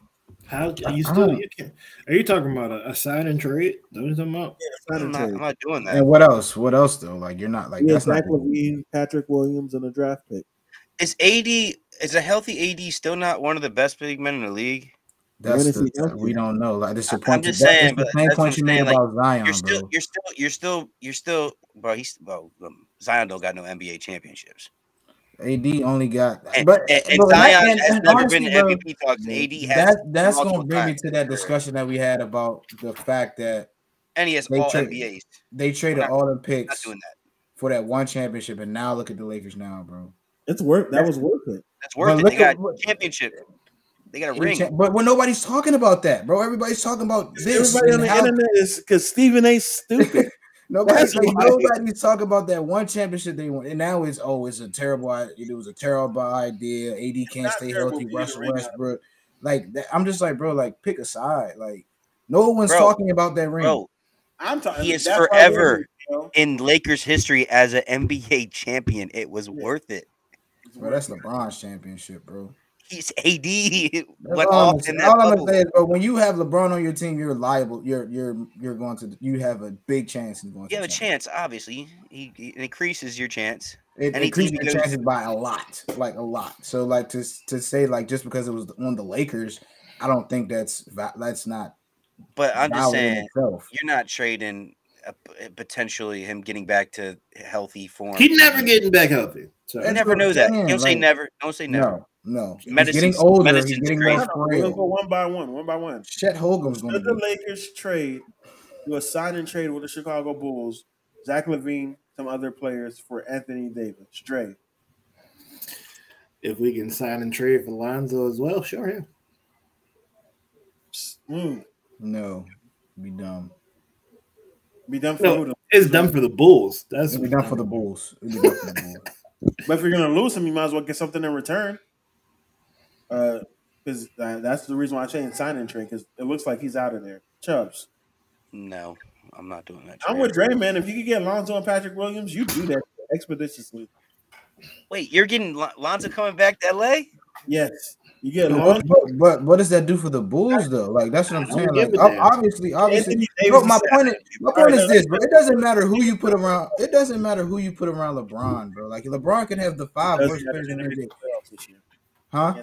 Speaker 3: How are you still? Are you talking about a sign and trade? What are you talking about?
Speaker 2: Yeah,
Speaker 4: I'm not doing that.
Speaker 1: And what else? What else though? Like you're not like that's
Speaker 2: Zach
Speaker 1: not
Speaker 2: Lavine, Patrick Williams, and a draft pick.
Speaker 4: Is a healthy AD still not one of the best big men in the league?
Speaker 1: We don't know. Like this is point.
Speaker 4: I'm just saying, but
Speaker 1: the same point you made about Zion.
Speaker 4: You're still, bro. Zion don't got no NBA championships.
Speaker 1: AD only got,
Speaker 4: and Zion has never been MVP talks. AD has.
Speaker 1: That's going to bring me to that discussion that we had about the fact that,
Speaker 4: and he has all NBAs.
Speaker 1: They traded all the picks
Speaker 4: doing that
Speaker 1: for that one championship, and now look at the Lakers now, bro.
Speaker 2: It's worth. That was worth it.
Speaker 4: That's worth it. They got a championship. They got a ring.
Speaker 1: But nobody's talking about that, bro. Everybody's talking about this.
Speaker 2: Everybody on the internet is because Stephen A. stupid.
Speaker 1: Nobody's talking about that one championship they won, and now it's a terrible. It was a terrible idea. AD can't stay healthy. Russell Westbrook, like that, I'm just like, bro, like pick a side. Like no one's talking about that ring.
Speaker 4: Bro, I'm talking. He is forever in Lakers history as an NBA champion. It was worth it.
Speaker 1: Bro, that's LeBron's championship, bro.
Speaker 4: He's AD.
Speaker 1: All I'm gonna say is, bro, when you have LeBron on your team, you're liable. You're going to. You have a big chance in going.
Speaker 4: You have a chance, obviously. It increases your chance.
Speaker 1: It increases your chances by a lot, like a lot. So, like to say like just because it was on the Lakers, I don't think that's not.
Speaker 4: But I'm just saying, you're not trading potentially him getting back to healthy form.
Speaker 3: He's never getting back healthy.
Speaker 4: So I never know that. Don't say never. Don't say never.
Speaker 1: No. He's getting older. He's getting more frail.
Speaker 2: We're gonna go one by one.
Speaker 1: Chet Holmgren's going to
Speaker 2: the Lakers trade, do a sign and trade with the Chicago Bulls, Zach Lavine, some other players for Anthony Davis. Straight.
Speaker 3: If we can sign and trade for Lonzo as well, sure.
Speaker 2: Yeah.
Speaker 1: No, be dumb.
Speaker 2: Be done for who?
Speaker 3: It's done for the Bulls.
Speaker 1: It'll be done for the Bulls.
Speaker 2: But if you're gonna lose him, you might as well get something in return. Because that's the reason why I changed sign and trade, because it looks like he's out of there. Chubbs.
Speaker 4: No, I'm not doing that.
Speaker 2: I'm with Dre, man. If you could get Lonzo and Patrick Williams, you do that expeditiously.
Speaker 4: Wait, you're getting Lonzo coming back to LA?
Speaker 2: Yes. You get Lonzo.
Speaker 1: But what does that do for the Bulls, though? Like that's what I'm saying. Like, obviously. Bro, my point is this, bro. It doesn't matter who you put around. It doesn't matter who you put around LeBron, bro. Like LeBron can have the 5 worst players in the NBA. Huh?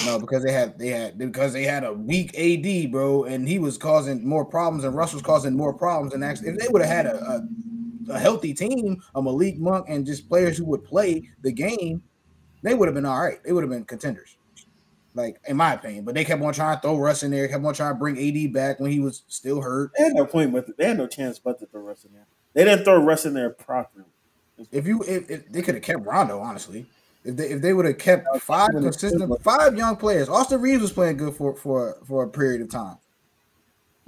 Speaker 1: No, because they had a weak AD, bro, and he was causing more problems, and Russ was causing more problems. And actually, if they would have had a healthy team, a Malik Monk, and just players who would play the game, they would have been all right. They would have been contenders, like in my opinion. But they kept on trying to throw Russ in there, kept on trying to bring AD back when he was still hurt.
Speaker 2: They had no point, but they had no chance but to throw Russ in there. They didn't throw Russ in there properly.
Speaker 1: If they could have kept Rondo, honestly. If they would have kept 5 consistent 5 young players, Austin Reeves was playing good for a period of time.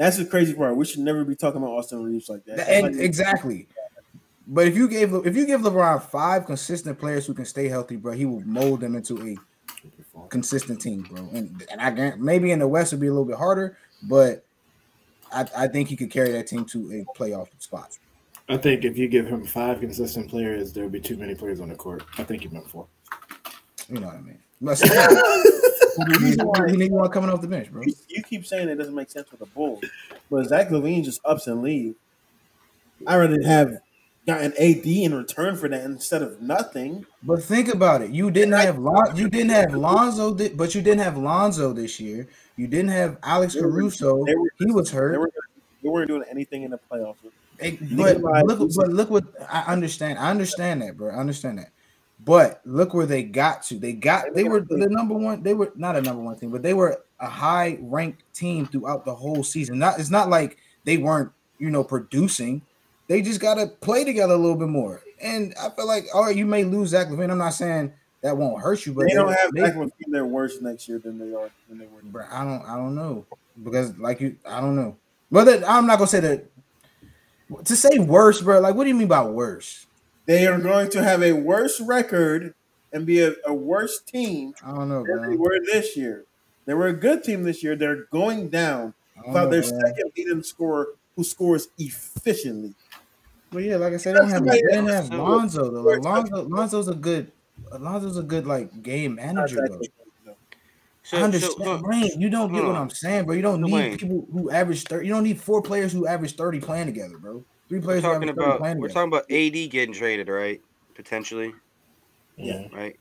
Speaker 2: That's the crazy part. We should never be talking about Austin Reeves like that.
Speaker 1: Exactly. But if you give LeBron 5 consistent players who can stay healthy, bro, he will mold them into a consistent team, bro. And I guarantee maybe in the West it'll be a little bit harder, but I think he could carry that team to a playoff spot.
Speaker 3: I think if you give him 5 consistent players, there would be too many players on the court. I think he meant 4.
Speaker 1: You know what I mean? You need one coming off the bench, bro.
Speaker 2: You keep saying it doesn't make sense with the Bulls, but Zach Lavine just ups and leave. I rather have gotten AD in return for that instead of nothing.
Speaker 1: But think about it. You didn't have Lonzo, but you didn't have Lonzo this year. You didn't have Alex Caruso. He was hurt.
Speaker 2: They weren't doing anything in the playoffs.
Speaker 1: But look what I understand. I understand that, bro. I understand that. But look where they got to. They were the number one. They were not a number one team, but they were a high ranked team throughout the whole season. It's not like they weren't, producing. They just got to play together a little bit more. And I feel like, all right, you may lose Zach Lavine. I'm not saying that won't hurt you, but
Speaker 2: they don't have Zach Lavine. They're worse next year than they were.
Speaker 1: Bro, I don't know, because I don't know. But I'm not gonna say that. To say worse, bro, like, what do you mean by worse?
Speaker 2: They are going to have a worse record and be a worse team.
Speaker 1: I don't know, bro.
Speaker 2: They were this year. They were a good team this year. They're going down without their second leading scorer who scores efficiently.
Speaker 1: Well, yeah, like I said, they didn't have Lonzo though. Like, Lonzo's a good like game manager though. I understand, Wayne. You don't get what I'm saying, bro. You don't need people who average 30. You don't need 4 players who average 30 playing together, bro. 3 players who average 30 playing together.
Speaker 4: We're talking about AD getting traded, right? Potentially.
Speaker 2: Yeah.
Speaker 4: Right.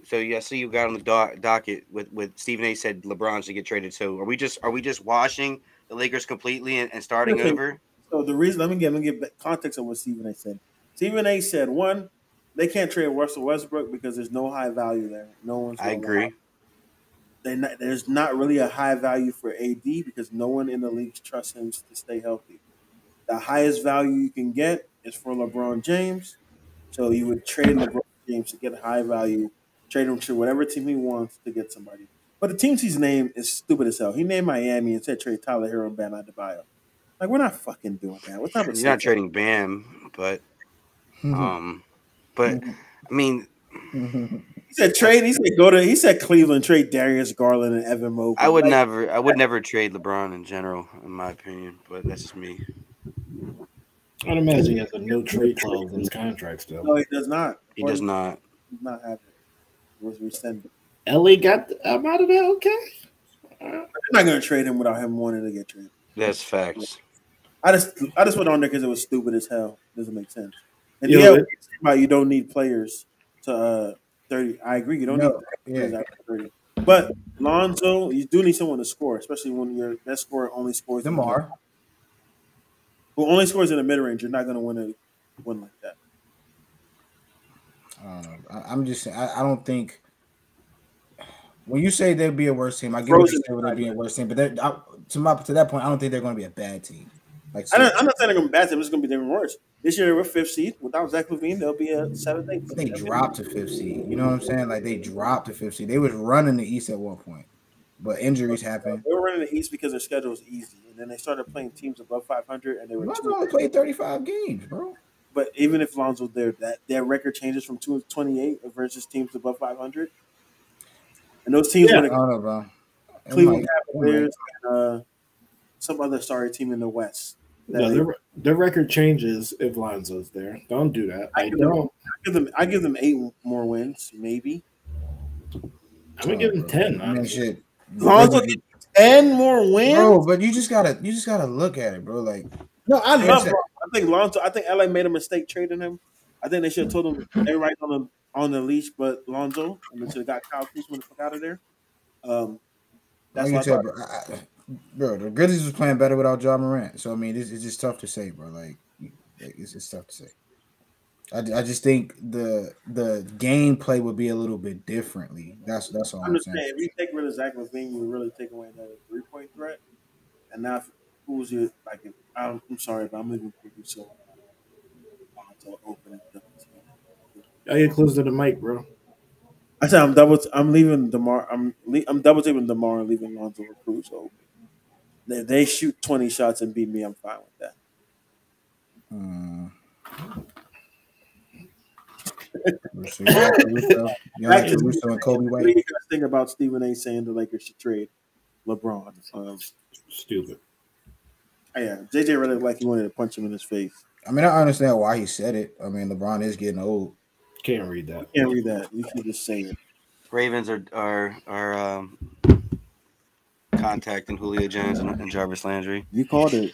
Speaker 4: So I see you got on the docket with Stephen A. said LeBron should get traded. So are we just washing the Lakers completely and starting over?
Speaker 2: So the reason, let me give context of what Stephen A. said. Stephen A. said, 1, they can't trade Russell Westbrook because there's no high value there. No one's.
Speaker 4: I agree.
Speaker 2: There's not really a high value for AD because no one in the league trusts him to stay healthy. The highest value you can get is for LeBron James. So you would trade LeBron James to get high value, trade him to whatever team he wants to get somebody. But the teams he's named is stupid as hell. He named Miami and said trade Tyler Hero and Bam Adebayo. Like, we're not fucking doing that. What type of?
Speaker 4: He's not trading Bam, but I mean.
Speaker 2: He said trade. He said Cleveland trade Darius Garland and Evan Mobley.
Speaker 4: I would never trade LeBron in general, in my opinion. But that's just me.
Speaker 3: I'd imagine he has a no trade clause in his contract still.
Speaker 2: No, he does not.
Speaker 4: He does not.
Speaker 2: He does not have it. It was rescinded.
Speaker 3: LA got him out of there. Okay.
Speaker 2: They're not going to trade him without him wanting to get traded.
Speaker 4: That's facts.
Speaker 2: I just went on there because it was stupid as hell. Doesn't make sense. And you don't need players to 30. I agree. You don't need players after 30. But Lonzo, you do need someone to score, especially when your best scorer only scores.
Speaker 1: DeMar.
Speaker 2: Who only scores in the mid range. You're not going to win like that.
Speaker 1: I'm just saying. I don't think. When you say they'd be a worse team, I get what you say they'd be a worse team, but to that point, I don't think they're going to be a bad team. Like,
Speaker 2: I'm not saying they're going to be bad team. It's going to be even worse. This year, we're 5th seed. Without Zach Lavine, they'll be a 7th, 8th.
Speaker 1: They dropped to 5th seed. You know what I'm saying? Like, they dropped to 5th seed. They was running the East at one point, but injuries happened.
Speaker 2: They were running the East because their schedule was easy, and then they started playing teams above 500, and they were.
Speaker 1: Lonzo only played 35 games, bro.
Speaker 2: But even if Lonzo's there, their record changes from 228 versus teams above 500. And those teams were
Speaker 1: bro.
Speaker 2: Cleveland Cavaliers and some other sorry team in the West.
Speaker 3: Their record changes if Lonzo's there. Don't do that.
Speaker 2: I give them 8 more wins, maybe.
Speaker 3: I'm gonna give them 10.
Speaker 1: Man, shit.
Speaker 2: Lonzo gets 10 more wins,
Speaker 1: bro. But you just gotta look at it, bro. Like,
Speaker 2: no, I love Lonzo. I think Lonzo. I think LA made a mistake trading him. I think they should have told him everybody on the leash, but Lonzo, and they should have got Kyle Kuzma the fuck out of there. That's what I thought.
Speaker 1: Bro, the Grizzlies was playing better without Ja Morant. So I mean, it's just tough to say, bro. Like, it's tough to say. I just think the gameplay would be a little bit differently. That's all I'm saying.
Speaker 2: If you take rid of Zach Lavine, you really take away that 3-point threat. And now, who's your like? I'm sorry, but I'm leaving quickly, so I'll open it.
Speaker 3: I get close to the mic, bro.
Speaker 2: I said I'm leaving DeMar. I'm double taping DeMar and leaving Lonzo Cruz open. If they shoot 20 shots and beat me, I'm fine with that.
Speaker 1: Russo and Kobe White.
Speaker 2: What do you guys think about Stephen A. saying the Lakers should trade LeBron?
Speaker 3: Stupid.
Speaker 2: Yeah, JJ really like he wanted to punch him in his face.
Speaker 1: I mean, I understand why he said it. I mean, LeBron is getting old.
Speaker 3: Can't read that.
Speaker 2: You can't read that. You can just say it.
Speaker 4: Ravens are contacting Julio Jones and Jarvis Landry.
Speaker 2: You called it.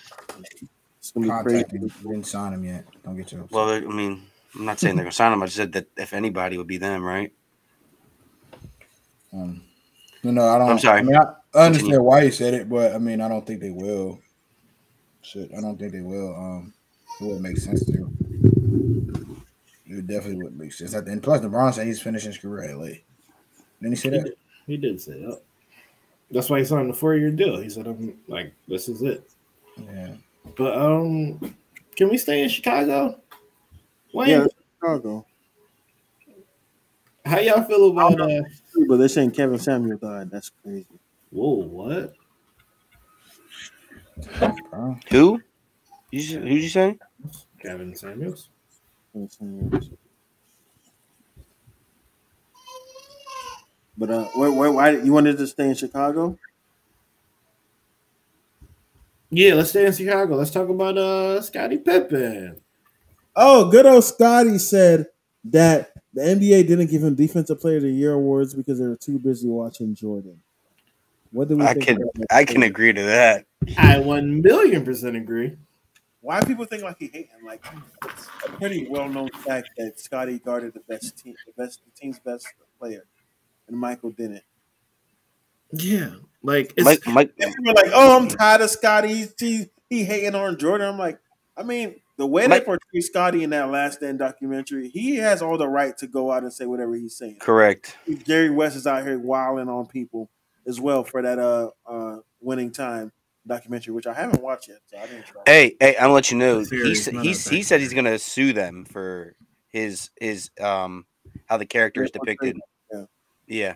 Speaker 2: It's gonna be crazy.
Speaker 1: You didn't sign him yet. Don't get your upset.
Speaker 4: Well, I mean, I'm not saying they're gonna sign him. I just said that if anybody, would be them, right?
Speaker 1: I don't.
Speaker 4: I'm sorry.
Speaker 1: I mean, I understand why he said it, but I mean, I don't think they will. I don't think they will. It would make sense to. It definitely would make sense. And plus, LeBron said he's finishing his career at LA. Didn't he say that?
Speaker 3: He did say that. That's why he signed a 4-year deal. He said, "I'm like, this is it."
Speaker 1: Yeah.
Speaker 3: But can we stay in Chicago? Wayne?
Speaker 2: Yeah, Chicago.
Speaker 3: How y'all feel about
Speaker 2: But they're saying Kevin Samuel died. That's crazy.
Speaker 3: Whoa, what?
Speaker 4: Who? Who'd you say?
Speaker 3: Kevin Samuels.
Speaker 2: But why you wanted to stay in Chicago?
Speaker 3: Yeah, let's stay in Chicago. Let's talk about Scottie Pippen.
Speaker 2: Oh, good old Scottie said that the NBA didn't give him Defensive Player of the Year awards because they were too busy watching Jordan. What do we think?
Speaker 4: I can agree to that.
Speaker 3: I 1,000,000% agree.
Speaker 2: Why do people think like he hating? Like it's a pretty well-known fact that Scottie guarded the team's best player, and Michael didn't.
Speaker 3: Yeah, like
Speaker 2: Mike. People are like, "Oh, I'm tired of Scottie. He hating on Jordan." I'm like, I mean, the way they portray Scottie in that Last Stand documentary, he has all the right to go out and say whatever he's saying.
Speaker 4: Correct.
Speaker 2: Jerry West is out here wilding on people as well for that Winning Time documentary, which I haven't watched yet, so I didn't try.
Speaker 4: Hey, I'm gonna let you know. He said he's gonna sue them for his how the character is depicted. Yeah.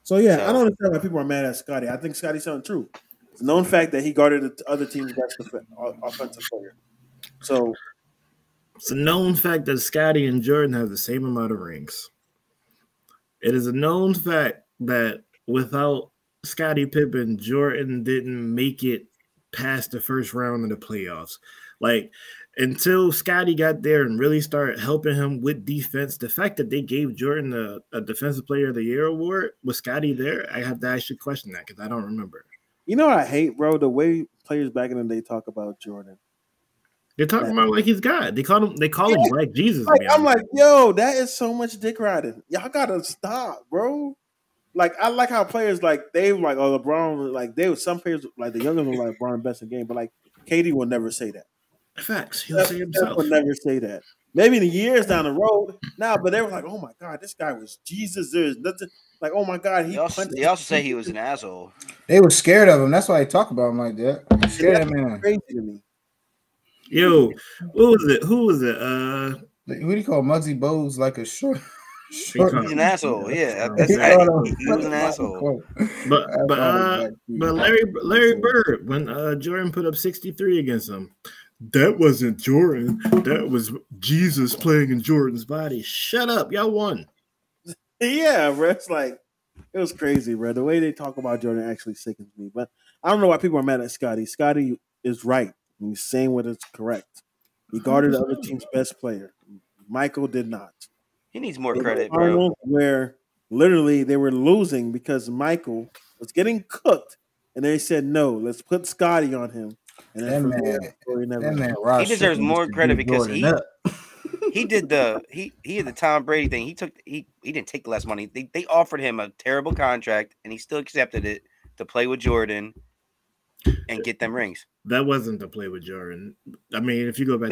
Speaker 2: So I don't understand why people are mad at Scottie. I think Scottie's telling the truth. It's a known fact that he guarded the other team's best offensive player. So
Speaker 3: it's a known fact that Scottie and Jordan have the same amount of rings. It is a known fact that without Scottie Pippen, Jordan didn't make it past the first round of the playoffs. Like, until Scottie got there and really started helping him with defense, the fact that they gave Jordan a Defensive Player of the Year award, was Scottie there? I have to actually question that because I don't remember.
Speaker 2: You know what I hate, bro? The way players back in the day talk about Jordan.
Speaker 3: They're talking about like he's God. They call him Black Jesus.
Speaker 2: Like, I'm like, yo, that is so much dick riding. Y'all gotta stop, bro. Like, I like how players like they were like, oh, LeBron, like some players like the youngest were like LeBron best in the game, but like KD will never say that.
Speaker 3: Facts. He'll say himself.
Speaker 2: Will never say that. Maybe in the years down the road, but they were like, oh my God, this guy was Jesus. There's nothing like, oh my God.
Speaker 4: They also say he was an asshole.
Speaker 1: They were scared of him. That's why they talk about him like that. I'm scared of him, man.
Speaker 2: Crazy to me.
Speaker 3: Yo, who was it?
Speaker 1: Who do you call Muggsy Bogues? Like a short.
Speaker 4: He's an asshole. Yeah, he was an asshole.
Speaker 3: But Larry Bird, when Jordan put up 63 against him, that wasn't Jordan. That was Jesus playing in Jordan's body. Shut up, y'all won.
Speaker 2: Yeah, bro. It's like it was crazy, bro. The way they talk about Jordan actually sickens me. But I don't know why people are mad at Scottie. Scottie is right. He's saying what is correct. He guarded the other team's best player. Michael did not.
Speaker 4: He needs more credit, bro.
Speaker 2: Where literally they were losing because Michael was getting cooked, and they said, no, let's put Scottie on him. And
Speaker 4: he deserves more credit because he did the Tom Brady thing. He didn't take less money. They offered him a terrible contract, and he still accepted it to play with Jordan and get them rings.
Speaker 3: That wasn't to play with Jordan. I mean, if you go back,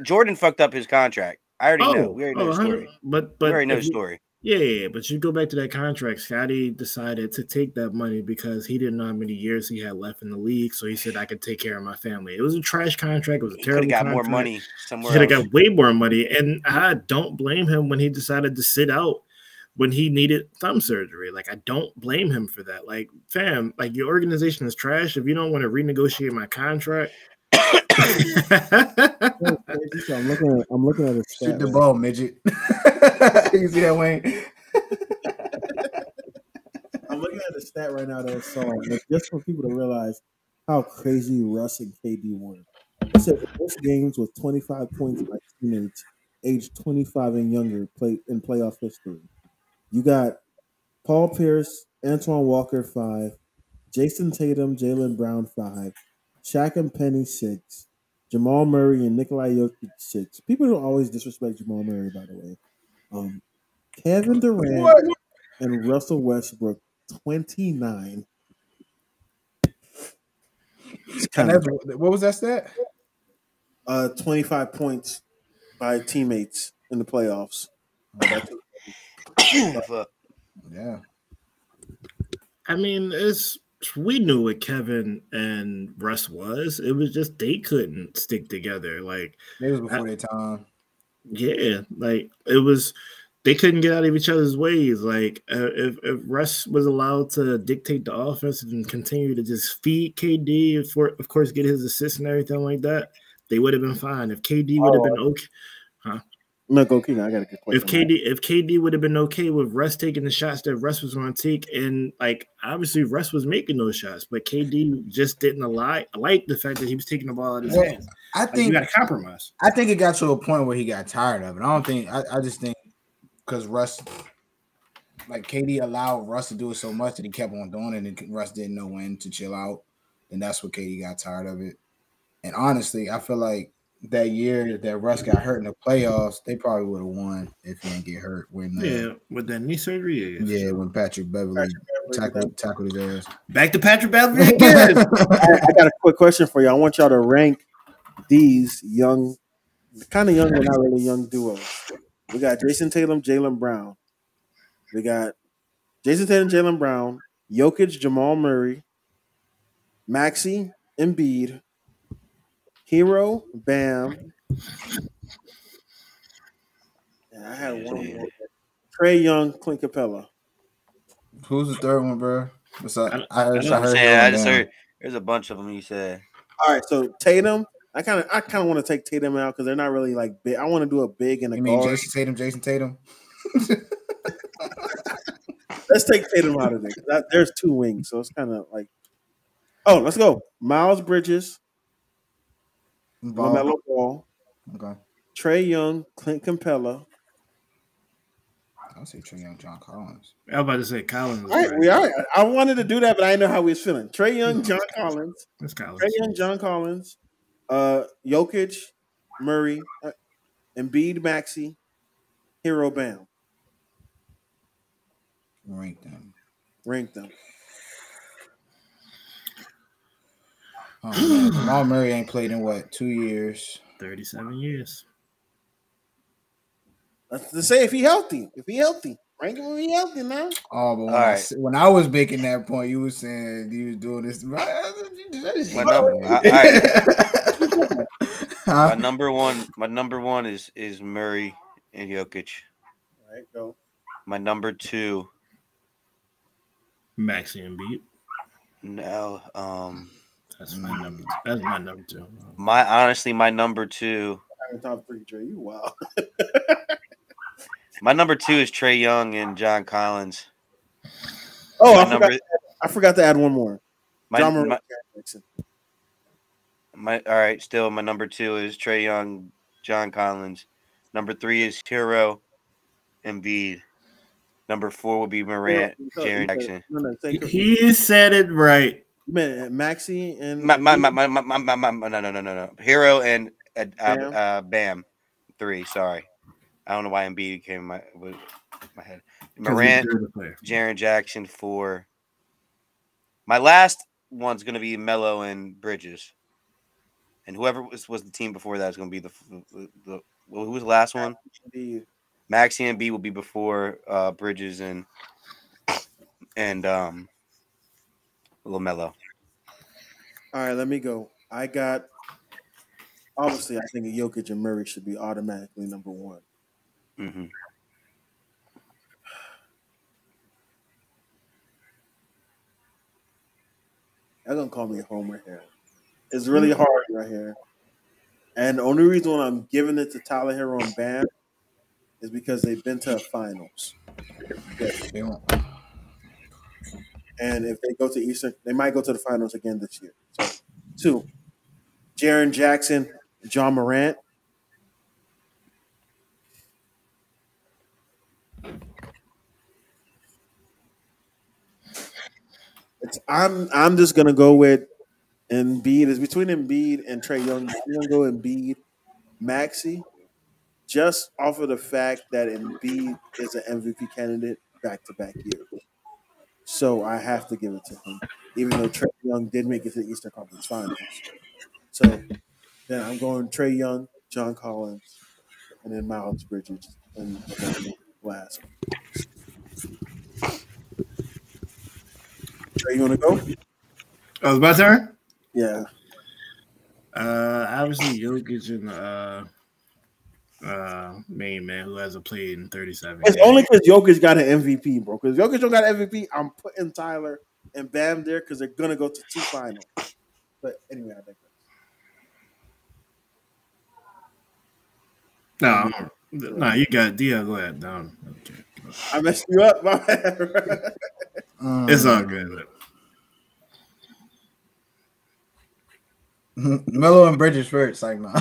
Speaker 4: Jordan fucked up his contract. I already know. We already know the story.
Speaker 3: But
Speaker 4: we already know the story.
Speaker 3: Yeah, but you go back to that contract. Scottie decided to take that money because he didn't know how many years he had left in the league. So he said, "I could take care of my family." It was a trash contract. It was a terrible contract.
Speaker 4: He could have got more money somewhere.
Speaker 3: He could have got way more money, and I don't blame him when he decided to sit out when he needed thumb surgery. Like, I don't blame him for that. Like, fam, like, your organization is trash. If you don't want to renegotiate my contract.
Speaker 2: So I'm looking at a stat.
Speaker 1: Shoot the ball, midget. You see that, Wayne?
Speaker 2: I'm looking at a stat right now that I saw, just for people to realize how crazy Russ and KD were. It says most games with 25 points by teammates aged 25 and younger played in playoff history. You got Paul Pierce, Antoine Walker 5, Jason Tatum, Jaylen Brown 5, Shaq and Penny 6, Jamal Murray and Nikola Jokic 6. People don't always disrespect Jamal Murray, by the way. Kevin Durant and Russell Westbrook 29.
Speaker 1: What was that stat?
Speaker 2: 25 points by teammates in the playoffs.
Speaker 1: Yeah.
Speaker 3: I mean, we knew what Kevin and Russ was. It was just they couldn't stick together. Like,
Speaker 1: it was before their time.
Speaker 3: Yeah, like it was. They couldn't get out of each other's ways. Like, if Russ was allowed to dictate the offense and continue to just feed KD, of course, get his assists and everything like that, they would have been fine. If KD would have been okay, huh?
Speaker 2: No, go King. I got a good question.
Speaker 3: If KD would have been okay with Russ taking the shots that Russ was going to take, and like obviously Russ was making those shots, but KD just didn't like the fact that he was taking the ball out of his hands.
Speaker 1: I think
Speaker 3: you got to compromise.
Speaker 1: I think it got to a point where he got tired of it. I just think because Russ, like KD allowed Russ to do it so much that he kept on doing it, and Russ didn't know when to chill out, and that's what KD got tired of it. And honestly, I feel like that year that Russ got hurt in the playoffs, they probably would have won if he didn't get hurt.
Speaker 3: With that knee surgery.
Speaker 1: Yeah, when Patrick Beverley tackled his ass.
Speaker 3: Back to Patrick Beverley again.
Speaker 2: I got a quick question for you. I want y'all to rank these young, kind of young but not really young duos. We got Jason Tatum, Jaylen Brown. We got Jason Tatum, Jaylen Brown, Jokic, Jamal Murray, Maxey, Embiid, Hero, Bam. And I had one more. Trae Young, Clint Capella.
Speaker 1: Who's the third one, bro? What's up?
Speaker 4: I just heard there's a bunch of them you said.
Speaker 2: All right, so Tatum. I kind of want to take Tatum out because they're not really like big. I want to do a big and a guard.
Speaker 1: Jason Tatum.
Speaker 2: Let's take Tatum out of there. There's two wings, so it's kind of like. Oh, let's go. Miles Bridges, LaMelo Ball.
Speaker 1: Okay.
Speaker 2: Trae Young, Clint Capella.
Speaker 1: I'll say Trae Young, John Collins.
Speaker 3: I was about to say Collins.
Speaker 2: All right, we are. I wanted to do that, but I didn't know how we was feeling. Trae Young, John Collins.
Speaker 3: That's Collins.
Speaker 2: Trae Young, John Collins. Jokic, Murray, Embiid, Maxey, Hero, Bam.
Speaker 1: Rank them. Oh, man. Jamal Murray ain't played in what, 2 years?
Speaker 3: 37 years.
Speaker 2: Let's say if he healthy. Rank him if he healthy now.
Speaker 1: Oh, but when I was making that point, you were saying you was doing this.
Speaker 4: My number one is Murray and Jokic.
Speaker 2: All right, go.
Speaker 4: My number two,
Speaker 3: Maxey and Embiid.
Speaker 4: No,
Speaker 3: that's my number. That's my number two.
Speaker 4: My number two.
Speaker 2: Top three, Dre. You wow.
Speaker 4: My number two is Trae Young and John Collins.
Speaker 2: Oh, I forgot to add one more.
Speaker 4: My number two is Trae Young, John Collins. Number three is Hero, Embiid. Number four would be Morant, Jaren Jackson.
Speaker 3: He said it right.
Speaker 2: You meant Maxey and
Speaker 4: no. Hero and Bam. Three. Sorry, I don't know why Embiid came in my head. Morant, Jaren Jackson. 4. My last one's gonna be Melo and Bridges, and whoever was the team before that is gonna be the who was the last one? Maxey and B will be before Bridges and LaMelo.
Speaker 2: All right, let me go. I got obviously I think Jokic and Murray should be automatically number one.
Speaker 4: Mm-hmm.
Speaker 2: They're gonna call me a homer here. It's really hard right here. And the only reason why I'm giving it to Tyler Hero and Bam is because they've been to the finals. And if they go to Eastern, they might go to the finals again this year. So, 2, Jaren Jackson, John Morant. I'm just gonna go with Embiid. It's between Embiid and Trae Young. I'm gonna go Embiid, Maxey, just off of the fact that Embiid is an MVP candidate back-to-back years. So I have to give it to him, even though Trae Young did make it to the Eastern Conference Finals. So then I'm going Trae Young, John Collins, and then Miles Bridges and last. Trae, you want to go?
Speaker 3: Oh, it's my turn?
Speaker 2: Yeah.
Speaker 3: Obviously Jokic and main man who hasn't played in 37
Speaker 2: It's
Speaker 3: games.
Speaker 2: only because Jokic got an MVP, bro. Because Jokic don't got an MVP, I'm putting Tyler and Bam there because they're gonna go to 2 finals. But anyway, I digress.
Speaker 3: No, you got Dia. Go ahead, down. Okay.
Speaker 2: I messed you up, my bad.
Speaker 3: It's all good.
Speaker 1: Melo and Bridges first, like no.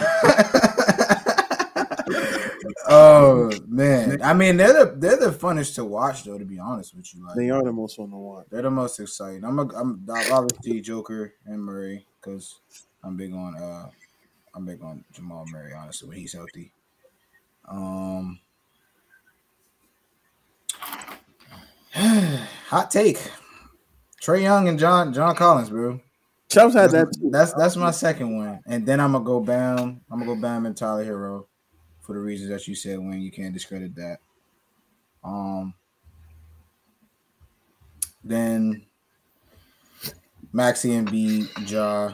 Speaker 1: Oh man, I mean they're the funnest to watch though. To be honest with you, like
Speaker 2: They are the most fun to watch.
Speaker 1: They're the most exciting. I'm obviously Joker and Murray because I'm big on Jamal Murray. Honestly, when he's healthy. Hot take: Trae Young and John Collins, bro.
Speaker 2: Chubbs had that too.
Speaker 1: That's my second one, and then I'm gonna go Bam and Tyler Hero for the reasons that you said. When you can't discredit that. Then Maxey and B, Ja,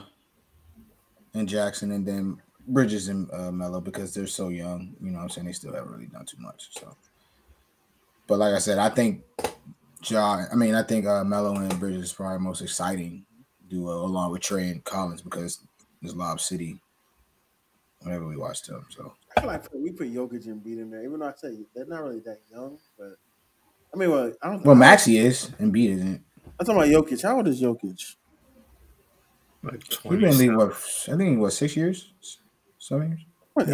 Speaker 1: and Jackson, and then Bridges and Melo because they're so young. You know what I'm saying? They still haven't really done too much. So, but like I said, I think Melo and Bridges is probably the most exciting duo along with Trae and Collins because it's Lob City whenever we watch them. So
Speaker 2: I feel like we put Jokic and Embiid in there, even though I say they're not really that young. But I mean, I don't.
Speaker 1: Well, Maxey is, Embiid isn't.
Speaker 2: I'm talking about Jokic. How old is Jokic?
Speaker 3: Like
Speaker 1: He's been in the league, what? I think he was 6 years, 7 years.
Speaker 2: What,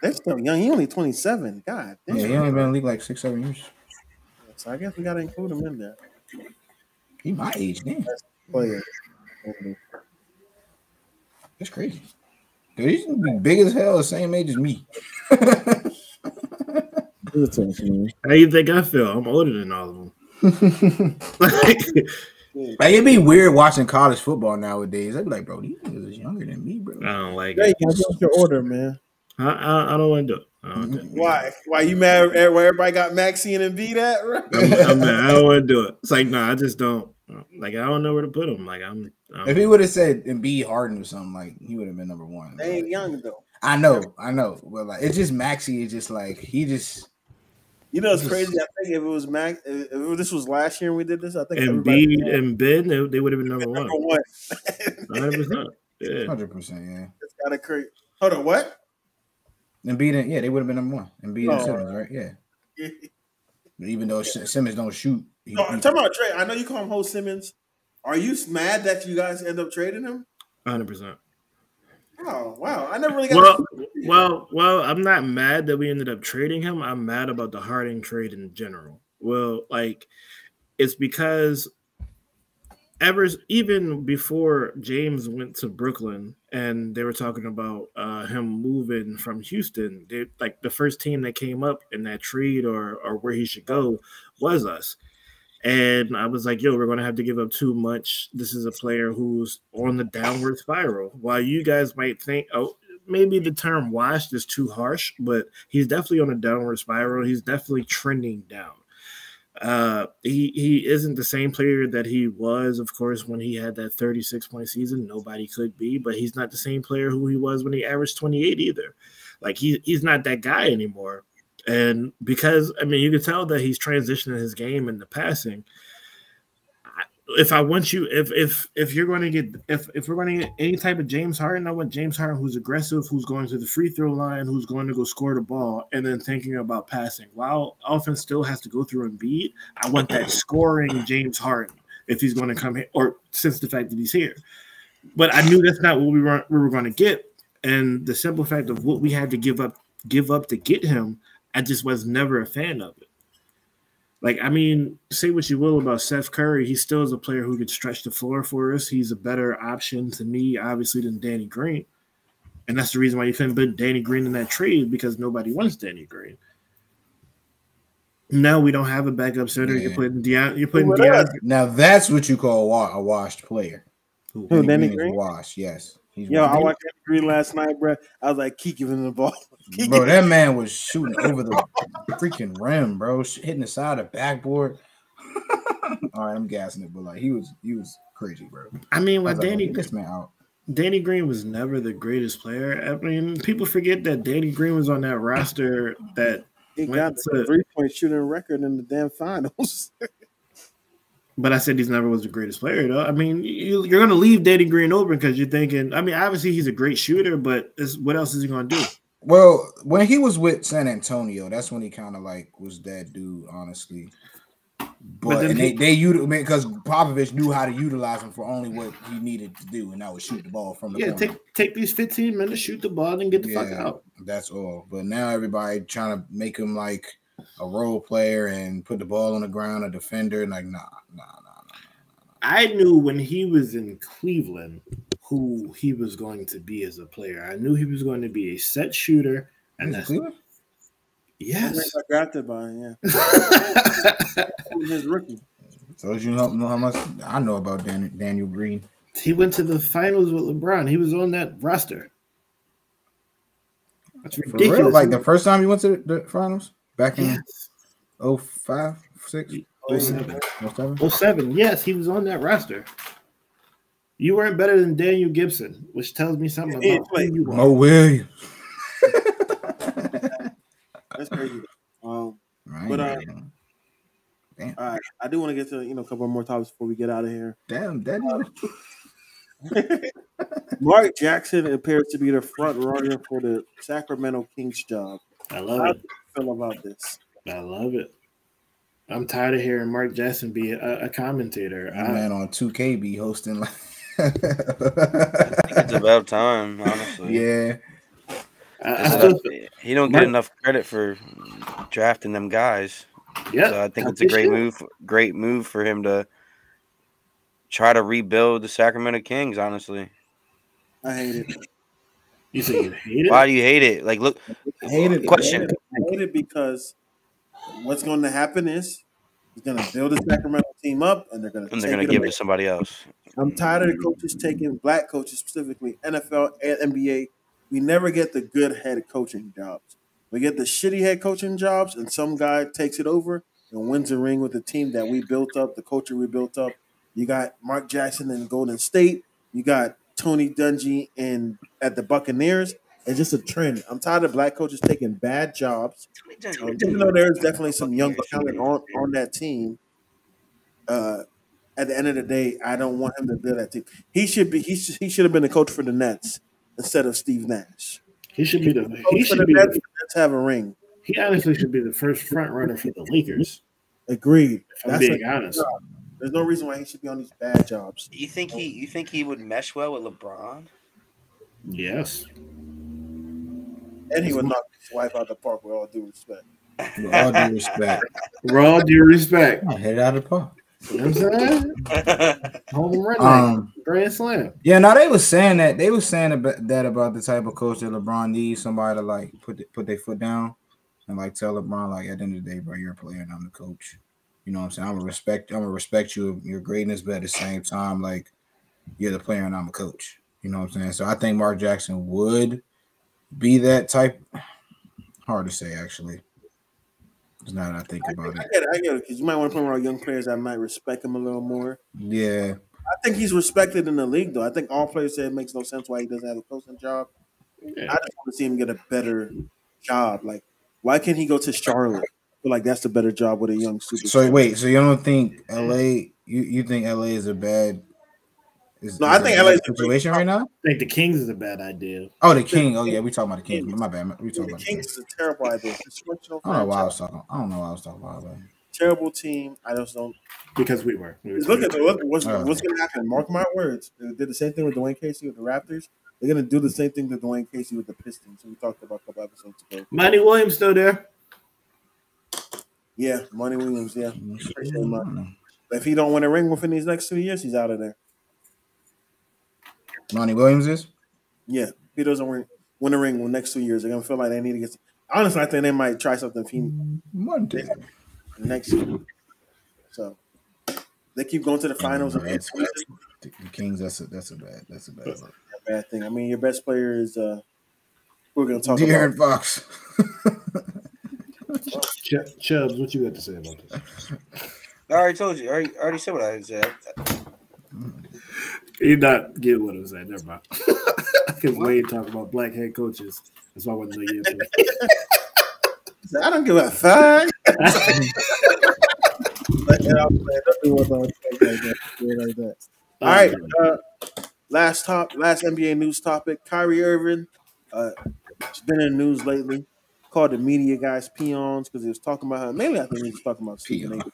Speaker 2: that's still young. He only 27. God damn.
Speaker 1: Yeah, he only been in the league like 6-7 years.
Speaker 2: So I guess we gotta include him in there.
Speaker 1: He my age, damn.
Speaker 2: Player.
Speaker 1: That's crazy. Dude, he's big as hell, the same age as me.
Speaker 3: How you think I feel? I'm older than all of them.
Speaker 1: Like it'd be weird watching college football nowadays. I'd be like, bro, these niggas is younger than me, bro.
Speaker 3: I don't like
Speaker 2: it.
Speaker 3: What's
Speaker 2: your order, man?
Speaker 3: I don't want to do it.
Speaker 2: Why you mad where everybody got Maxey and Embiid at? Right?
Speaker 3: I'm mad. I don't want to do it. It's like, I just don't. Like, I don't know where to put him. Like,
Speaker 1: if he would have said Embiid Harden or something, like he would have been number one.
Speaker 2: They ain't young though.
Speaker 1: I know. But like, it's just Maxey. It's just like he just.
Speaker 2: You know, it's crazy. I think if it was if this was last year and we did this, I think
Speaker 3: Embiid and Ben, they would have been number one.
Speaker 1: 100%. Yeah. 100%. Yeah.
Speaker 2: It's kind of crazy. Hold on, what?
Speaker 1: Embiid, they would have been number one. Embiid and Simmons, right? Yeah. Even though Simmons don't shoot.
Speaker 2: I'm talking about trade. I know you call him Ho Simmons. Are you mad that you guys end up trading him?
Speaker 3: 100%.
Speaker 2: Oh, wow. I never really got
Speaker 3: Well, I'm not mad that we ended up trading him. I'm mad about the Harden trade in general. Well, like, it's because even before James went to Brooklyn and they were talking about him moving from Houston, like the first team that came up in that trade or where he should go was us. And I was like, yo, we're going to have to give up too much. This is a player who's on the downward spiral. While you guys might think, oh, maybe the term washed is too harsh, but he's definitely on a downward spiral. He's definitely trending down. He isn't the same player that he was, of course, when he had that 36-point season. Nobody could be, but he's not the same player who he was when he averaged 28 either. Like, he's not that guy anymore. And because, I mean, you can tell that he's transitioning his game into passing. if I want you, if you're going to get if we're going to get any type of James Harden, I want James Harden who's aggressive, who's going to the free throw line, who's going to go score the ball, and then thinking about passing. While offense still has to go through Embiid, I want that scoring James Harden if he's going to come here, or since the fact that he's here. But I knew that's not what we were going to get, and the simple fact of what we had to give up to get him, I just was never a fan of it. Like, I mean, say what you will about Seth Curry, he still is a player who can stretch the floor for us. He's a better option to me, obviously, than Danny Green. And that's the reason why you couldn't put Danny Green in that trade, because nobody wants Danny Green. Now we don't have a backup center.
Speaker 1: Yeah.
Speaker 3: You're putting DeAndre.
Speaker 1: Now that's what you call a washed player.
Speaker 2: Danny Green?
Speaker 1: Washed, yes.
Speaker 2: I watched Danny Green last night, bro. I was like, keep giving him the ball.
Speaker 1: Bro, that man was shooting over the freaking rim, bro. Hitting the side of the backboard. All right, I'm gassing it, but like he was crazy, bro.
Speaker 3: I mean, what
Speaker 1: this man out.
Speaker 3: Danny Green was never the greatest player. I mean, people forget that Danny Green was on that roster that
Speaker 2: he got the 3-point shooting record in the damn finals.
Speaker 3: But I said he's never was the greatest player, though. I mean, you're going to leave Danny Green open because you're thinking, I mean, obviously he's a great shooter, but what else is he going to do?
Speaker 1: Well, when he was with San Antonio, that's when he kind of like was that dude, honestly. But they because Popovich knew how to utilize him for only what he needed to do, and that was shoot the ball from the corner.
Speaker 3: Take these 15 minutes, shoot the ball, and get the fuck out.
Speaker 1: That's all. But now everybody trying to make him like a role player and put the ball on the ground, a defender, and like nah.
Speaker 3: I knew when he was in Cleveland who he was going to be as a player. I knew he was going to be a set shooter, and that's
Speaker 1: Cleveland.
Speaker 2: Yes, I got drafted by him. Yeah, his rookie.
Speaker 1: So you know how much I know about Daniel Green.
Speaker 3: He went to the finals with LeBron. He was on that roster. That's ridiculous.
Speaker 1: For real? Like the first time he went to the finals back in 05, 6,
Speaker 3: 07. Yes, he was on that roster. You weren't better than Daniel Gibson, which tells me something about who you are.
Speaker 1: Mo Williams.
Speaker 2: That's crazy.
Speaker 1: Right.
Speaker 2: But I do want to get to a couple more topics before we get out of here.
Speaker 1: Damn, Daniel.
Speaker 2: Mark Jackson appears to be the front runner for the Sacramento Kings job.
Speaker 3: I love it.
Speaker 2: How do you feel about this?
Speaker 3: I love it. I'm tired of hearing Mark Jackson be a commentator.
Speaker 1: Man on 2K be hosting. Like
Speaker 4: I think it's about time, honestly.
Speaker 1: Yeah.
Speaker 4: He don't get enough credit for drafting them guys.
Speaker 3: Yeah,
Speaker 4: so I think it's a great move for him to try to rebuild the Sacramento Kings. Honestly,
Speaker 2: I hate it.
Speaker 3: You say you hate it?
Speaker 4: Why do you hate it? Like, look,
Speaker 2: I hate it.
Speaker 4: Question.
Speaker 2: I hate it because what's going to happen is he's going to build the Sacramento team up, and they're going to
Speaker 4: give it to somebody else.
Speaker 2: I'm tired of the coaches taking black coaches, specifically NFL and NBA. We never get the good head coaching jobs. We get the shitty head coaching jobs, and some guy takes it over and wins a ring with the team that we built up, the culture we built up. You got Mark Jackson in Golden State. You got Tony Dungy at the Buccaneers. It's just a trend. I'm tired of black coaches taking bad jobs. Even though there's definitely some young talent on that team, at the end of the day, I don't want him to build that team. He should have been the coach for the Nets instead of Steve Nash.
Speaker 3: He should be the
Speaker 2: Nets have a ring.
Speaker 3: He honestly should be the first front runner for the Lakers.
Speaker 2: Agreed.
Speaker 3: I'm being honest.
Speaker 2: There's no reason why he should be on these bad jobs.
Speaker 4: You think he would mesh well with LeBron?
Speaker 3: Yes.
Speaker 2: And he would knock his wife out the park with all due respect.
Speaker 1: With all due respect.
Speaker 3: With all due respect.
Speaker 1: Hit it out of the park.
Speaker 3: You know what I'm saying? Home run, grand slam.
Speaker 1: Yeah, no, they was saying that. They was saying about the type of coach that LeBron needs. Somebody to like put their foot down and like tell LeBron, like, at the end of the day, bro, you're a player and I'm the coach. You know what I'm saying? I'm gonna respect you, your greatness, but at the same time, like, you're the player and I'm a coach. You know what I'm saying? So I think Mark Jackson would be that type. Hard to say, actually. Now that I think about it.
Speaker 2: I get it, because you might want to put around young players that might respect him a little more.
Speaker 1: Yeah.
Speaker 2: I think he's respected in the league, though. I think all players say it makes no sense why he doesn't have a coaching job. Yeah. I just want to see him get a better job. Like, why can't he go to Charlotte? I feel like that's the better job with a young superstar.
Speaker 1: So wait, so you don't think LA? You think LA is a bad?
Speaker 2: I think LA is
Speaker 1: a situation right now.
Speaker 3: I think the Kings is a bad idea.
Speaker 1: Oh, the King. Oh yeah, we talking about the Kings. My bad. We talking about
Speaker 2: the Kings. Is a terrible idea.
Speaker 1: I don't know why I was talking about that.
Speaker 2: Terrible team. I just don't.
Speaker 3: Because we were.
Speaker 2: Look what's going to happen. Mark my words. They did the same thing with Dwayne Casey with the Raptors. They're going to do the same thing to Dwayne Casey with the Pistons. We talked about a couple episodes ago.
Speaker 3: Monty Williams still there.
Speaker 2: Yeah, Monty Williams. Yeah, if he don't win a ring within these next 2 years, he's out of there.
Speaker 1: Monty Williams is.
Speaker 2: Yeah, if he doesn't win a ring in the next 2 years, they're gonna feel like they need to get. Honestly, I think they might try something next year. So they keep going to the finals.
Speaker 1: The Kings. That's a
Speaker 2: bad thing. I mean, your best player is. We're gonna talk
Speaker 1: DeAaron
Speaker 2: about
Speaker 1: Fox.
Speaker 3: Chubbs, what you got to say about this?
Speaker 4: I already told you. I already said what I said.
Speaker 3: You not get what I was saying. Never mind. Because Wade talked about black head coaches. That's why I wasn't saying yes.
Speaker 2: I don't give a fuck. All right. Last NBA news topic. Kyrie Irving. It's been in the news lately. Called the media guys peons because he was talking about her. Mainly, I think he was talking about Stephen A.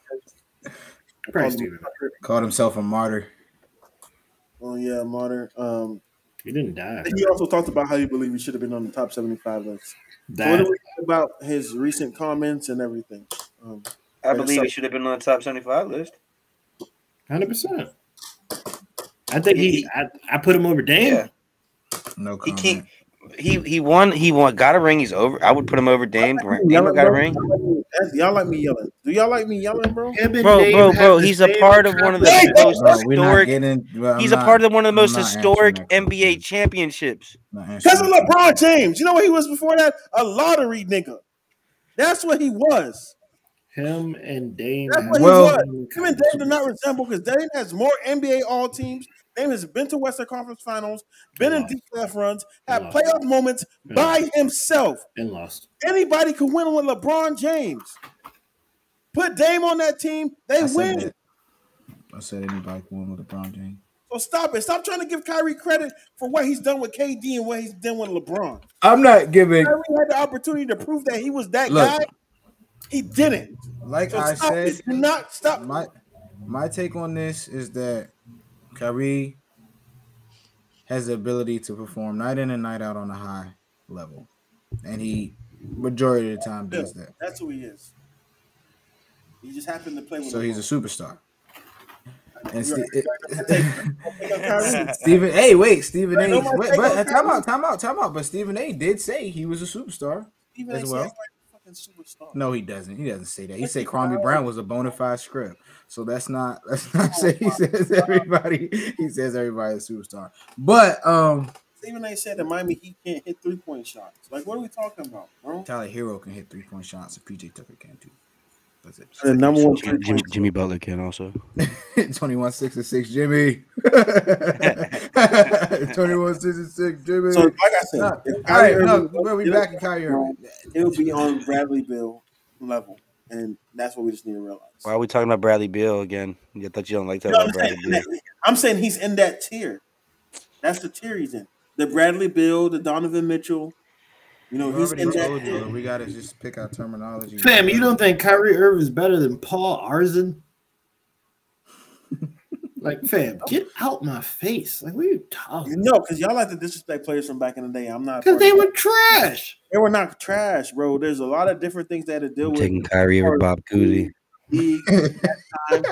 Speaker 1: Called himself a martyr.
Speaker 2: Oh yeah, martyr.
Speaker 3: He didn't die.
Speaker 2: He also talked about how he believed he should have been on the top 75 list. So what do we think about his recent comments and everything?
Speaker 4: I believe he should have been on the top 75 list.
Speaker 3: 100%. I think I put him over Dame.
Speaker 4: Yeah.
Speaker 1: No comment.
Speaker 4: He can't. He won. Got a ring. He's over. I would put him over Dame. Dame got a ring.
Speaker 2: Y'all like me yelling? Do y'all like me yelling, bro?
Speaker 4: Bro. He's a part of one of the most historic. He's a part of one of the most historic NBA championships.
Speaker 2: Because of LeBron James. You know what he was before that? A lottery nigga. That's what he was.
Speaker 3: Him and Dame.
Speaker 2: That's what he was. Him and Dame do not resemble because Dame has more NBA All Teams. Dame has been to Western Conference Finals, been in deep playoff runs, had playoff moments by himself.
Speaker 3: And lost.
Speaker 2: Anybody could win with LeBron James. Put Dame on that team, they win.
Speaker 1: I said anybody can win with LeBron James.
Speaker 2: So stop it. Stop trying to give Kyrie credit for what he's done with KD and what he's done with LeBron.
Speaker 1: I'm not giving.
Speaker 2: Kyrie had the opportunity to prove that he was that guy. He didn't.
Speaker 1: Like I said,
Speaker 2: do not stop.
Speaker 1: My take on this is that Kyrie has the ability to perform night in and night out on a high level. And he, majority of the time, does that.
Speaker 2: That's who he is. He just happened to play with
Speaker 1: So he's a superstar. And Stephen A. Time out. But Stephen A. did say he was a superstar as well.
Speaker 2: Superstar.
Speaker 1: No, he doesn't. He doesn't say that. He said Kwame Brown was a bona fide script. So that's not say he says everybody. He says everybody's a superstar. But
Speaker 2: Stephen A. said that Miami Heat can't hit 3-point shots. Like, what are we talking about, bro?
Speaker 1: Tyler Hero can hit 3-point shots, and PJ Tucker can too. That's it.
Speaker 2: The number one
Speaker 4: Jimmy Butler can also.
Speaker 1: 21-6-6 Jimmy. 21-6-6 Jimmy.
Speaker 2: So like I said,
Speaker 1: we'll be back in Kyrie Irving.
Speaker 2: He'll be on Bradley Beal level, and that's what we just need to realize.
Speaker 4: Why are we talking about Bradley Beal again? I thought you don't like talking about Bradley Beal.
Speaker 2: I'm saying he's in that tier. That's the tier he's in. The Bradley Beal, the Donovan Mitchell. You know, he's in that tier.
Speaker 1: We gotta just pick our terminology.
Speaker 3: Fam, you don't think Kyrie Irving is better than Paul Arzon? Like, fam, get out my face. Like, what are you talking?
Speaker 2: No, because y'all like to disrespect players from back in the day. I'm not.
Speaker 3: Because they were trash.
Speaker 2: They were not trash, bro. There's a lot of different things they had to deal with.
Speaker 4: Taking Kyrie over Bob Cousy.
Speaker 1: I was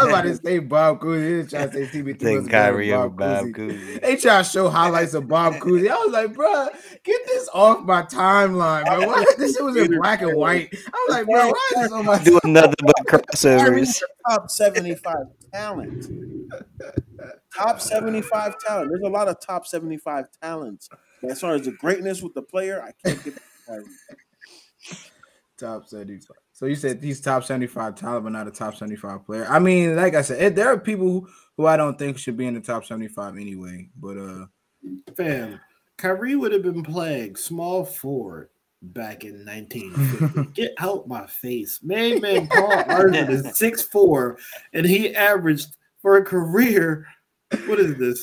Speaker 1: about to say Bob Cousy. They trying to say CB3
Speaker 4: Kyrie over Bob Cousy.
Speaker 1: They try to show highlights of Bob Cousy. I was like, bro, get this off my timeline, bro. Why? This shit was in black and white. I was like, bro, why is this on my
Speaker 4: doing nothing but crossovers?
Speaker 2: Top 75 talent. Top 75 talent. There's a lot of top 75 talents. But as far as the greatness with the player, I can't get Kyrie.
Speaker 1: Top 75. So you said he's top 75 talent, but not a top 75 player. I mean, like I said, there are people who I don't think should be in the top 75 anyway. But
Speaker 3: fam, Kyrie would have been playing small forward back in 1950. Get out my face. Man, Paul Arden is 6'4", and he averaged for a career, what is this?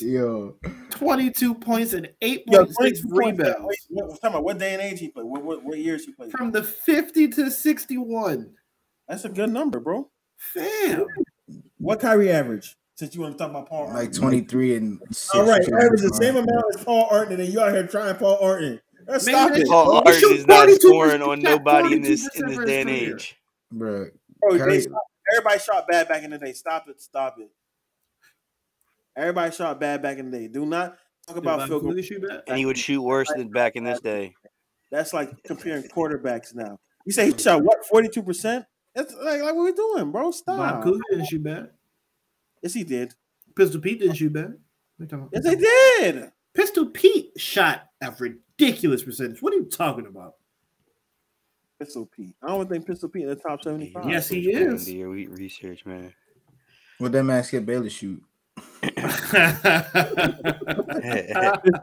Speaker 3: 22 points and 8.6 rebounds.
Speaker 2: Talking about what day and age he played? What years he played?
Speaker 3: From the 50 to 61.
Speaker 2: That's a good number, bro.
Speaker 3: Fam.
Speaker 2: What Kyrie average? Since you want to talk about Paul Arden.
Speaker 1: Like 23 and 6.
Speaker 2: All right, average the same amount as Paul Arden, and you out here trying Paul Arden.
Speaker 4: Stop it. Paul Arden is not scoring on nobody in this day and age.
Speaker 1: Bro,
Speaker 2: everybody shot bad back in the day. Stop it. Everybody shot bad back in the day. Do not talk about field goal.
Speaker 4: And he would shoot worse than back in this day.
Speaker 2: That's like comparing quarterbacks now. You say he shot what, 42%? That's like what we doing, bro? Stop.
Speaker 3: Bob Cousy didn't shoot bad.
Speaker 2: Yes, he did.
Speaker 3: Pistol Pete didn't shoot bad.
Speaker 2: Yes, he did.
Speaker 3: Pistol Pete shot a ridiculous percentage. What are you talking about?
Speaker 2: Pistol Pete. I don't think Pistol Pete in the top 75.
Speaker 3: Yes, he is.
Speaker 4: Do your research, man.
Speaker 1: What that man Skip Bayless shoot?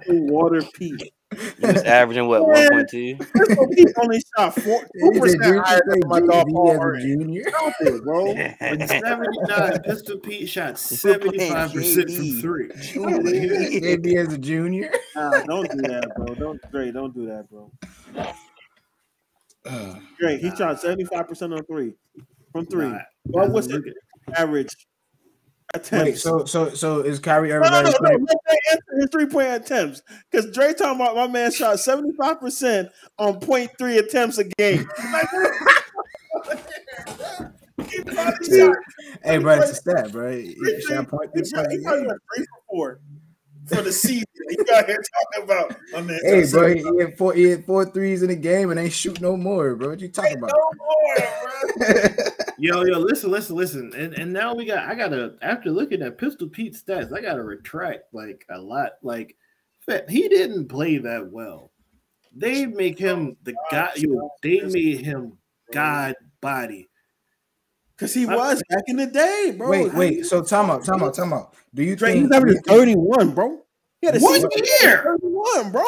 Speaker 2: Water Pete.
Speaker 4: He was averaging what, 1.2?
Speaker 2: Pistol Pete only shot 4% higher than my dog Paul Arden. Stop it, bro.
Speaker 3: In 79, Pistol Pete shot 75% from three.
Speaker 1: Maybe as a junior.
Speaker 2: Don't do that, bro. Don't do that, bro. Great. He shot 75% on three. From three. What was the average attempts?
Speaker 1: Wait, so is Kyrie Irving?
Speaker 2: No. Let me answer his 3-point attempts. Because Dre talking about my man shot 75% on 0.3 attempts a game.
Speaker 1: Hey, bro, it's a stat, bro. He shot 0.3
Speaker 2: for the season. You got here talking about my man.
Speaker 1: Hey, bro, he had four threes in the game and ain't shoot no more, bro. What you talking about?
Speaker 2: No more, bro.
Speaker 3: Yo, listen. And now I gotta, after looking at Pistol Pete's stats, I gotta retract like a lot. Like, he didn't play that well. They make him the guy. They made him God body.
Speaker 2: Because he was back in the day, bro.
Speaker 1: Wait. So time out. Do you
Speaker 2: Drake,
Speaker 1: think
Speaker 2: he's averaging 31, bro? He had a
Speaker 3: 1 year.
Speaker 2: 31, bro.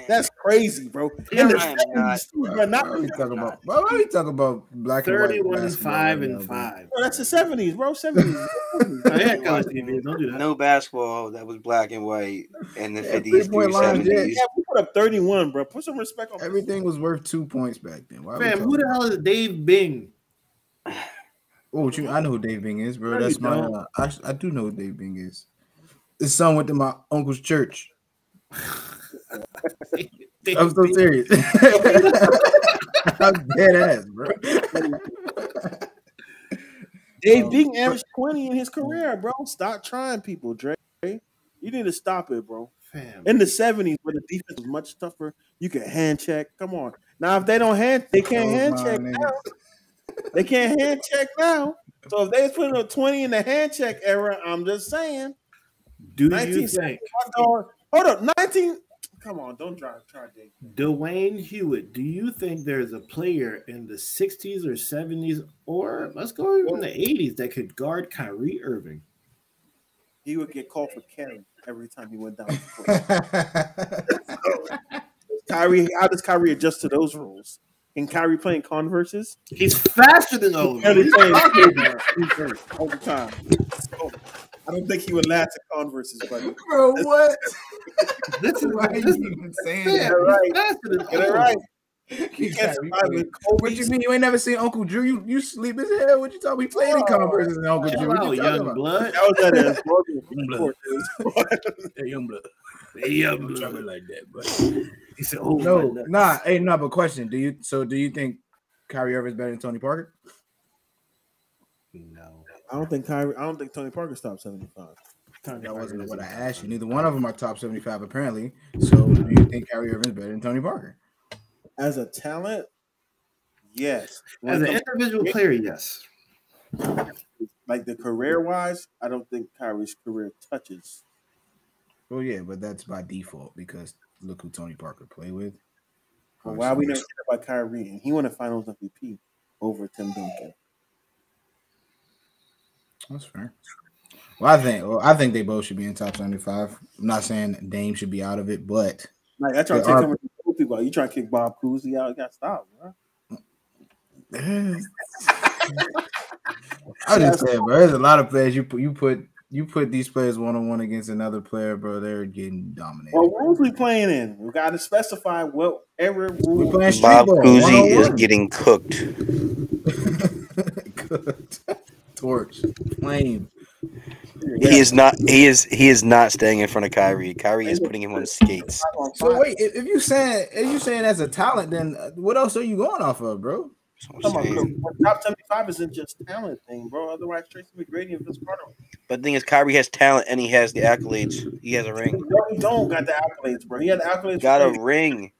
Speaker 2: That's crazy, bro. In the 70s,
Speaker 1: Why are we talking about black and white
Speaker 3: 31, 5 and 5.
Speaker 2: Bro, that's the 70s, bro. 70s.
Speaker 3: Don't do that.
Speaker 4: No basketball that was black and white in the 50s,
Speaker 1: 3-point
Speaker 4: 70s.
Speaker 2: Yeah, we put up 31, bro. Put some respect on
Speaker 1: everything was worth 2 points back then.
Speaker 3: Fam, who the hell is Dave Bing?
Speaker 1: Oh, I know who Dave Bing is, bro. That's my. I do know who Dave Bing is. His son went to my uncle's church. I'm so serious. I'm dead ass, bro.
Speaker 2: Dave Bing averaged 20 in his career, bro. Stop trying people, Dre. You need to stop it, bro.
Speaker 3: Fam.
Speaker 2: In the 70s, where the defense was much tougher, you could hand check. Come on. Now, if they can't hand check now. They can't hand check now. So if they was putting up 20 in the hand check era, I'm just saying.
Speaker 3: Do you think?
Speaker 2: Hold up, 19. Come on, don't try Dave.
Speaker 3: Dwayne Hewitt, do you think there's a player in the 60s or 70s, or let's go in the 80s that could guard Kyrie Irving?
Speaker 2: He would get called for carry every time he went down. Kyrie, how does Kyrie adjust to those rules? Can Kyrie play in Converses?
Speaker 3: He's faster than all of them.
Speaker 2: All the time. I don't think he would last in Converses, buddy.
Speaker 1: Bro, what?
Speaker 3: This is
Speaker 1: why you even saying that.
Speaker 2: Get it right.
Speaker 1: You can't survive with what you mean? You ain't never seen Uncle Drew? You sleep as hell. What you talking? We played in Converses and Uncle Drew. What you talking about?
Speaker 3: Blood.
Speaker 2: That was at
Speaker 3: Young blood. Young blood like that, but he said, "Oh
Speaker 1: no, but question: Do you think Kyrie Irving is better than Tony Parker?"
Speaker 2: No, I don't think Tony Parker's top 75.
Speaker 1: That wasn't what I asked you. Neither one of them are top 75 apparently. So, do you think Kyrie Irving is better than Tony Parker?
Speaker 2: As a talent, yes.
Speaker 3: As an individual player, yes.
Speaker 2: Like the career-wise, I don't think Kyrie's career touches.
Speaker 1: Well, yeah, but that's by default because look who Tony Parker played with.
Speaker 2: Well, why we never hear about Kyrie? And he won a Finals MVP over Tim Duncan.
Speaker 1: That's fair. Well, I think they both should be in top 75. I'm not saying Dame should be out of it, but
Speaker 2: Like I try to take some people out. You try to kick Bob Cousy out, you got to stop, bro.
Speaker 1: I just saying, bro. There's a lot of players you put these players 1-on-1 against another player, bro. They're getting dominated.
Speaker 2: What rules we playing in? We got to specify whatever rule.
Speaker 1: We playing street
Speaker 4: Bob
Speaker 1: ball.
Speaker 4: Cousy is getting cooked.
Speaker 1: Cooked. Torch, flame.
Speaker 4: He is not staying in front of Kyrie. Kyrie is putting him on skates.
Speaker 1: So wait, if you saying as a talent, then what else are you going off of, bro?
Speaker 2: Top 75 isn't just talent thing, bro. Otherwise, Tracy McGrady and Vince Carter.
Speaker 4: But the thing is, Kyrie has talent and he has the accolades. He has a ring.
Speaker 2: No, he don't got the accolades, bro. He had the accolades.
Speaker 4: Got a ring.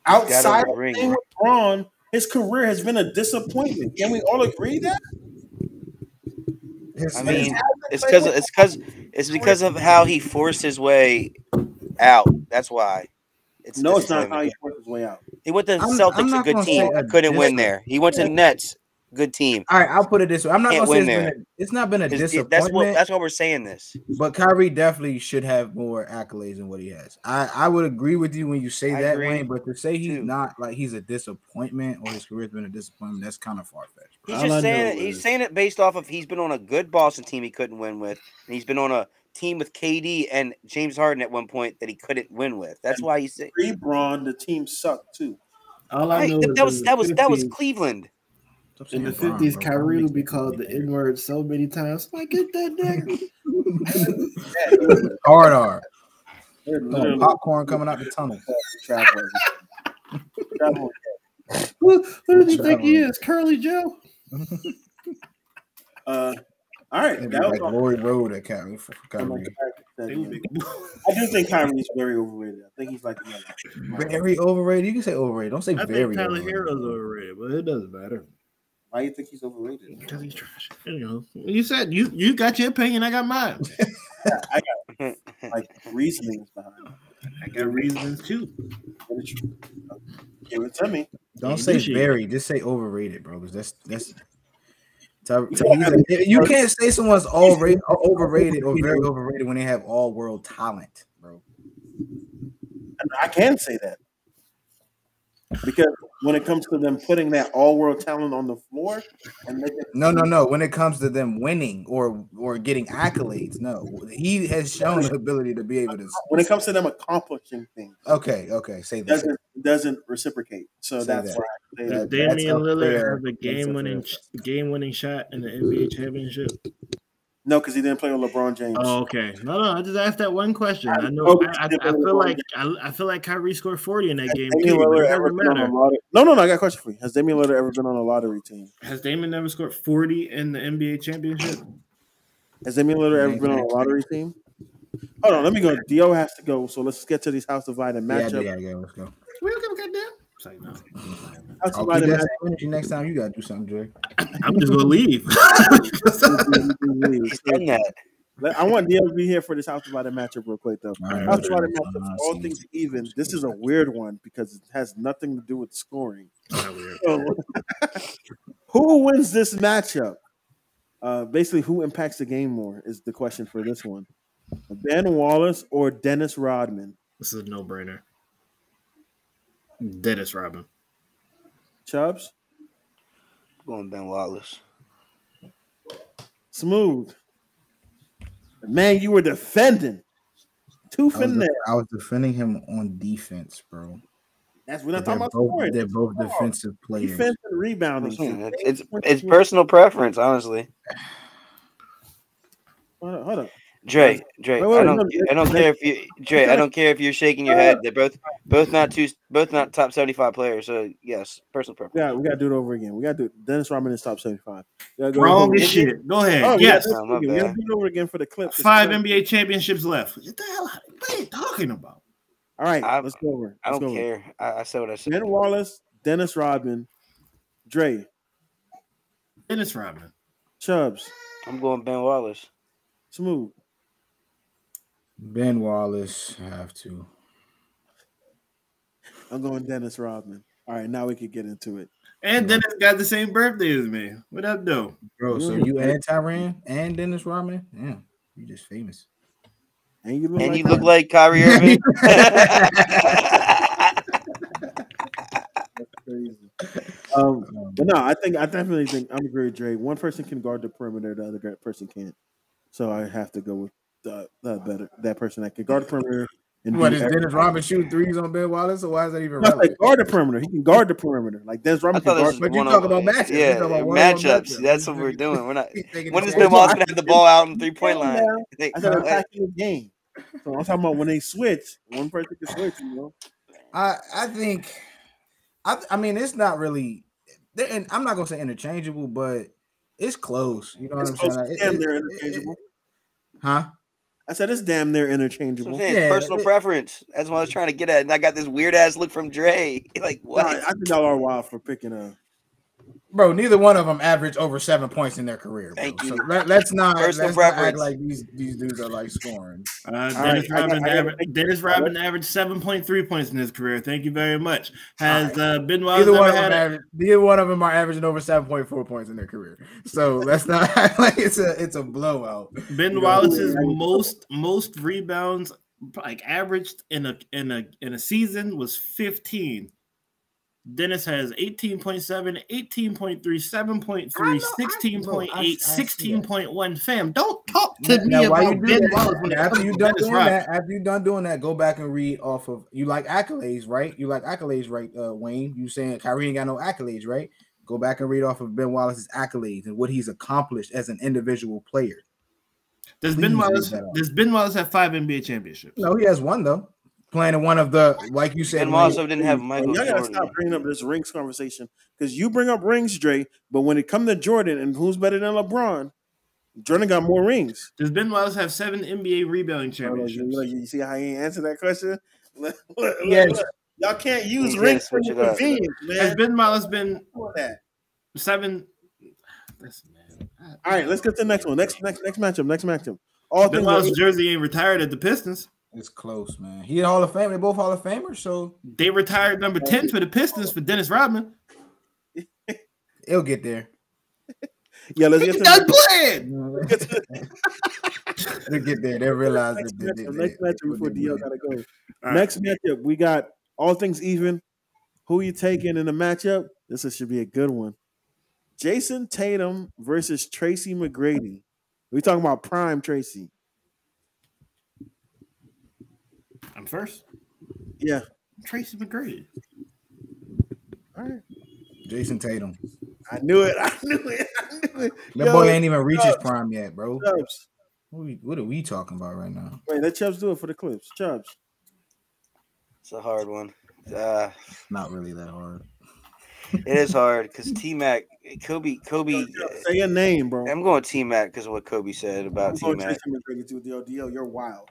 Speaker 2: Outside of playing with Braun, his career has been a disappointment. Can we all agree that?
Speaker 4: I mean, it's because of how he forced his way out. That's why.
Speaker 2: It's not how he forced his way out.
Speaker 4: He went to Celtics, a good team. Couldn't win there. He went to Nets, good team.
Speaker 1: All right, I'll put it this way. I'm not going to say it's not been a disappointment.
Speaker 4: That's why we're saying this.
Speaker 1: But Kyrie definitely should have more accolades than what he has. I would agree with you when you say that, Wayne. But to say he's not like he's a disappointment or his career's been a disappointment, that's kind of far fetched.
Speaker 4: He's just saying it. He's saying it based off of he's been on a good Boston team he couldn't win with, and he's been on a team with KD and James Harden at one point that he couldn't win with. That's why he's saying
Speaker 2: LeBron, the team sucked too.
Speaker 3: All I know
Speaker 4: that was Cleveland.
Speaker 3: In the 50s, Kyrie would be called the N-word so many times. I get that nigga.
Speaker 1: Hard R. Popcorn coming out the tunnel.
Speaker 3: Who does he think he is? Curly Joe?
Speaker 2: All right.
Speaker 1: That was like Rory Road at Kyrie.
Speaker 2: I do think Kyrie's very overrated. I think he's like
Speaker 1: very overrated. You can say overrated. Don't say very.
Speaker 3: I think Tyler Hero's overrated, but it doesn't matter.
Speaker 2: Why do you think he's overrated?
Speaker 3: Because he's trash. You said you got your opinion. I got mine.
Speaker 2: Yeah, I got like reasonings behind it.
Speaker 3: I got reasons too.
Speaker 2: Give it to me.
Speaker 1: Don't say very. Just say overrated, bro. Because that's. You can't say someone's overrated or very overrated when they have all world talent, bro.
Speaker 2: I can say that because when it comes to them putting that all world talent on the floor, and
Speaker 1: no. When it comes to them winning or getting accolades, no, he has shown the ability to be able to.
Speaker 2: When it comes to them accomplishing things,
Speaker 1: okay, say that
Speaker 2: doesn't reciprocate. So that's why.
Speaker 3: Does Damian Lillard have a game-winning shot in the NBA championship?
Speaker 2: No, because he didn't play with LeBron James.
Speaker 3: Oh, okay. No. I just asked that one question. I know. I feel like Kyrie scored 40 in that game too. It doesn't matter.
Speaker 2: No. I got a question for you. Has Damian Lillard ever been on a lottery team?
Speaker 3: Has Damian never scored 40 in the NBA championship?
Speaker 2: Has Damian Lillard ever been on a lottery team? Hold on, let me go. Dio has to go. So let's get to these house divided matchup.
Speaker 1: Yeah, let's go.
Speaker 3: We don't give a goddamn. It's like, no.
Speaker 1: I'll keep that energy next time. You gotta do something, Dre.
Speaker 3: I'm just gonna leave.
Speaker 2: He's done that. I want Dio to be here for this house divided matchup real quick, though. House divided matchup, all things even. This is a weird one because it has nothing to do with scoring. So, who wins this matchup? Basically, who impacts the game more is the question for this one. Ben Wallace or Dennis Rodman?
Speaker 3: This is a no-brainer. Dennis Rodman.
Speaker 2: Chubbs?
Speaker 4: Going Ben Wallace.
Speaker 2: Smooth. Man, you were defending. I
Speaker 1: was defending him on defense, bro.
Speaker 2: We're not talking about scoring.
Speaker 1: They're both defensive players.
Speaker 2: Defense and rebounding.
Speaker 4: It's personal preference, honestly.
Speaker 2: Hold up.
Speaker 4: Dre, I don't care if you're shaking your head. They're both not top 75 players. So yes, personal preference.
Speaker 2: Yeah, we gotta do it over again. We gotta do Dennis Rodman is top 75.
Speaker 3: Wrong as shit. Go ahead. Yes.
Speaker 2: We gotta do it over again for the clip.
Speaker 3: 5 NBA championships left. What the hell? What are you talking about?
Speaker 2: All right, let's go over.
Speaker 4: I don't care. I said what I said.
Speaker 2: Ben Wallace, Dennis Rodman, Dre.
Speaker 3: Dennis Rodman.
Speaker 2: Chubbs.
Speaker 4: I'm going Ben Wallace.
Speaker 2: Smooth.
Speaker 1: Ben Wallace, have to.
Speaker 2: I'm going Dennis Rodman. All right, now we can get into it.
Speaker 3: And Dennis got the same birthday as me. What up, though?
Speaker 1: Bro, so you and Tyrann and Dennis Rodman? Yeah, you just famous.
Speaker 2: And you
Speaker 4: look like Kyrie Irving.
Speaker 2: That's crazy. But no, I definitely think I'm agree with Dre. One person can guard the perimeter, the other person can't. So I have to go with that person that can guard the perimeter.
Speaker 1: And what is Dennis Rodman shooting threes on Ben Wallace? Or why is that even relevant?
Speaker 2: Guard the perimeter. He can guard the perimeter. Like Dennis Rodman can guard.
Speaker 1: But you talk about matchups.
Speaker 4: Yeah, matchups. That's what we're doing. We're not. When is Ben Wallace gonna have the ball out on the 3-point line?
Speaker 2: I said attacking the game. So I'm talking about when they switch. One person can switch.
Speaker 1: I think. I mean, it's not really. And I'm not gonna say interchangeable, but it's close. You know what I'm saying?
Speaker 2: Damn, they're interchangeable.
Speaker 1: Huh?
Speaker 2: I said it's damn near interchangeable.
Speaker 4: Personal preference. That's what I was trying to get at. And I got this weird ass look from Dre. Like, what?
Speaker 2: I think y'all are wild for picking a.
Speaker 1: Bro, neither one of them averaged over 7 points in their career. Bro.
Speaker 4: Thank you.
Speaker 1: So let's not act like these dudes are like scoring.
Speaker 3: Dennis Rodman averaged 7.3 points in his career. Thank you very much. Has Ben Wallace
Speaker 1: neither one of them are averaging over 7.4 points in their career. So let's not act like it's a blowout.
Speaker 3: Ben Wallace's most rebounds like averaged in a season was 15. Dennis has 18.7, 18.3, 7.3, 16.8, 16.1. Fam, don't talk to me about Ben Wallace.
Speaker 1: After you're done doing that, go back and read off of. You like accolades, right? Wayne? You saying Kyrie ain't got no accolades, right? Go back and read off of Ben Wallace's accolades and what he's accomplished as an individual player.
Speaker 3: Does Ben Wallace have 5 NBA championships?
Speaker 1: No, he has one though. Playing in one of the, like you said,
Speaker 4: and also didn't have Michael.
Speaker 2: Y'all gotta stop bringing up this rings conversation because you bring up rings, Dre. But when it comes to Jordan and who's better than LeBron, Jordan got more rings.
Speaker 3: Does Ben Wallace have 7 NBA rebounding championships?
Speaker 2: You see how he answered that question?
Speaker 1: Yes.
Speaker 2: Y'all can't use rings for convenience, man.
Speaker 3: Has Ben Wallace been 7? Listen, man.
Speaker 2: All right, let's get to the next one. Next matchup.
Speaker 3: Ben Wallace's jersey ain't retired at the Pistons.
Speaker 1: It's close, man. He a Hall of Fame. They both Hall of Famers, so
Speaker 3: they retired number 10 for the Pistons for Dennis Rodman.
Speaker 1: He'll get there.
Speaker 2: Yeah, let's get to
Speaker 1: They'll get there. They'll realize
Speaker 2: next matchup before DL gotta go. Right. Next matchup, we got all things even. Who you taking in the matchup? This should be a good one. Jason Tatum versus Tracy McGrady. We talking about prime Tracy.
Speaker 3: I'm first.
Speaker 2: Yeah.
Speaker 3: Tracy McGrady.
Speaker 2: All right.
Speaker 1: Jason Tatum.
Speaker 2: I knew it.
Speaker 1: That boy ain't even reached his prime yet, bro. Chubbs. What are we talking about right now?
Speaker 2: Wait, let Chubbs do it for the clips. Chubbs.
Speaker 4: It's a hard one.
Speaker 1: Not really that hard.
Speaker 4: It is hard because T-Mac, Kobe.
Speaker 2: Say your name, bro.
Speaker 4: I'm going T-Mac because of what Kobe said about T-Mac.
Speaker 2: You're wild.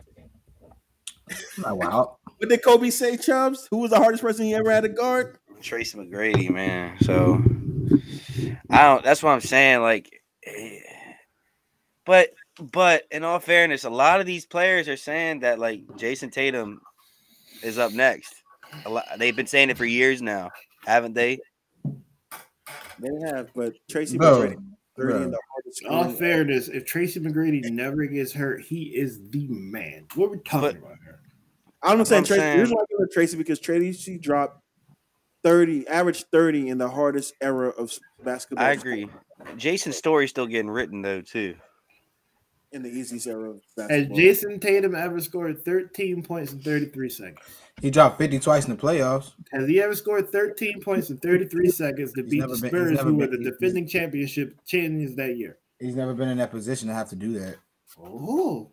Speaker 1: Not wild.
Speaker 2: What did Kobe say, Chubbs? Who was the hardest person he ever had to guard?
Speaker 4: Tracy McGrady, man. So that's what I'm saying. Like, but in all fairness, a lot of these players are saying that like Jason Tatum is up next. They've been saying it for years now, haven't they?
Speaker 2: They have, but Tracy McGrady.
Speaker 3: In all fairness, if Tracy McGrady never gets hurt, he is the man. What we're talking about here?
Speaker 2: I'm saying Tracy. Here's why I give it Tracy because Tracy dropped 30, average 30 in the hardest era of basketball.
Speaker 4: I agree. Jason's story's still getting written though too.
Speaker 2: In the easiest era of basketball.
Speaker 3: Has Jason Tatum ever scored 13 points in 33 seconds?
Speaker 1: He dropped 50 twice in the playoffs.
Speaker 3: Has he ever scored 13 points in 33 seconds to beat the Spurs, who were the defending championship champions that year?
Speaker 1: He's never been in that position to have to do that.
Speaker 3: Oh.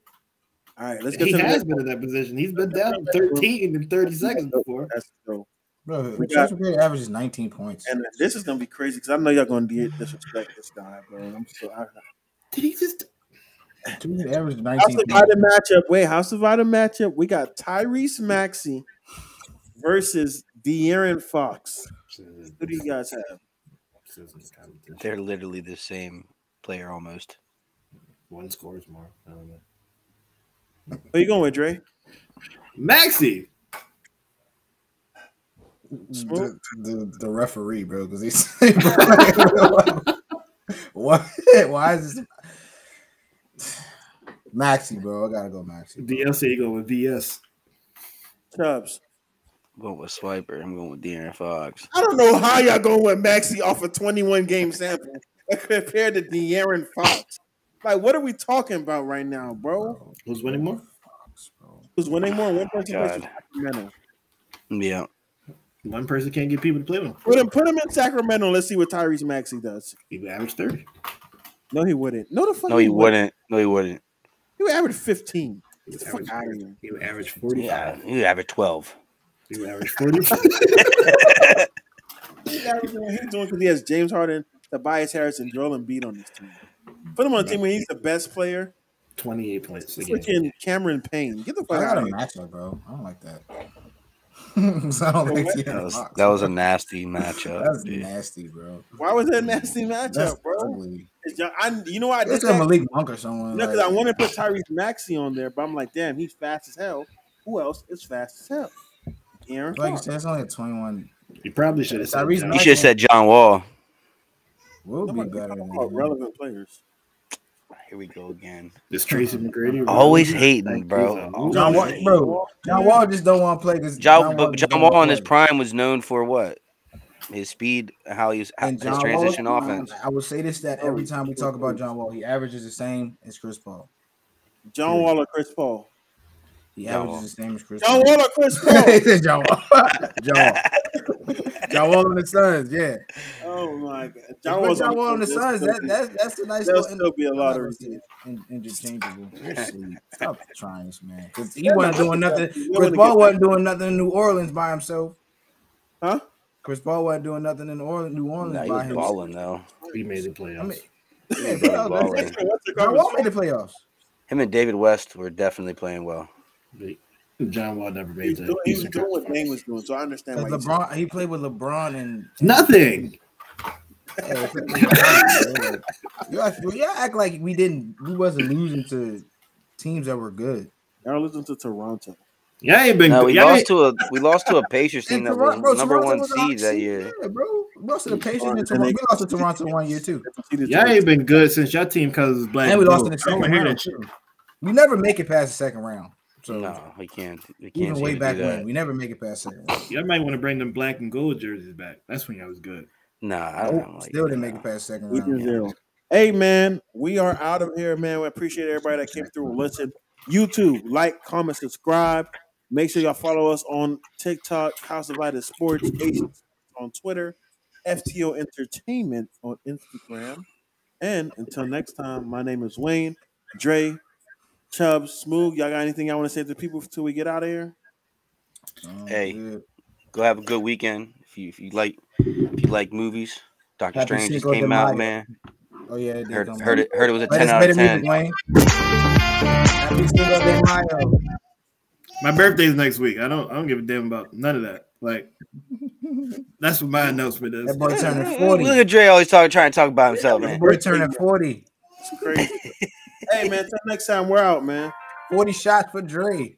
Speaker 2: All right, let's get
Speaker 3: he has been in that position. He's been down 13 in 30 seconds before.
Speaker 2: That's true.
Speaker 1: Bro, Tracy averages 19 points.
Speaker 2: And this is going to be crazy because I know y'all going to disrespect this guy, bro.
Speaker 3: Did he just...
Speaker 1: Average 19
Speaker 2: House Divided matchup. Wait, House Divided matchup. We got Tyrese Maxey versus DeAaron Fox. Who do you guys have?
Speaker 4: They're literally the same player almost.
Speaker 3: One scores more. I don't know.
Speaker 2: Where you going with, Dre?
Speaker 3: Maxey.
Speaker 1: The referee, bro, because he's why is this? Maxey, bro. I gotta go Maxey.
Speaker 3: DLC, you go with VS.
Speaker 2: Chubbs.
Speaker 4: I'm going with Swiper. I'm going with DeAaron Fox.
Speaker 2: I don't know how y'all going with Maxey off a 21-game sample compared to DeAaron Fox. Like, what are we talking about right now, bro?
Speaker 3: Who's winning more?
Speaker 2: Who's winning more? One person versus Sacramento.
Speaker 4: Yeah.
Speaker 3: One person can't get people to play with him.
Speaker 2: Put him in Sacramento. Let's see what Tyrese Maxey does.
Speaker 3: He would average 30.
Speaker 2: No, he wouldn't. No, the fuck.
Speaker 4: No, he wouldn't. No, he wouldn't.
Speaker 2: He would average 15.
Speaker 3: He would average 45.
Speaker 4: Yeah, he would average 12.
Speaker 3: He would average 45.
Speaker 2: He's doing because he has James Harden, Tobias Harris, and Joel Embiid on this team. Put him on a team where he's the best player.
Speaker 3: 28 points.
Speaker 2: Freaking Cameron Payne. Get the fuck out of here.
Speaker 1: Matchup, bro. I don't like that. So I don't like
Speaker 4: that was a nasty matchup.
Speaker 1: That's nasty, bro.
Speaker 2: Why was that a nasty matchup, bro? You know why I did
Speaker 1: that? Malik Monk or someone.
Speaker 2: Because I want to put Tyrese Maxey on there, but I'm like, damn, he's fast as hell. Who else is fast as hell? Aaron.
Speaker 1: Like you said, it's only a 21.
Speaker 3: You probably should have said.
Speaker 4: You should have said John Wall.
Speaker 1: Will be better than
Speaker 2: relevant players.
Speaker 4: Here we go again.
Speaker 3: This Tracy McGrady.
Speaker 4: Always hating, bro.
Speaker 1: John Wall just don't want to play because
Speaker 4: John Wall in his prime was known for what? His speed, how his transition offense.
Speaker 1: I will say this that every time we talk about John Wall, he averages the same as Chris Paul.
Speaker 2: John Wall or Chris Paul?
Speaker 1: He averages the same as Chris
Speaker 2: Paul. John Wall or Chris Paul?
Speaker 1: He said John Wall. John Wall on the Suns, yeah.
Speaker 2: Oh my God,
Speaker 1: John Wall on the Suns. That's a nice.
Speaker 2: There'll still be a lot of
Speaker 1: interchangeable. Stop trying this, man. Because he wasn't doing nothing. Chris Paul wasn't doing nothing in New Orleans by himself.
Speaker 2: Huh?
Speaker 1: Chris Paul wasn't doing nothing in New Orleans by himself.
Speaker 4: Balling though.
Speaker 3: He made the playoffs.
Speaker 1: John Wall made the playoffs.
Speaker 4: Him and David West were definitely playing well.
Speaker 3: John Wall never made that.
Speaker 2: He was doing what Dame was doing, so I understand why.
Speaker 1: LeBron, he played with LeBron and
Speaker 3: nothing.
Speaker 1: Y'all act like we wasn't losing to teams that were good.
Speaker 2: Y'all losing to Toronto.
Speaker 3: Yeah, ain't been.
Speaker 4: No, we lost to a Pacers team that was number one seed that year.
Speaker 1: Yeah, bro. We lost to the Pacers and Toronto. We lost to Toronto 1 year too.
Speaker 3: Y'all ain't been good since your team because it's black.
Speaker 1: And we lost in the second round. We never make it past the second round. So
Speaker 4: no, we can't.
Speaker 1: Even way back when, we never make it past second round.
Speaker 3: Y'all might want to bring them black and gold jerseys back. That's when y'all was good.
Speaker 4: Nah, I don't like
Speaker 1: still didn't make it past second round.
Speaker 2: Hey, man, we are out of here, man. We appreciate everybody that came through and listened. YouTube, like, comment, subscribe. Make sure y'all follow us on TikTok, House Divided Sports, on Twitter, FTO Entertainment on Instagram. And until next time, my name is Wayne, Dre, Chubbs, Smoog. Y'all got anything y'all want to say to the people until we get out of here?
Speaker 4: Hey, go have a good weekend. If you like movies, Doctor Strange just came out, man.
Speaker 1: Oh yeah,
Speaker 4: heard it was a 10 out of 10.
Speaker 3: My birthday's next week. I don't give a damn about none of that. Like, that's what my announcement is.
Speaker 1: That boy turning 40.
Speaker 4: Look at Dre always trying to talk about himself, man.
Speaker 1: That boy turning 40.
Speaker 2: It's crazy. Hey man, till next time, we're out, man.
Speaker 1: 40 shots for Dre.